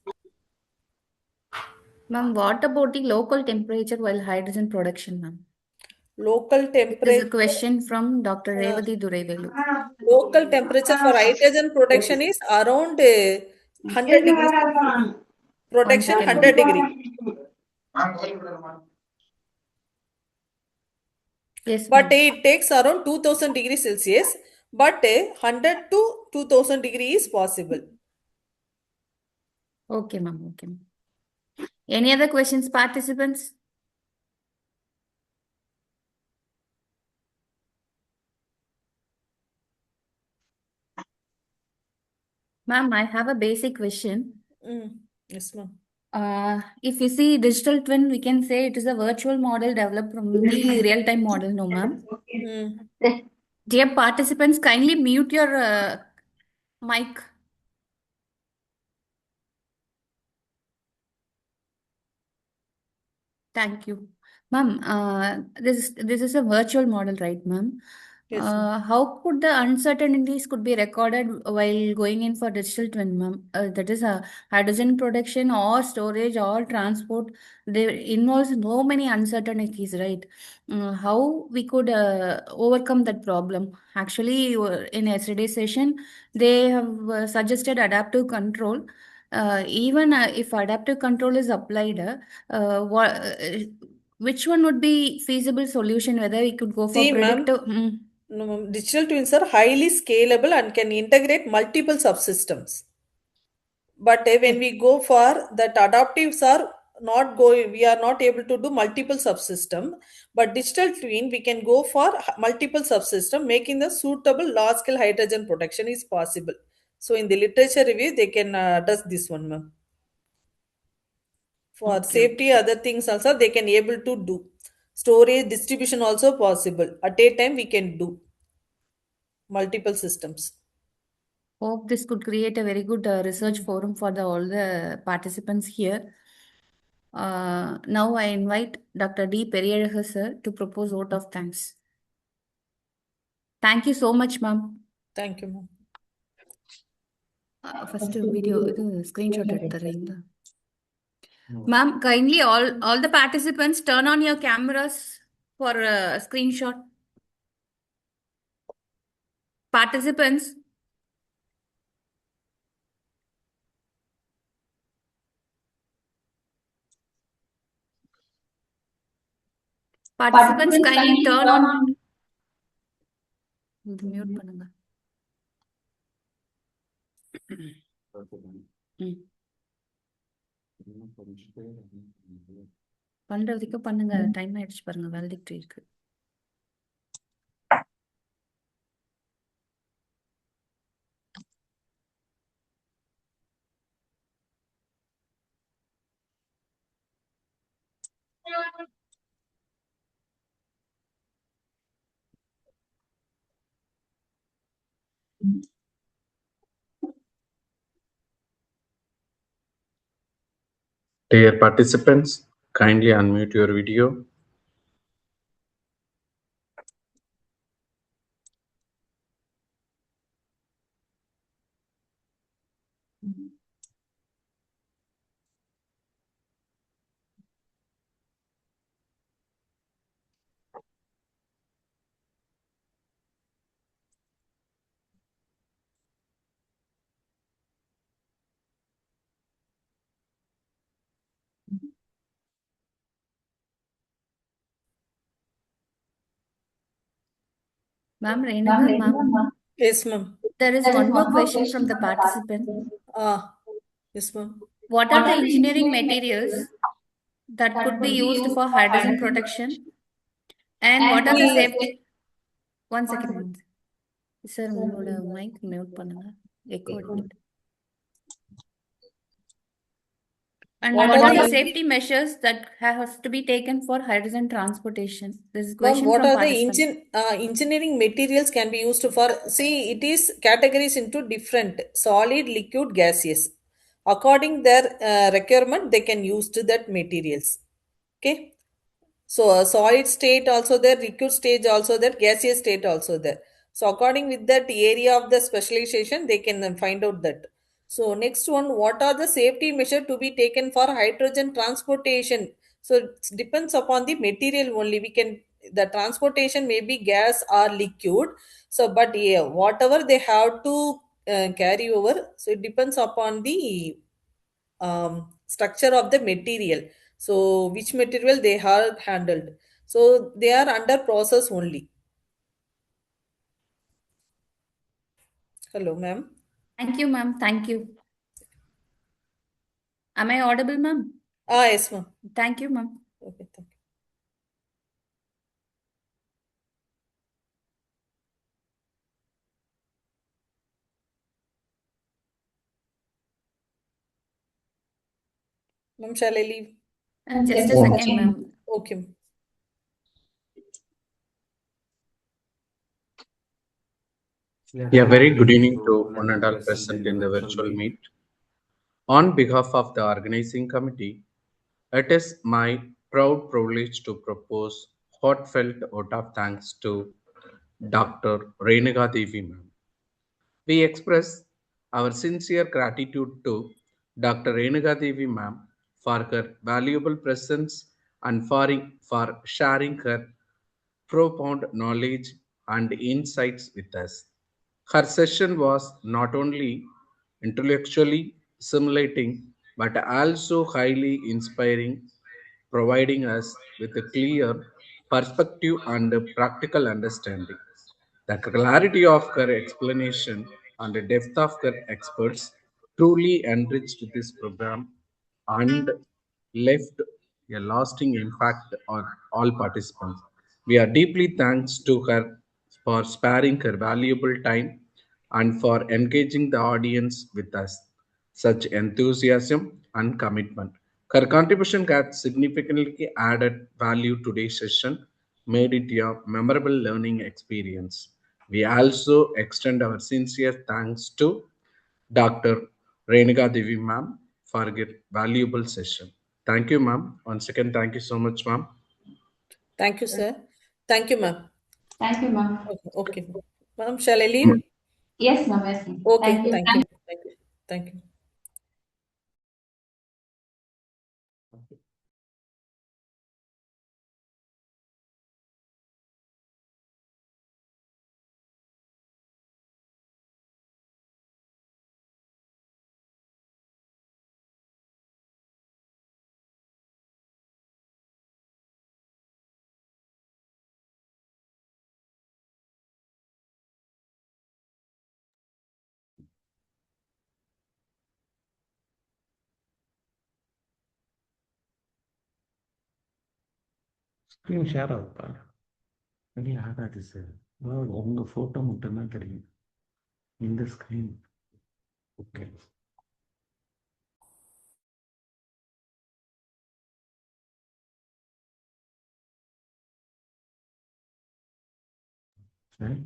[SPEAKER 3] Ma'am, what about the local temperature while hydrogen production, ma'am?
[SPEAKER 4] Local
[SPEAKER 3] This is a
[SPEAKER 4] temperature.
[SPEAKER 3] question from Dr.
[SPEAKER 4] uh,
[SPEAKER 3] Revati Durevelu.
[SPEAKER 4] Local temperature for hydrogen production is around 100 degrees Celsius.
[SPEAKER 3] One
[SPEAKER 4] Production
[SPEAKER 3] second,
[SPEAKER 4] 100
[SPEAKER 3] ma'am.
[SPEAKER 4] degree.
[SPEAKER 3] Yes,
[SPEAKER 4] But
[SPEAKER 3] ma'am.
[SPEAKER 4] it takes around 2000 degrees Celsius. But 100 to 2000 degree is possible.
[SPEAKER 3] Okay, ma'am. Okay, ma'am. Any other questions, participants? Ma'am, I have a basic question.
[SPEAKER 4] Yes, ma'am.
[SPEAKER 3] If you see digital twin, we can say it is a virtual model developed from the real-time model, no, ma'am?
[SPEAKER 4] Mm.
[SPEAKER 3] Dear participants, kindly mute your mic. Thank you. Ma'am, this is a virtual model, right, ma'am?
[SPEAKER 4] Yes, ma'am.
[SPEAKER 3] How could the uncertainties could be recorded while going in for digital twin, ma'am? That is a hydrogen production or storage or transport. There involves so many uncertainties, right? How we could overcome that problem? Actually, in yesterday's session, they have suggested adaptive control. Even if adaptive control is applied, which one would be feasible solution? Whether we could go for
[SPEAKER 4] See, ma'am,
[SPEAKER 3] predictive?
[SPEAKER 4] no, ma'am, digital twins are highly scalable and can integrate multiple subsystems. But when we go for that, adaptives are not going, we are not able to do multiple subsystem. But digital twin, we can go for multiple subsystem, making the suitable large scale hydrogen production is possible. So in the literature review, they can address this one, ma'am. For
[SPEAKER 3] Okay, okay.
[SPEAKER 4] safety, other things also they can able to do. Storage, distribution also possible. At a time, we can do multiple systems.
[SPEAKER 3] Hope this could create a very good research forum for all the participants here. Now I invite Dr. D. Periyalaga sir to propose vote of thanks. Thank you so much, ma'am.
[SPEAKER 4] Thank you, ma'am.
[SPEAKER 3] First video, screenshot எடுத்துறீங்களா? Ma'am, kindly all the participants turn on your cameras for a screenshot. Participants, kindly turn on. இது mute பண்ணுங்க. பண்றதுக்கு பண்ணுங்க. Time ஆயிடுச்சு பாருங்க. Validity இருக்கு.
[SPEAKER 2] Dear participants, kindly unmute your video.
[SPEAKER 3] Ma'am, Renuka, ma'am.
[SPEAKER 4] Yes, ma'am.
[SPEAKER 3] There is one more question from the participant.
[SPEAKER 4] Yes, ma'am.
[SPEAKER 3] What are the engineering materials that could be used for hydrogen protection? And what are the safety? One second, ma'am. Sir, உங்களோட mic mute பண்ணுங்க. Echo அடிக்குது. And
[SPEAKER 4] What
[SPEAKER 3] what
[SPEAKER 4] are
[SPEAKER 3] are the
[SPEAKER 4] the
[SPEAKER 3] safety measures that have to be taken for hydrogen transportation? This is a
[SPEAKER 4] Ma'am,
[SPEAKER 3] question
[SPEAKER 4] what
[SPEAKER 3] from
[SPEAKER 4] are the
[SPEAKER 3] participant.
[SPEAKER 4] engineering materials can be used for? See, it is categories into different solid, liquid, gaseous. According their requirement, they can use to that materials. Okay. So a solid state also there, liquid stage also there, gaseous state also there. So according with that area of the specialization, they can then find out that. So next one, what are the safety measure to be taken for hydrogen transportation? So it depends upon the material only. We can the transportation may be gas or liquid. So but yeah, whatever they have to carry over. So it depends upon the structure of the material, so which material they have handled, so they are under process only. Hello ma'am.
[SPEAKER 3] Thank you, ma'am. Thank you. Am I audible, ma'am?
[SPEAKER 4] Yes ma'am.
[SPEAKER 3] Thank you, ma'am.
[SPEAKER 4] Okay, thank you. Ma'am, shall I leave?
[SPEAKER 3] And just a
[SPEAKER 4] Just a
[SPEAKER 3] second,
[SPEAKER 4] second.
[SPEAKER 3] ma'am.
[SPEAKER 4] Okay ma'am.
[SPEAKER 2] Yeah, very good evening to one and all present in the virtual meet. On behalf of the organizing committee, it is my proud privilege to propose heartfelt vote of thanks to Dr. Renuka Devi ma'am. We express our sincere gratitude to Dr. Renuka Devi ma'am for her valuable presence and for sharing her profound knowledge and insights with us. Her session was not only intellectually stimulating but also highly inspiring, providing us with a clear perspective and a practical understanding. The clarity of her explanation and the depth of her experts truly enriched this program and left a lasting impact on all participants. We are deeply thanks to her for sparing her valuable time and for engaging the audience with us. Such enthusiasm and commitment. Her contribution has significantly added value to today's session, made it a memorable learning experience. We also extend our sincere thanks to Dr. Renuka Devi ma'am for a valuable session. Thank you, ma'am. Once again, thank you so much, ma'am.
[SPEAKER 4] Thank you sir. Thank you ma'am.
[SPEAKER 3] Thank you, ma'am.
[SPEAKER 4] Okay, okay ma'am, shall I leave?
[SPEAKER 3] Yes, ma'am. Yes, ma'am.
[SPEAKER 4] Okay,
[SPEAKER 3] Thank you.
[SPEAKER 4] thank you, thank you, thank you.
[SPEAKER 5] Screen share ஆகுப்பா. வெளியே ஆகாது sir. உங்கள் photo மட்டும்தான் தெரியும் இந்த screen. Okay சரி.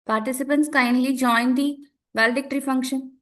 [SPEAKER 3] Participants kindly join the valedictory function.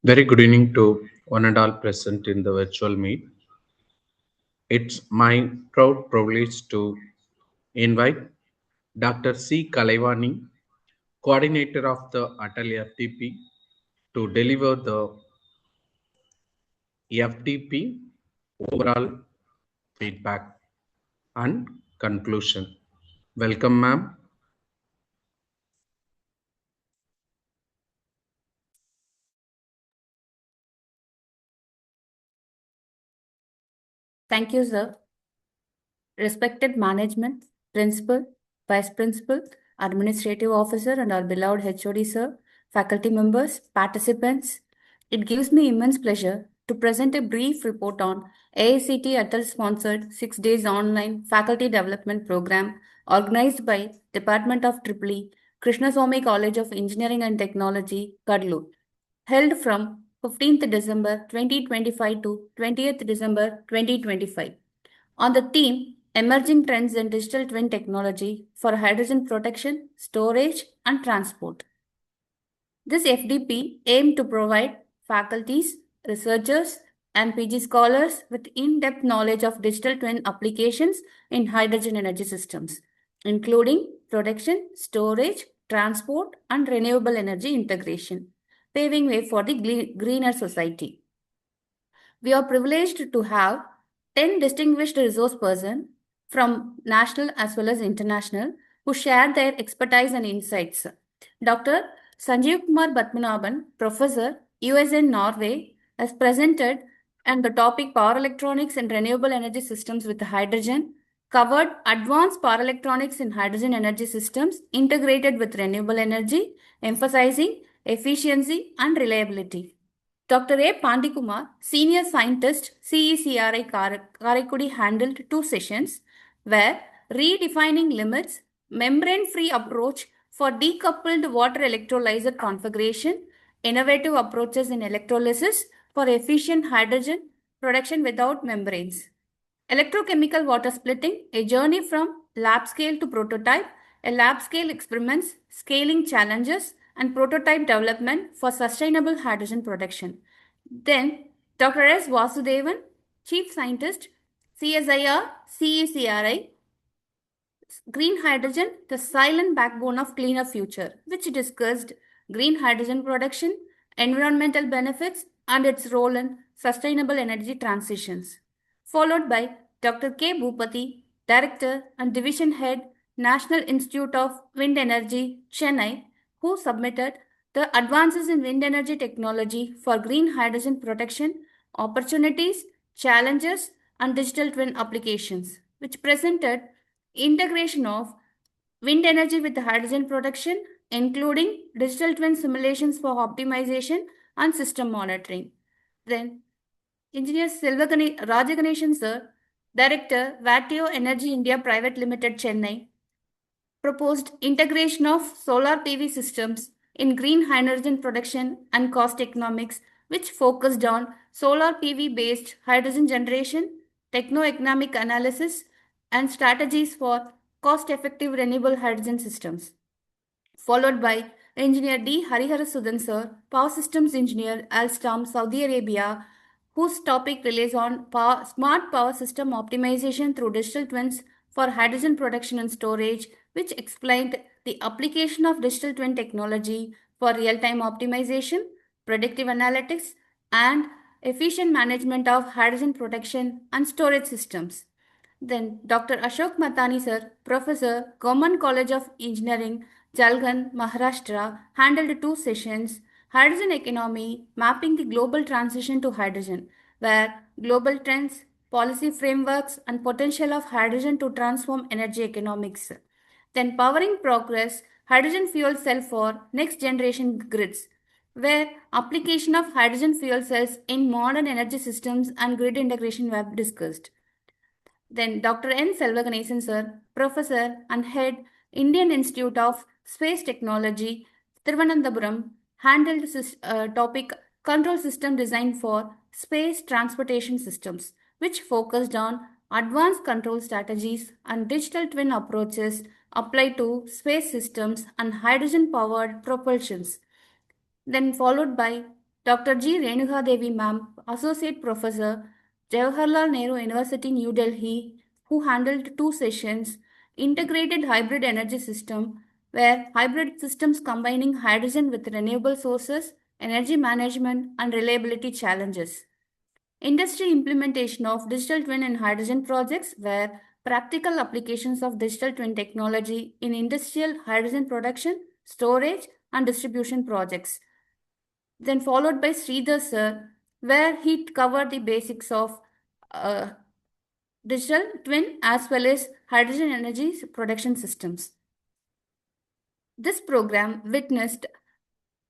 [SPEAKER 2] Very good evening to one and all present in the virtual meet. It's my proud privilege to invite Dr. C. Kalaivani, coordinator of the Atal FTP, to deliver the FTP overall feedback and conclusion. Welcome, ma'am.
[SPEAKER 3] Thank you, sir. Respected management, principal, vice principal, administrative officer, and our beloved HOD, sir, faculty members, participants, it gives me immense pleasure to present a brief report on AICT Atal sponsored 6 days online faculty development program organized by Department of EEE, Krishnaswamy College of Engineering and Technology, Kadlur, held from 15th December 2025 to 20th December 2025 on the theme Emerging Trends in Digital Twin Technology for Hydrogen Protection, Storage, and Transport. This FDP aimed to provide faculties, researchers, and PG scholars with in-depth knowledge of digital twin applications in hydrogen energy systems, including production, storage, transport, and renewable energy integration, paving way for the greener society. We are privileged to have 10 distinguished resource persons from national as well as international who share their expertise and insights. Dr. Sanjeev Kumar Batmanabhan, Professor, USN Norway, has presented and the topic Power Electronics and Renewable Energy Systems with Hydrogen, covered advanced power electronics in hydrogen energy systems integrated with renewable energy, emphasizing efficiency and reliability. Dr. A. Pandikumar, Senior Scientist, CECRI Karaikudi, handled 2 sessions where redefining limits, membrane-free approach for decoupled water electrolyzer configuration, innovative approaches in electrolysis for efficient hydrogen production without membranes. Electrochemical water splitting, a journey from lab scale to prototype, a lab scale experiments, scaling challenges, and prototype development for sustainable hydrogen production. Then, Dr. S. Vasudevan, Chief Scientist, CSIR, CECRI, Green Hydrogen, the silent backbone of cleaner future, which discussed green hydrogen production, environmental benefits, and its role in sustainable energy transitions. Followed by Dr. K. Bhupati, Director and Division Head, National Institute of Wind Energy, Chennai, who submitted the Advances in Wind Energy Technology for Green Hydrogen Protection, Opportunities, Challenges, and Digital Twin Applications, which presented integration of wind energy with hydrogen production, including digital twin simulations for optimization and system monitoring. Then, Engineer Rajaganeshan sir, Director, Vatio Energy India Private Limited, Chennai, proposed integration of solar PV systems in green hydrogen production and cost economics, which focused on solar PV based hydrogen generation, techno-economic analysis, and strategies for cost effective renewable hydrogen systems. Followed by Engineer D. Harihara Sudan sir, Power Systems Engineer, Alstom, Saudi Arabia, whose topic relies on smart power system optimization through digital twins for hydrogen production and storage, which explained the application of digital twin technology for real-time optimization, predictive analytics, and efficient management of hydrogen production and storage systems. Then Dr. Ashok Matani sir, Professor, Government College of Engineering, Jalgan, Maharashtra, handled 2 sessions, Hydrogen Economy, Mapping the Global Transition to Hydrogen, where global trends, policy frameworks, and potential of hydrogen to transform energy economics. Then Powering Progress, Hydrogen Fuel Cell for Next Generation Grids, where application of hydrogen fuel cells in modern energy systems and grid integration were discussed. Then Dr. N. Selvaganesan sir, Professor and Head, Indian Institute of Space Technology, Thiruvananthapuram, handled topic Control System Design for Space Transportation Systems, which focused on advanced control strategies and digital twin approaches applied to space systems and hydrogen-powered propulsions. Then followed by Dr. G. Renuka Devi Ma'am, Associate Professor, Jawaharlal Nehru University, New Delhi, who handled 2 sessions, Integrated Hybrid Energy System, where hybrid systems combining hydrogen with renewable sources, energy management, and reliability challenges. Industry implementation of digital twin and hydrogen projects, where practical applications of digital twin technology in industrial hydrogen production, storage, and distribution projects. Then followed by Sridhar sir, where he covered the basics of uh, digital twin as well as hydrogen energy production systems. This program witnessed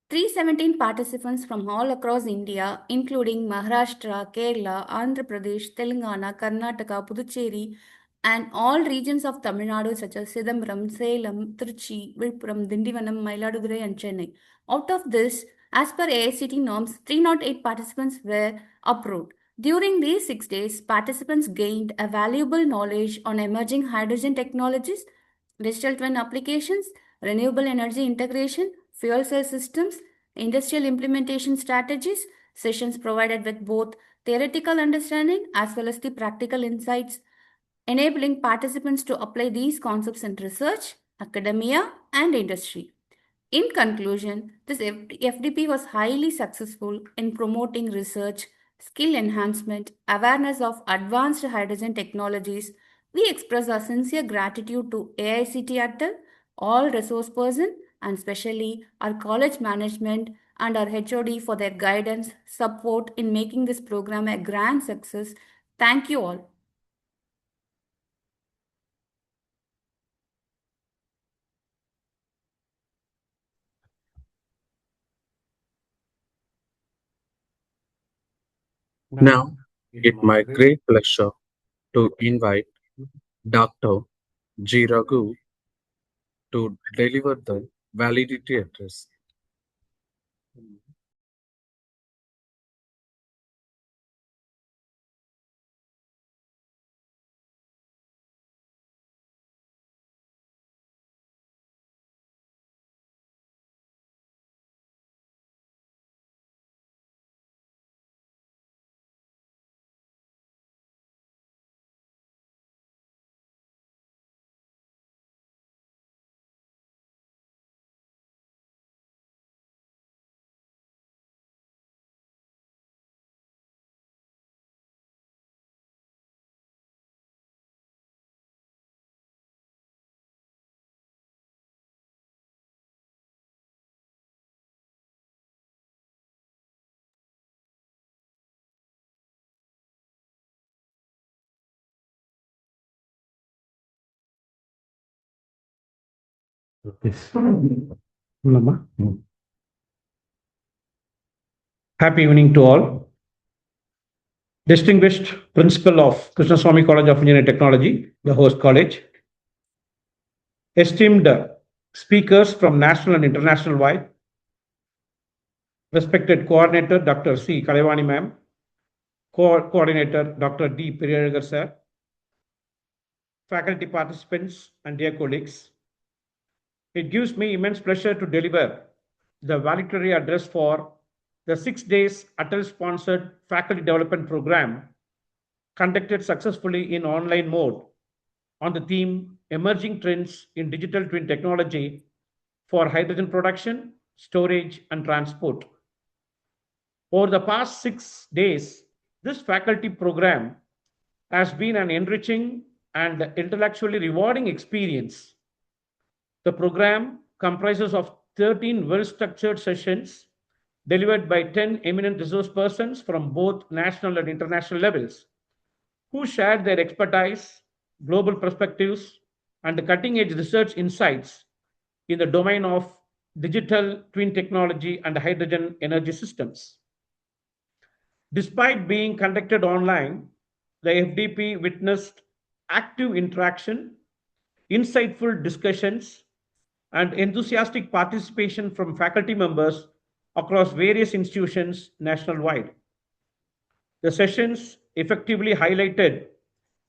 [SPEAKER 3] 317 participants from all across India, including Maharashtra, Kerala, Andhra Pradesh, Telangana, Karnataka, Puducherry, and all regions of Tamil Nadu such as Sidambaram, Salem, Trichy, Vilpuram, Dindivanam, Mailadurai, and Chennai. Out of this, as per AICT norms, 308 participants were approved. During these 6 days, participants gained a valuable knowledge on emerging hydrogen technologies, digital twin applications, renewable energy integration, fuel cell systems, industrial implementation strategies. Sessions provided with both theoretical understanding as well as the practical insights, enabling participants to apply these concepts in research, academia, and industry. In conclusion, this FDP was highly successful in promoting research, skill enhancement, awareness of advanced hydrogen technologies. We express our sincere gratitude to AICT Atal, all resource person, and especially our college management and our HOD for their guidance, support in making this program a grand success. Thank you all.
[SPEAKER 2] Now, it's my great pleasure to invite Dr. G. Raghu to deliver the validity address.
[SPEAKER 5] Yes. Ulama. Happy evening to all. Distinguished Principal of Krishnaswamy College of Engineering and Technology, the host college. Esteemed speakers from national and international wide. Respected Coordinator Dr. C. Kalevani ma'am. Coordinator Dr. D. Periyaragar sir. Faculty participants and dear colleagues. It gives me immense pleasure to deliver the valedictory address for the 6 days Atal-sponsored faculty development program conducted successfully in online mode on the theme Emerging Trends in Digital Twin Technology for Hydrogen Production, Storage, and Transport. Over the past 6 days, this faculty program has been an enriching and intellectually rewarding experience. The program comprises of 13 well-structured sessions delivered by 10 eminent resource persons from both national and international levels who shared their expertise, global perspectives, and cutting-edge research insights in the domain of digital twin technology and hydrogen energy systems. Despite being conducted online, the FDP witnessed active interaction, insightful discussions, and enthusiastic participation from faculty members across various institutions nationwide. The sessions effectively highlighted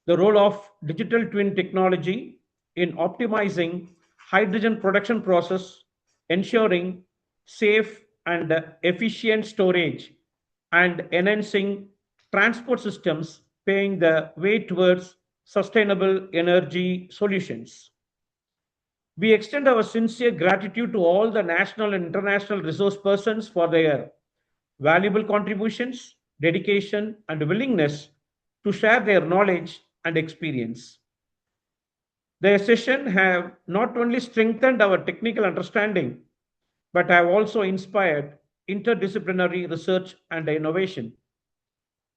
[SPEAKER 5] the role of digital twin technology in optimizing hydrogen production process, ensuring safe, and efficient storage and enhancing transport systems, paving the way towards sustainable energy solutions. We extend our sincere gratitude to all the national and international resource persons for their valuable contributions, dedication, and willingness to share their knowledge and experience. Their session have not only strengthened our technical understanding, but have also inspired interdisciplinary research and innovation.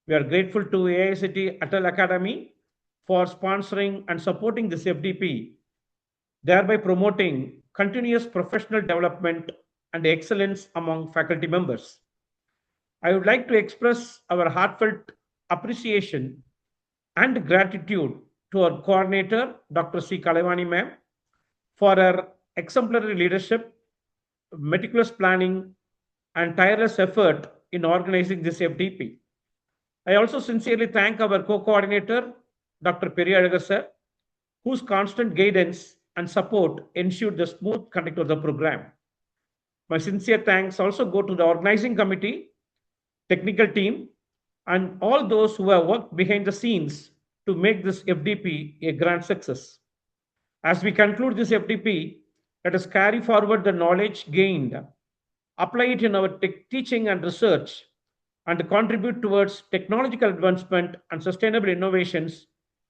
[SPEAKER 5] We are grateful to AICT Atal Academy for sponsoring and supporting this FDP, thereby promoting continuous professional development and excellence among faculty members. I would like to express our heartfelt appreciation and gratitude to our coordinator, Dr. C. Kalevani ma'am, for her exemplary leadership, meticulous planning, and tireless effort in organizing this FDP. I also sincerely thank our co-coordinator, Dr. Periyalaga sir, whose constant guidance and support ensured the smooth conduct of the program. My sincere thanks also go to the organizing committee, technical team, and all those who have worked behind the scenes to make this FDP a grand success. As we conclude this FDP, let us carry forward the knowledge gained, apply it in our teaching and research, and contribute towards technological advancement and sustainable innovations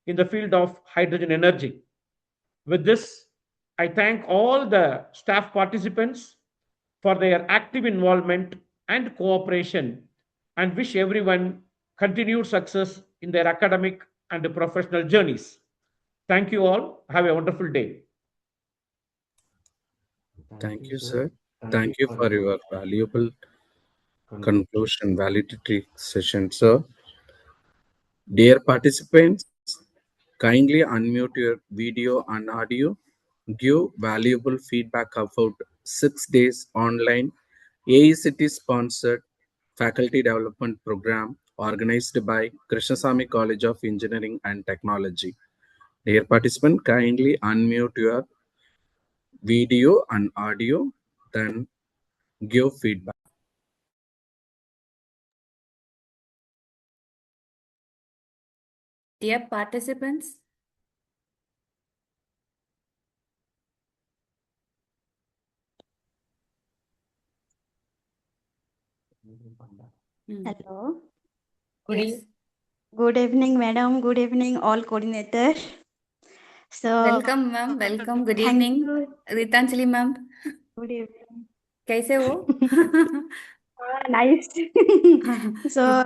[SPEAKER 5] in the field of hydrogen energy. With this, I thank all the staff participants for their active involvement and cooperation and wish everyone continued success in their academic and professional journeys. Thank you all. Have a wonderful day.
[SPEAKER 2] Thank you, sir. Thank you for your valuable conclusion, validity session, sir. Dear participants, kindly unmute your video and audio. Give valuable feedback about 6 days online AECT sponsored faculty development program organized by Krishnasamy College of Engineering and Technology. Dear participant, kindly unmute your video and audio, then give feedback.
[SPEAKER 3] Dear participants,
[SPEAKER 6] Hello.
[SPEAKER 3] yes.
[SPEAKER 6] Good evening, madam. Good evening, all coordinator. So
[SPEAKER 3] Welcome, ma'am. Welcome. Good
[SPEAKER 6] thank
[SPEAKER 3] evening.
[SPEAKER 6] you.
[SPEAKER 3] Ritanjali, ma'am.
[SPEAKER 6] Good evening.
[SPEAKER 3] कैसे हो?
[SPEAKER 6] Nice. So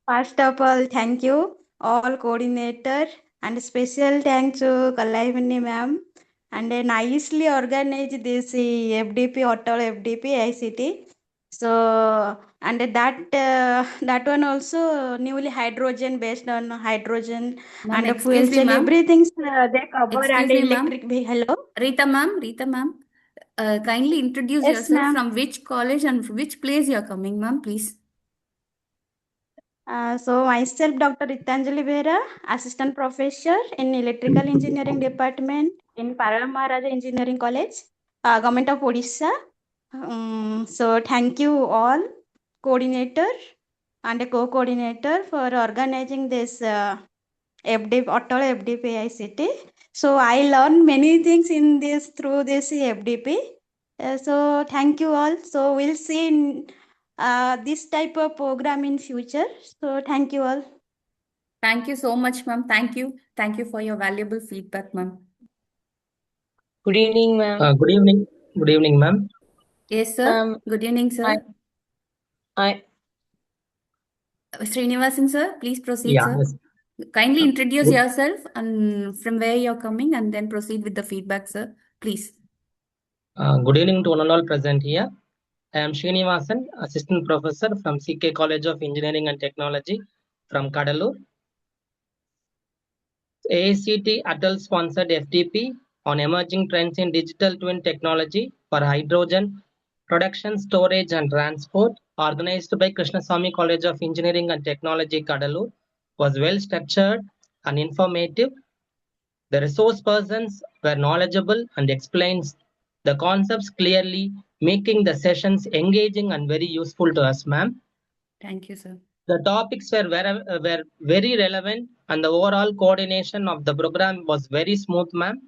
[SPEAKER 6] first of all, thank you all coordinator and special thanks to Kalavani ma'am and nicely organized this FDP Hotel FDP ICT. So and that one also newly hydrogen based on hydrogen
[SPEAKER 3] Ma'am,
[SPEAKER 6] and fuel
[SPEAKER 3] excuse me,
[SPEAKER 6] cell
[SPEAKER 3] ma'am.
[SPEAKER 6] everything they cover and
[SPEAKER 3] Excuse me, ma'am.
[SPEAKER 6] electric vehicle. Hello.
[SPEAKER 3] Rita, ma'am. Kindly introduce
[SPEAKER 6] Yes,
[SPEAKER 3] yourself.
[SPEAKER 6] ma'am.
[SPEAKER 3] From which college and which place you are coming, ma'am, please.
[SPEAKER 6] So myself, Dr. Ritanjali Behra, Assistant Professor in Electrical Engineering Department in Paramaharaja Engineering College, Government of Odisha. So thank you all, coordinator and a co-coordinator for organizing this FDP, Auto FDP ICT. So I learned many things in this through this FDP. So thank you all. So we'll see in this type of program in future. So thank you all.
[SPEAKER 3] Thank you so much, ma'am. Thank you. Thank you for your valuable feedback, ma'am.
[SPEAKER 7] Good evening, ma'am.
[SPEAKER 8] Good evening. Good evening, ma'am.
[SPEAKER 3] Yes, sir. Good evening, sir.
[SPEAKER 7] I
[SPEAKER 3] Srinivasan, sir, please proceed,
[SPEAKER 8] Yeah.
[SPEAKER 3] sir.
[SPEAKER 8] Yes.
[SPEAKER 3] Kindly introduce
[SPEAKER 8] Good,
[SPEAKER 3] yourself and from where you're coming and then proceed with the feedback, sir. Please.
[SPEAKER 8] good evening to one and all present here. I am Srinivasan, Assistant Professor from CK College of Engineering and Technology from Kadalur. AICT Atal sponsored FTP on emerging trends in digital twin technology for hydrogen production, storage, and transport, organized by Krishnasamy College of Engineering and Technology, Kadalur, was well structured and informative. The resource persons were knowledgeable and explained the concepts clearly, making the sessions engaging and very useful to us, ma'am.
[SPEAKER 3] Thank you, sir.
[SPEAKER 8] The topics were very relevant, and the overall coordination of the program was very smooth, ma'am.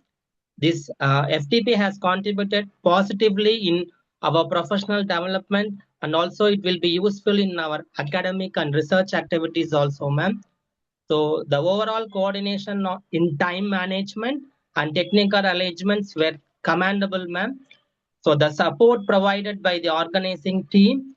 [SPEAKER 8] This FTP has contributed positively in our professional development, and also it will be useful in our academic and research activities also, ma'am. So the overall coordination in time management and technical arrangements were commendable, ma'am. So the support provided by the organizing team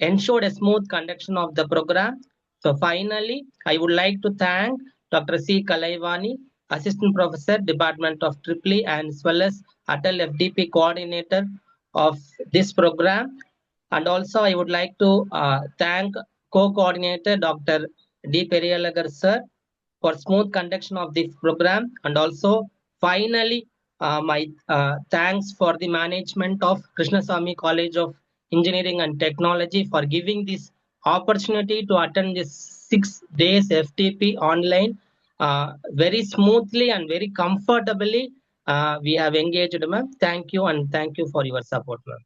[SPEAKER 8] ensured a smooth conduction of the program. So finally, I would like to thank Dr. C. Kalaivani, Assistant Professor, Department of EEE, and as well as Atal FDP Coordinator of this program. And also, I would like to thank Co-Coordinator Dr. D. Periyalagar Sir for smooth conduction of this program. And also, finally, my thanks for the management of Krishnasamy College of Engineering and Technology for giving this opportunity to attend this 6 days FTP online very smoothly and very comfortably. We have engaged, ma'am. Thank you, and thank you for your support, ma'am.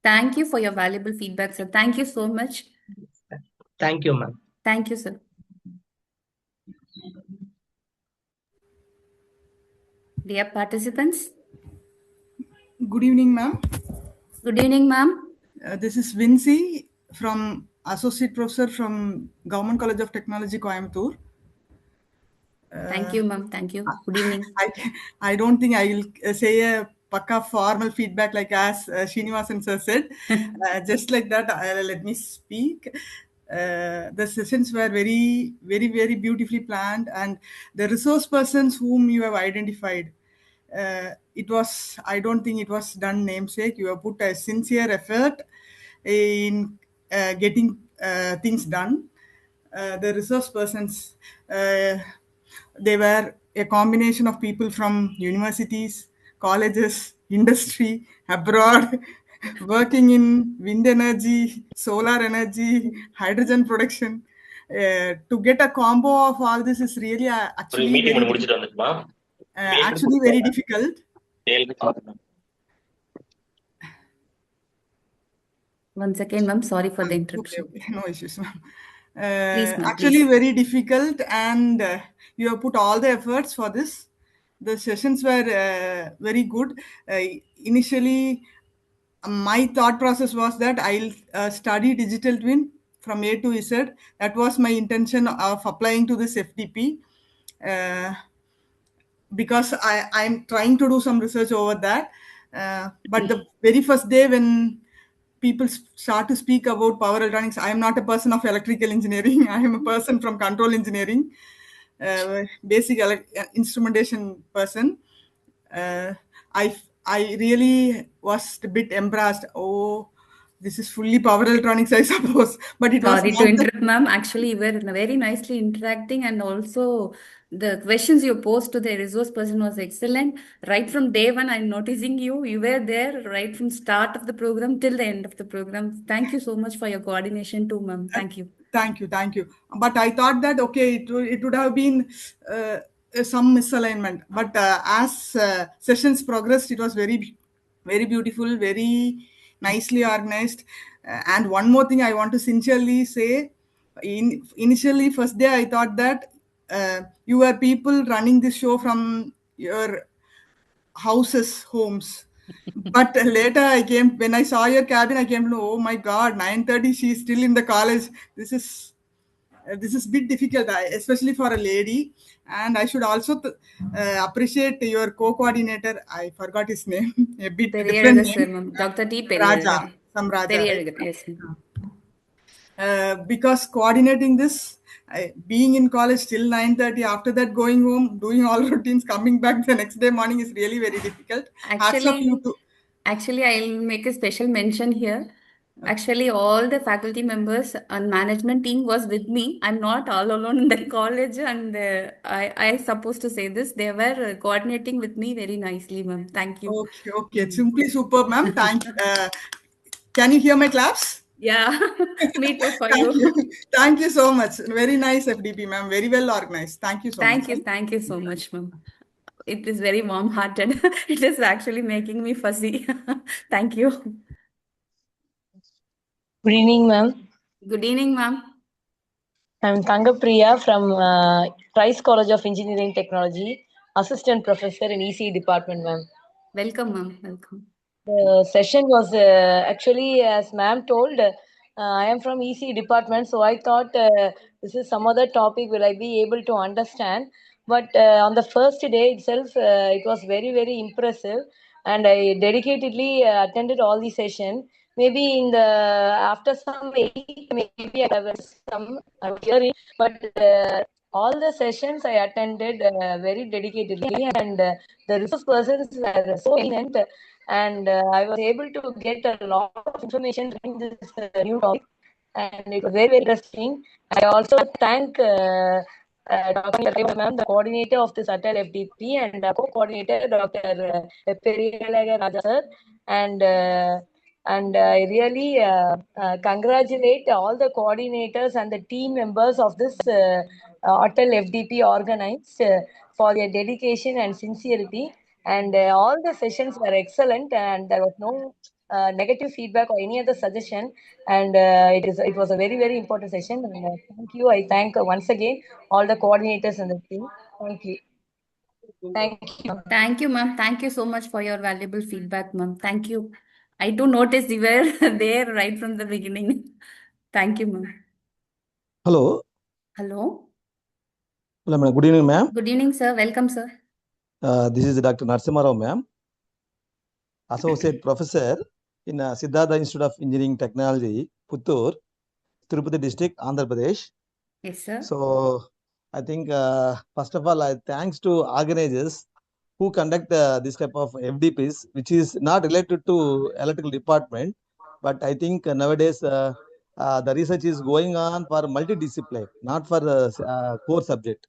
[SPEAKER 3] Thank you for your valuable feedback, sir. Thank you so much.
[SPEAKER 8] Thank you, ma'am.
[SPEAKER 3] Thank you, sir. Dear participants,
[SPEAKER 9] Good evening, ma'am.
[SPEAKER 3] good evening, ma'am.
[SPEAKER 9] This is Vincy from Associate Professor from Government College of Technology, Coimbatore.
[SPEAKER 3] Thank you, ma'am. Thank you. Good evening.
[SPEAKER 9] I don't think I will say a pakka formal feedback like as Srinivasan sir said. Just like that, let me speak. The sessions were very, very, very beautifully planned, and the resource persons whom you have identified, it was, I don't think it was done namesake. You have put a sincere effort in getting things done. The resource persons, they were a combination of people from universities, colleges, industry, abroad, working in wind energy, solar energy, hydrogen production. To get a combo of all this is really actually very difficult.
[SPEAKER 3] Once again, ma'am, sorry for the interruption.
[SPEAKER 9] Okay. No issues, ma'am.
[SPEAKER 3] Please, ma'am,
[SPEAKER 9] Actually,
[SPEAKER 3] please.
[SPEAKER 9] very difficult, and you have put all the efforts for this. The sessions were very good. Initially, my thought process was that I'll study digital twin from A to Z. That was my intention of applying to this FDP. Because I'm trying to do some research over that. But the very first day when people start to speak about power electronics, I am not a person of electrical engineering. I am a person from control engineering, basic instrumentation person. I really was a bit embarrassed. Oh, this is fully power electronics, I suppose. But it was
[SPEAKER 3] Sorry to
[SPEAKER 9] not
[SPEAKER 3] interrupt, ma'am. Actually, you were very nicely interacting, and also the questions you posed to the resource person was excellent. Right from day one, I'm noticing you. You were there right from start of the program till the end of the program. Thank you so much for your coordination too, ma'am. Thank you.
[SPEAKER 9] Thank you. But I thought that, okay, it would have been some misalignment. But as sessions progressed, it was very, very beautiful, very nicely organized. And one more thing I want to sincerely say, initially, first day, I thought that you were people running this show from your houses, homes. But later when I saw your cabin, I came to know, oh my God, 9:30, she's still in the college. This is a bit difficult, especially for a lady. And I should also appreciate your co-coordinator. I forgot his name, a bit different
[SPEAKER 3] Periyalagar sir,
[SPEAKER 9] name.
[SPEAKER 3] ma'am. Dr. D.
[SPEAKER 9] Raja,
[SPEAKER 3] Periyalagar.
[SPEAKER 9] some Raja, right?
[SPEAKER 3] Periyalagar, yes, ma'am.
[SPEAKER 9] Because coordinating this, being in college till 9:30, after that going home, doing all routines, coming back the next day morning is really very difficult. Hats off you too.
[SPEAKER 3] Actually, I'll make a special mention here. Actually, all the faculty members and management team was with me. I'm not all alone in the college, and I supposed to say this. They were coordinating with me very nicely, ma'am. Thank you.
[SPEAKER 9] Okay. Simply superb, ma'am. Can you hear my claps?
[SPEAKER 3] Yeah, me too for
[SPEAKER 9] Thank
[SPEAKER 3] you.
[SPEAKER 9] you. Thank you so much. Very nice FDP, ma'am. Very well organized. Thank you so much.
[SPEAKER 3] Thank you so much, ma'am. It is very warm-hearted. It is actually making me fuzzy. Thank you.
[SPEAKER 7] Good evening, ma'am.
[SPEAKER 3] Good evening, ma'am.
[SPEAKER 7] I'm Tangapriya from Rice College of Engineering Technology, Assistant Professor in ECE Department, ma'am.
[SPEAKER 3] Welcome, ma'am. Welcome.
[SPEAKER 7] The session was actually, as ma'am told, I am from ECE department, so I thought this is some other topic will I be able to understand. But on the first day itself, it was very, very impressive, and I dedicatedly attended all the session. Maybe in the after some 8, maybe I was I was hearing, but all the sessions I attended very dedicatedly, and the resource persons were so eminent, and I was able to get a lot of information regarding this new topic, and it was very, very interesting. I also thank Dr. Ma'am, the coordinator of this Atal FDP, and co-coordinator Dr. Periyalaga Raja sir, and I really congratulate all the coordinators and the team members of this Atal FDP organized for their dedication and sincerity. And all the sessions were excellent, and there was no negative feedback or any other suggestion. And it was a very, very important session. And thank you. I thank once again all the coordinators and the team. Thank you. Thank you.
[SPEAKER 3] Thank you, ma'am. Thank you so much for your valuable feedback, ma'am. Thank you. I do notice you were there right from the beginning. Thank you, ma'am.
[SPEAKER 10] Hello.
[SPEAKER 3] Hello.
[SPEAKER 10] Hello, ma'am. Good evening, ma'am.
[SPEAKER 3] Good evening, sir. Welcome, sir.
[SPEAKER 10] This is Dr. Narasimharao, ma'am, Associate Professor in Siddhartha Institute of Engineering Technology, Puttur, Tirupati District, Andhra Pradesh.
[SPEAKER 3] Yes, sir.
[SPEAKER 10] So, I think, first of all, thanks to organizers who conduct this type of FDPs, which is not related to electrical department, but I think nowadays the research is going on for multidiscipline, not for the core subject.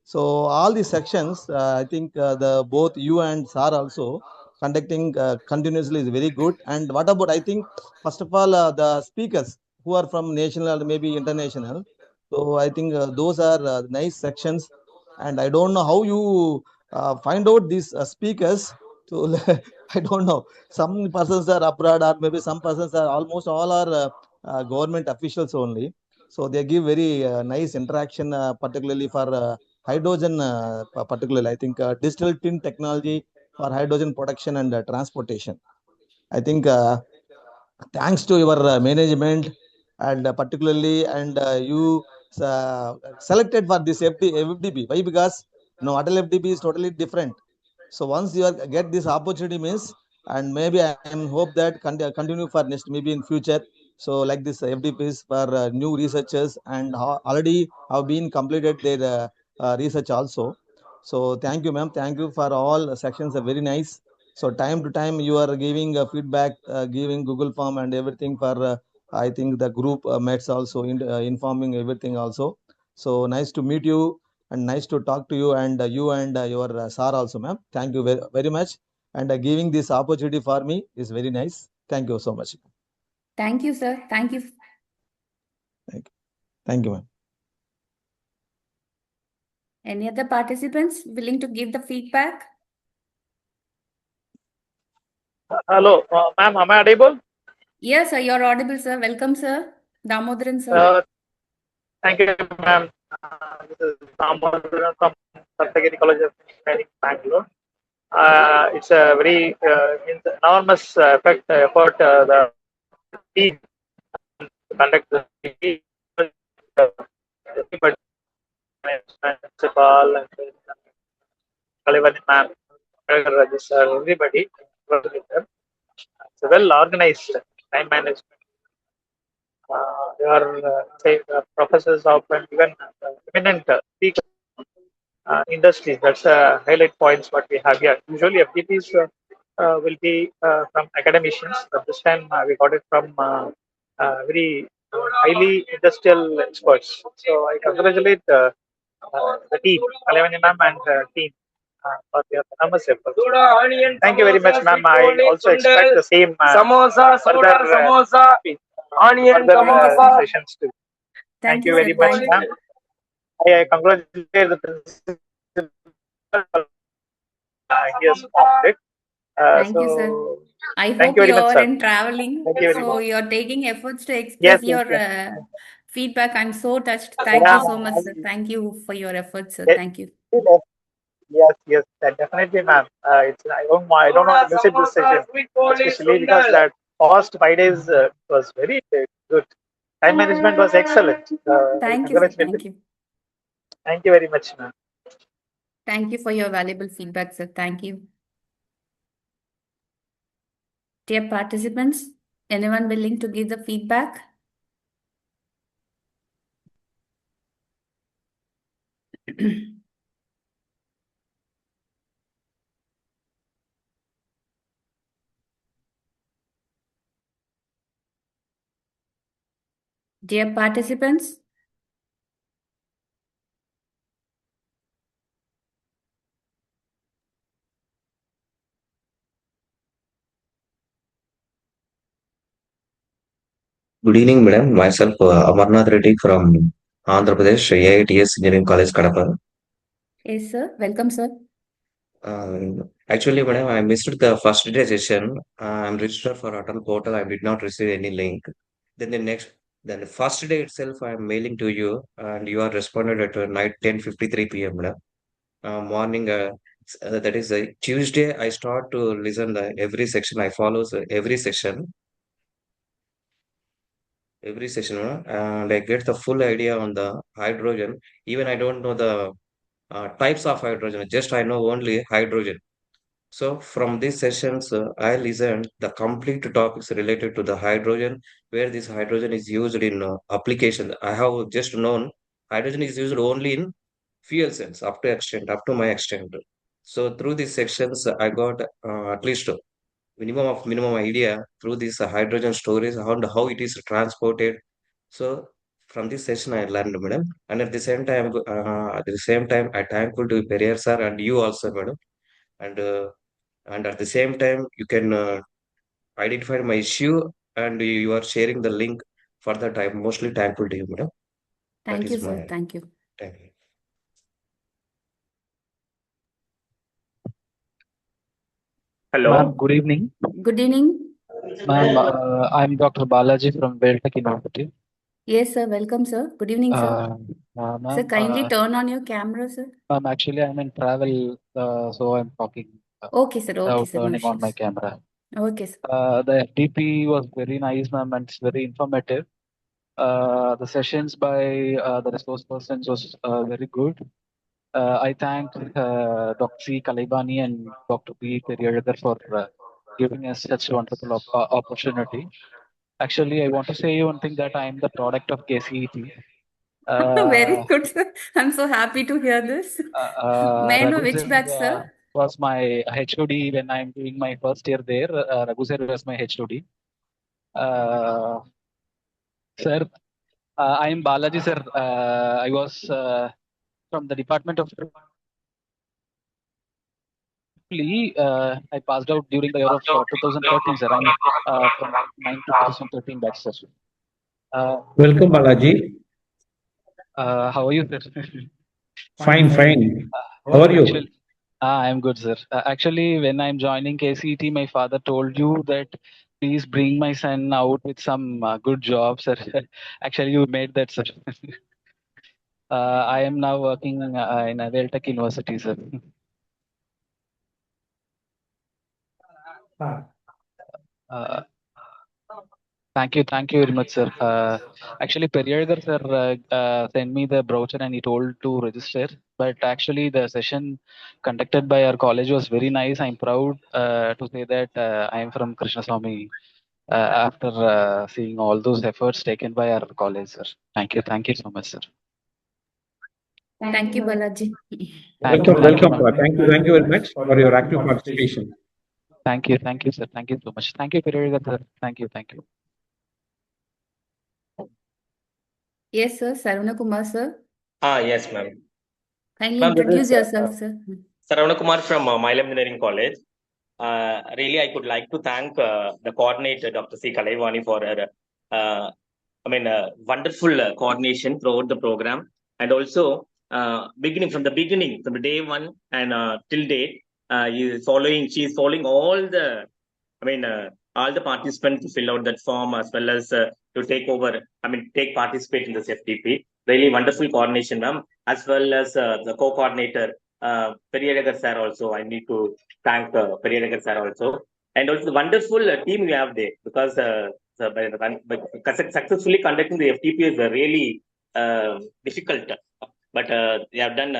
[SPEAKER 10] So all these sections, I think the both you and Sir also conducting continuously is very good. And what about, I think, first of all, the speakers who are from national or maybe international. So I think those are nice sections. And I don't know how you find out these speakers. So I don't know. Some persons are abroad, or maybe some persons are almost all are government officials only. So they give very nice interaction, particularly for hydrogen, particularly, I think digital twin technology for hydrogen production and transportation. I think thanks to your management and particularly and you selected for this FDB. Why? Because no, Atal FDB is totally different. So once you get this opportunity means, and maybe I am hope that continue for next maybe in future. So like this FDPs for new researchers and already have been completed their research also. So thank you, ma'am. Thank you for all sections are very nice. So time to time you are giving feedback, giving Google form and everything for I think the group mates also informing everything also. So nice to meet you and nice to talk to you, and you and your sir also, ma'am. Thank you very, very much, and giving this opportunity for me is very nice. Thank you so much.
[SPEAKER 3] Thank you, sir. Thank you.
[SPEAKER 10] Thank you, ma'am.
[SPEAKER 3] Any other participants willing to give the feedback?
[SPEAKER 11] Hello, ma'am, am I audible?
[SPEAKER 3] Yes, sir, you're audible, sir. Welcome, sir. Damodaran, sir.
[SPEAKER 11] Thank you, ma'am. This is Damodaran from Dr.G.Renuka College of Engineering, Bangalore. It's a very enormous effort the team to conduct the principal and Kalivani ma'am, everybody. It's a well organized time management. There are professors of even eminent speakers industries. That's highlight points what we have here. Usually FDPs will be from academicians, but this time we got it from very highly industrial experts. So I congratulate the team, Alavani ma'am and team for their enormous effort. Thank you very much, ma'am. I also expect the same further sessions too. Thank you
[SPEAKER 3] you,
[SPEAKER 11] very
[SPEAKER 3] sir.
[SPEAKER 11] much, ma'am. I congratulate the principal he has formed it.
[SPEAKER 3] Thank you, sir.
[SPEAKER 11] So
[SPEAKER 3] I
[SPEAKER 11] thank
[SPEAKER 3] hope
[SPEAKER 11] you very
[SPEAKER 3] you
[SPEAKER 11] much,
[SPEAKER 3] are
[SPEAKER 11] sir.
[SPEAKER 3] in traveling,
[SPEAKER 11] Thank you very
[SPEAKER 3] so
[SPEAKER 11] much.
[SPEAKER 3] you're taking efforts to
[SPEAKER 11] Yes,
[SPEAKER 3] express
[SPEAKER 11] yes,
[SPEAKER 3] your
[SPEAKER 11] yes.
[SPEAKER 3] feedback. I'm so touched. Thank
[SPEAKER 11] Yeah,
[SPEAKER 3] you so much, sir. Thank you for your efforts, sir.
[SPEAKER 11] yes,
[SPEAKER 3] Thank you.
[SPEAKER 11] yes, yes, definitely, ma'am. It's I don't want to miss it this session, especially because that past 5 days was very good. Time management was excellent. I
[SPEAKER 3] Thank you, sir.
[SPEAKER 11] congratulate you.
[SPEAKER 3] Thank you.
[SPEAKER 11] Thank you very much, ma'am.
[SPEAKER 3] Thank you for your valuable feedback, sir. Thank you. Dear participants, anyone willing to give the feedback? Dear participants,
[SPEAKER 12] Good evening, madam. Myself, Amarnath Reddy from Andhra Pradesh, AITS Engineering College, Kadapa.
[SPEAKER 3] yes, sir. Welcome, sir.
[SPEAKER 12] Actually, madam, I missed the first day session. I'm registered for Atal portal. I did not receive any link. Then then the first day itself, I'm mailing to you, and you are responded at night 10:53 p.m. Madam. Morning, that is Tuesday. I start to listen every section. I follow every section. Every session, and I get the full idea on the hydrogen. Even I don't know the types of hydrogen, just I know only hydrogen. So from these sessions, I listened the complete topics related to the hydrogen, where this hydrogen is used in application. I have just known hydrogen is used only in fuel cells up to my extent. So through these sections, I got at least minimum idea through this hydrogen storage and how it is transported. So from this session I learned, madam, and at the same time I thankful to Perrier sir and you also, madam, and and at the same time you can identify my issue and you are sharing the link. For that I'm mostly thankful to you, madam. That
[SPEAKER 3] Thank you,
[SPEAKER 12] is
[SPEAKER 3] sir.
[SPEAKER 12] my
[SPEAKER 3] Thank you.
[SPEAKER 12] thank you.
[SPEAKER 13] Ma'am,
[SPEAKER 11] Hello.
[SPEAKER 13] good evening.
[SPEAKER 3] Good evening.
[SPEAKER 13] Ma'am, I'm Dr. Balaji from Dept.of University.
[SPEAKER 3] Yes, sir. Welcome, sir. Good evening, sir. Sir,
[SPEAKER 13] Ma'am,
[SPEAKER 3] kindly turn on your camera, sir.
[SPEAKER 13] actually, I'm in travel, so I'm talking
[SPEAKER 3] Okay, sir. Okay,
[SPEAKER 13] without
[SPEAKER 3] sir. No
[SPEAKER 13] turning on my
[SPEAKER 3] issues.
[SPEAKER 13] camera.
[SPEAKER 3] Okay, sir.
[SPEAKER 13] The FDP was very nice, ma'am, and it's very informative. The sessions by the resource persons was very good. I thank Dr. C. Kalibani and Dr. B. Periyadagar for giving us such a wonderful opportunity. Actually, I want to say one thing that I am the product of KCET.
[SPEAKER 3] Very good, sir. I'm so happy to hear this. May I know
[SPEAKER 13] Raghu
[SPEAKER 3] which
[SPEAKER 13] sir
[SPEAKER 3] batch, sir?
[SPEAKER 13] was my HOD when I'm doing my first year there. Raghu sir was my HOD. Sir, I am Balaji sir. I was from the Department of I passed out during the year of 2013, sir. I'm from 9 to 2013 batch, sir.
[SPEAKER 5] Welcome, Balaji.
[SPEAKER 13] How are you, sir?
[SPEAKER 5] Fine, fine. How are you?
[SPEAKER 13] Actually, I'm good, sir. Actually, when I'm joining KCET, my father told you that please bring my son out with some good job, sir. Actually, you made that, sir. I am now working in Tech University, sir. Uh, thank you very much, sir. Actually, Periyadagar sir sent me the brochure and he told to register. But actually, the session conducted by our college was very nice. I'm proud to say that I am from Krishnaswamy after seeing all those efforts taken by our college, sir. Thank you so much, sir.
[SPEAKER 3] Thank you, Balaji.
[SPEAKER 13] Thank you,
[SPEAKER 5] Welcome,
[SPEAKER 13] ma'am.
[SPEAKER 5] thank you very much for your active participation.
[SPEAKER 13] Thank you, sir. Thank you so much. Thank you, Periyadagar sir. Thank you.
[SPEAKER 3] Yes, sir. Sarvana Kumar, sir.
[SPEAKER 14] Yes, ma'am.
[SPEAKER 3] Kindly
[SPEAKER 14] Ma'am, this
[SPEAKER 3] introduce
[SPEAKER 14] is
[SPEAKER 3] yourself, sir.
[SPEAKER 14] Saravana Kumar from Milam Engineering College. Really, I could like to thank the coordinator, Dr. C. Kalaivani, for her, wonderful coordination throughout the program. And also, from the day one and till date, She is following all the participants to fill out that form as well as to take participate in this FTP. Really wonderful coordination, ma'am, as well as the co-coordinator, Periyagar sir also. I need to thank Periyagar sir also. And also the wonderful team we have there, because successfully conducting the FTP is really difficult. But she have done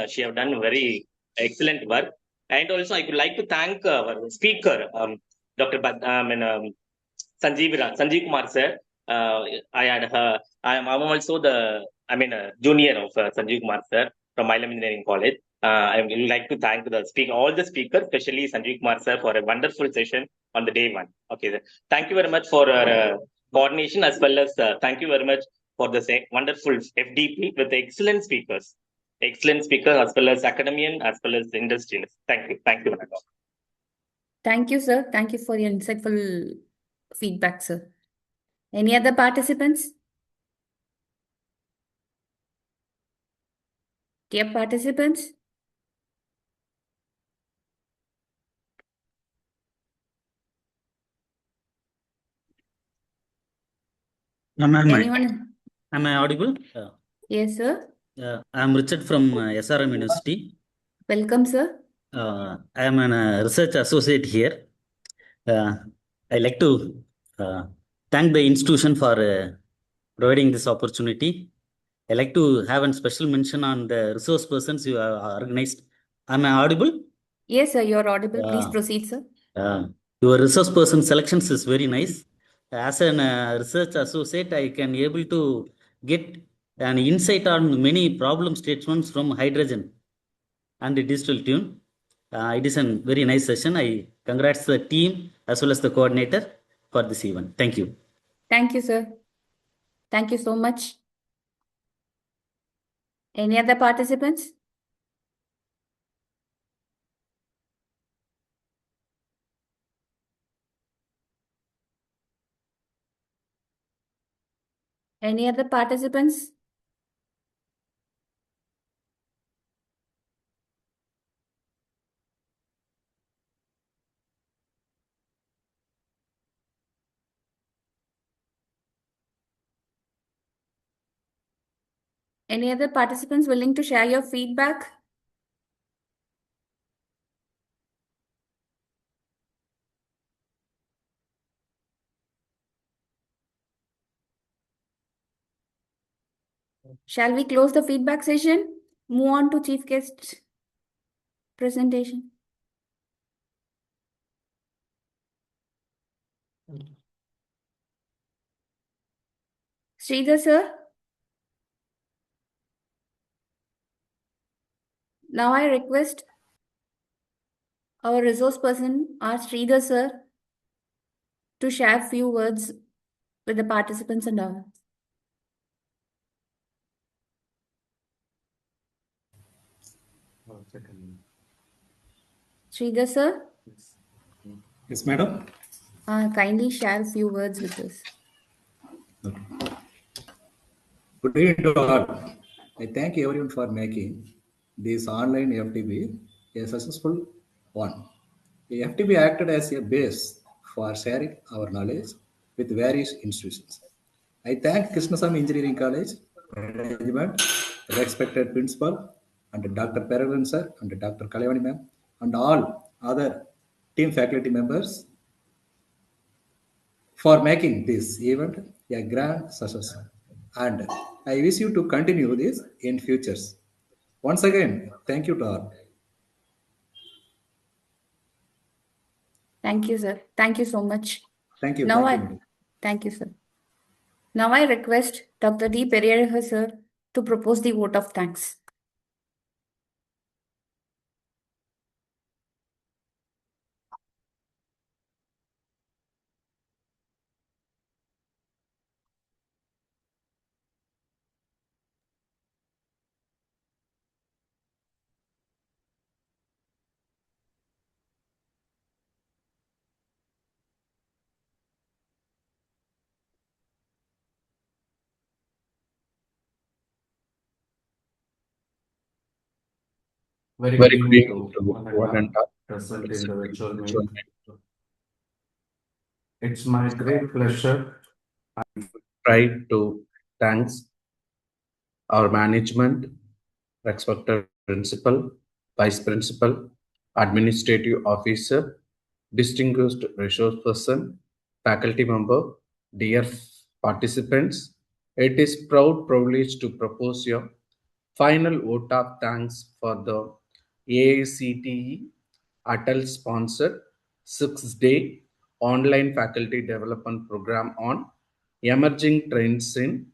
[SPEAKER 14] very excellent work. And also I would like to thank our speaker, Dr. Sanjeev Kumar sir. I had I'm also the junior of Sanjeev Kumar sir from Salem Engineering College. I would like to thank all the speakers, especially Sanjeev Kumar sir, for a wonderful session on the day one. Okay, sir. Thank you very much for coordination, as well as thank you very much for this wonderful FDP with excellent speakers, as well as academician, as well as industrialists. Thank you, Manaka.
[SPEAKER 3] Thank you, sir. Thank you for your insightful feedback, sir. Any other participants? Dear participants? Anyone?
[SPEAKER 15] Am I audible?
[SPEAKER 3] Yes, sir.
[SPEAKER 15] I'm Richard from SRM University.
[SPEAKER 3] Welcome, sir.
[SPEAKER 15] I am a research associate here. I like to thank the institution for providing this opportunity. I like to have a special mention on the resource persons you have organized. Am I audible?
[SPEAKER 3] Yes, sir, you're audible. Please proceed, sir.
[SPEAKER 15] Your resource person selections is very nice. As an research associate, I can able to get an insight on many problem statements from hydrogen and the digital tune. It is a very nice session. I congrats the team as well as the coordinator for this event. Thank you.
[SPEAKER 3] Thank you, sir. Thank you so much. Any other participants? Any other participants? Any other participants willing to share your feedback? Shall we close the feedback session? Move on to chief guest presentation. Sridhar, sir. Now I request our resource person, R.Srithar, sir, to share few words with the participants and all. Sridhar, sir.
[SPEAKER 1] Yes, madam.
[SPEAKER 3] Kindly share few words with us.
[SPEAKER 1] Good evening to all. I thank everyone for making this online FTP a successful one. The FTP acted as a base for sharing our knowledge with various institutions. I thank Krishnasamy Engineering College management, respected principal, and Dr. Peregrine sir, and Dr. Kalyavani ma'am, and all other team faculty members for making this event a grand success. And I wish you to continue this in futures. Once again, thank you to all.
[SPEAKER 3] Thank you, sir. Thank you so much.
[SPEAKER 1] Thank you.
[SPEAKER 3] Now
[SPEAKER 1] Thank you, madam.
[SPEAKER 3] thank you, sir. Now I request Dr. D. Periyaraha, sir, to propose the vote of thanks.
[SPEAKER 2] Very good evening to one and all
[SPEAKER 16] present in
[SPEAKER 2] present
[SPEAKER 16] the
[SPEAKER 2] in the
[SPEAKER 16] virtual
[SPEAKER 2] virtual
[SPEAKER 16] meeting.
[SPEAKER 2] meeting.
[SPEAKER 16] It's my great pleasure.
[SPEAKER 2] Try to thanks our management, respected principal, vice principal, administrative officer, distinguished resource person, faculty member, dear participants. It is proud privilege to propose your final vote of thanks for the AICTE Atal sponsored 6-day online faculty development program on emerging trends in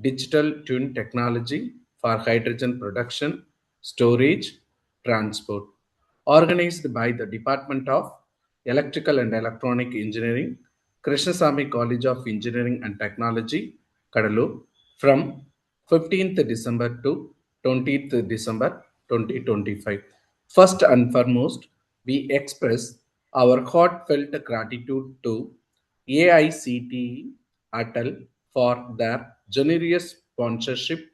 [SPEAKER 2] digital twin technology for hydrogen production, storage, transport, organized by the Department of Electrical and Electronic Engineering, Krishnasamy College of Engineering and Technology, Kadalur, from 15th December to 20th December 2025. First and foremost, we express our heartfelt gratitude to AICTE Atal for their generous sponsorship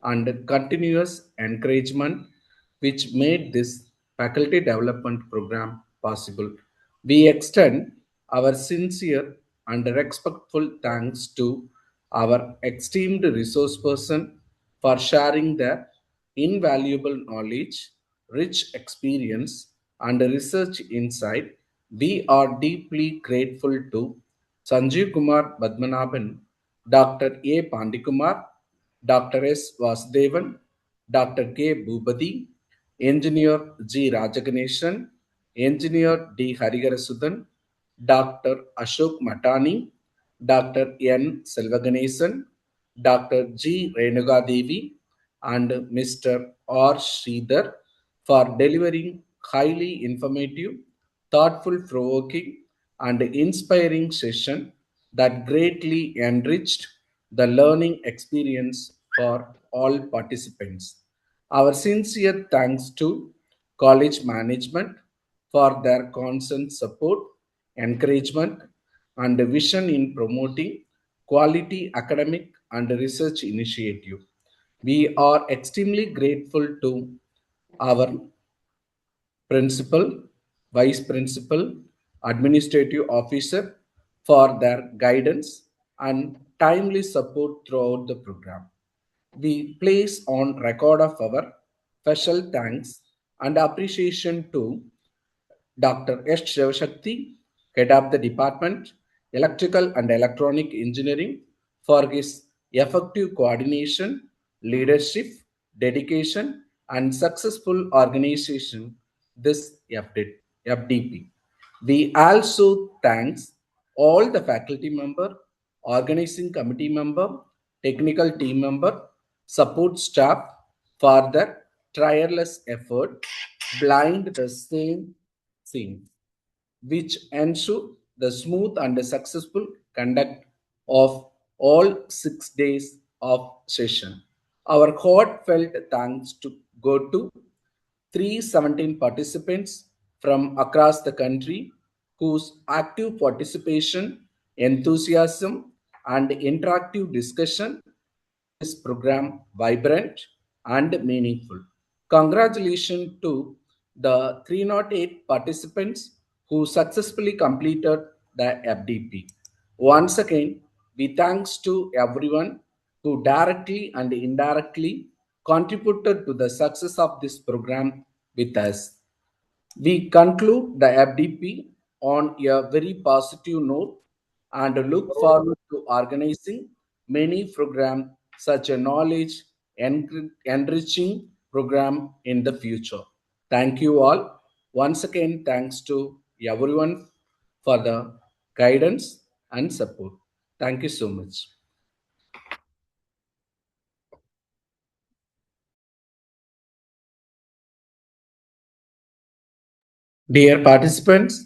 [SPEAKER 2] and continuous encouragement, which made this faculty development program possible. We extend our sincere and respectful thanks to our esteemed resource person for sharing their invaluable knowledge, rich experience, and research insight. We are deeply grateful to Sanjeev Kumar Badmanabhan, Dr. A. Pandikumar, Dr. S. Vasudevan, Dr. K. Bhubadi, Engineer G. Rajaganeshan, Engineer D. Harigarasudan, Dr. Ashok Matani, Dr. N. Selvaganesan, Dr. G. Renuka Devi, and Mr. R. Sridhar for delivering highly informative, thoughtful, provoking, and inspiring session that greatly enriched the learning experience for all participants. Our sincere thanks to college management for their constant support, encouragement, and vision in promoting quality academic and research initiative. We are extremely grateful to our principal, vice principal, administrative officer for their guidance and timely support throughout the program. We place on record of our special thanks and appreciation to Dr. S. Shivashakti, head of the department, Electrical and Electronic Engineering, for his effective coordination, leadership, dedication, and successful organization this FDP. We also thanks all the faculty member, organizing committee member, technical team member, support staff for their tireless effort, blind the same thing, which ensure the smooth and successful conduct of all 6 days of session. Our heartfelt thanks to go to 317 participants from across the country whose active participation, enthusiasm, and interactive discussion this program vibrant and meaningful. Congratulations to the 308 participants who successfully completed the FDP. Once again, we thanks to everyone who directly and indirectly contributed to the success of this program with us. We conclude the FDP on a very positive note and look forward to organizing many programs such a knowledge enriching program in the future. Thank you all. Once again, thanks to everyone for the guidance and support. Thank you so much. Dear participants,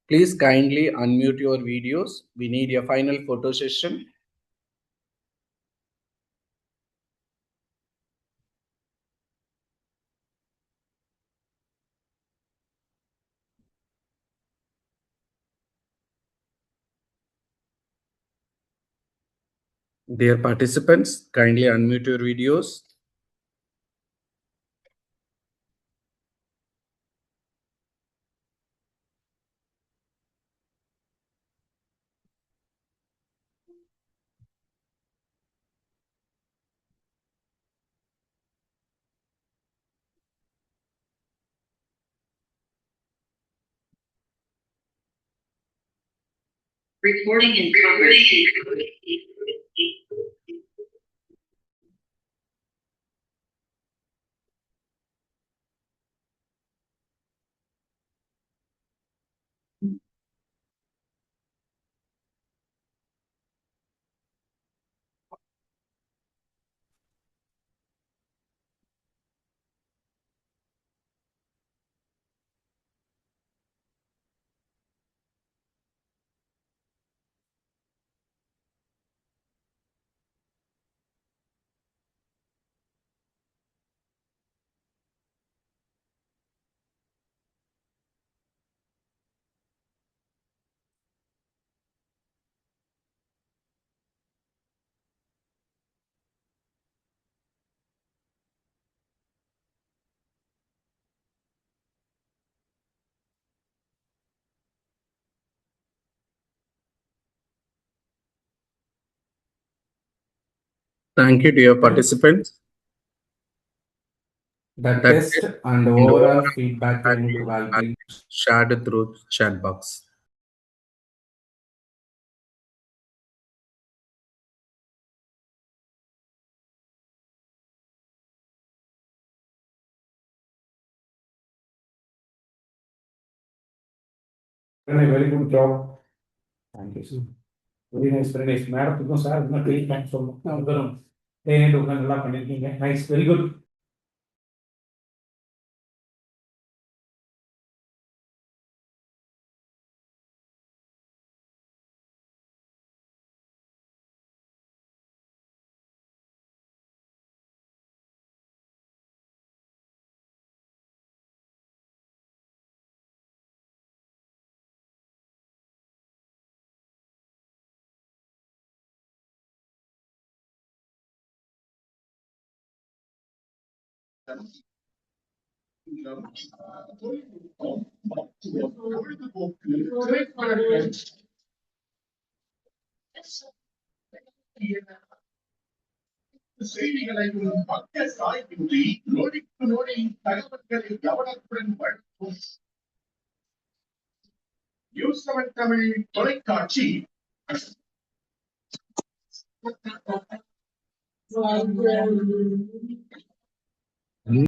[SPEAKER 2] please kindly unmute your videos. We need a final photo session. Dear participants, kindly unmute your videos.
[SPEAKER 16] Recording in progress.
[SPEAKER 2] Thank you, dear participants.
[SPEAKER 1] The
[SPEAKER 2] The
[SPEAKER 1] test
[SPEAKER 2] test
[SPEAKER 1] and
[SPEAKER 2] and
[SPEAKER 1] overall
[SPEAKER 2] overall
[SPEAKER 1] feedback
[SPEAKER 2] feedback
[SPEAKER 1] link
[SPEAKER 2] link
[SPEAKER 1] will
[SPEAKER 2] has
[SPEAKER 1] be
[SPEAKER 2] been shared through chat box.
[SPEAKER 1] done a very good job. Thank you, sir. Very nice, very nice. மேடத்துக்கும் sir இன்னும் பெரிய thanks சொல்லணும். அவங்களும் தேனிட்டு உட்காந்து நல்லா பண்ணியிருக்கீங்க. Nice, very good.
[SPEAKER 16] செய்திகளை ஒரு பக்க சாய்வின்றி நொடிக்கு நொடி தகவல்களை கவனத்துடன் வழங்கும் நியூஸ் 7 தமிழ் தொலைக்காட்சி.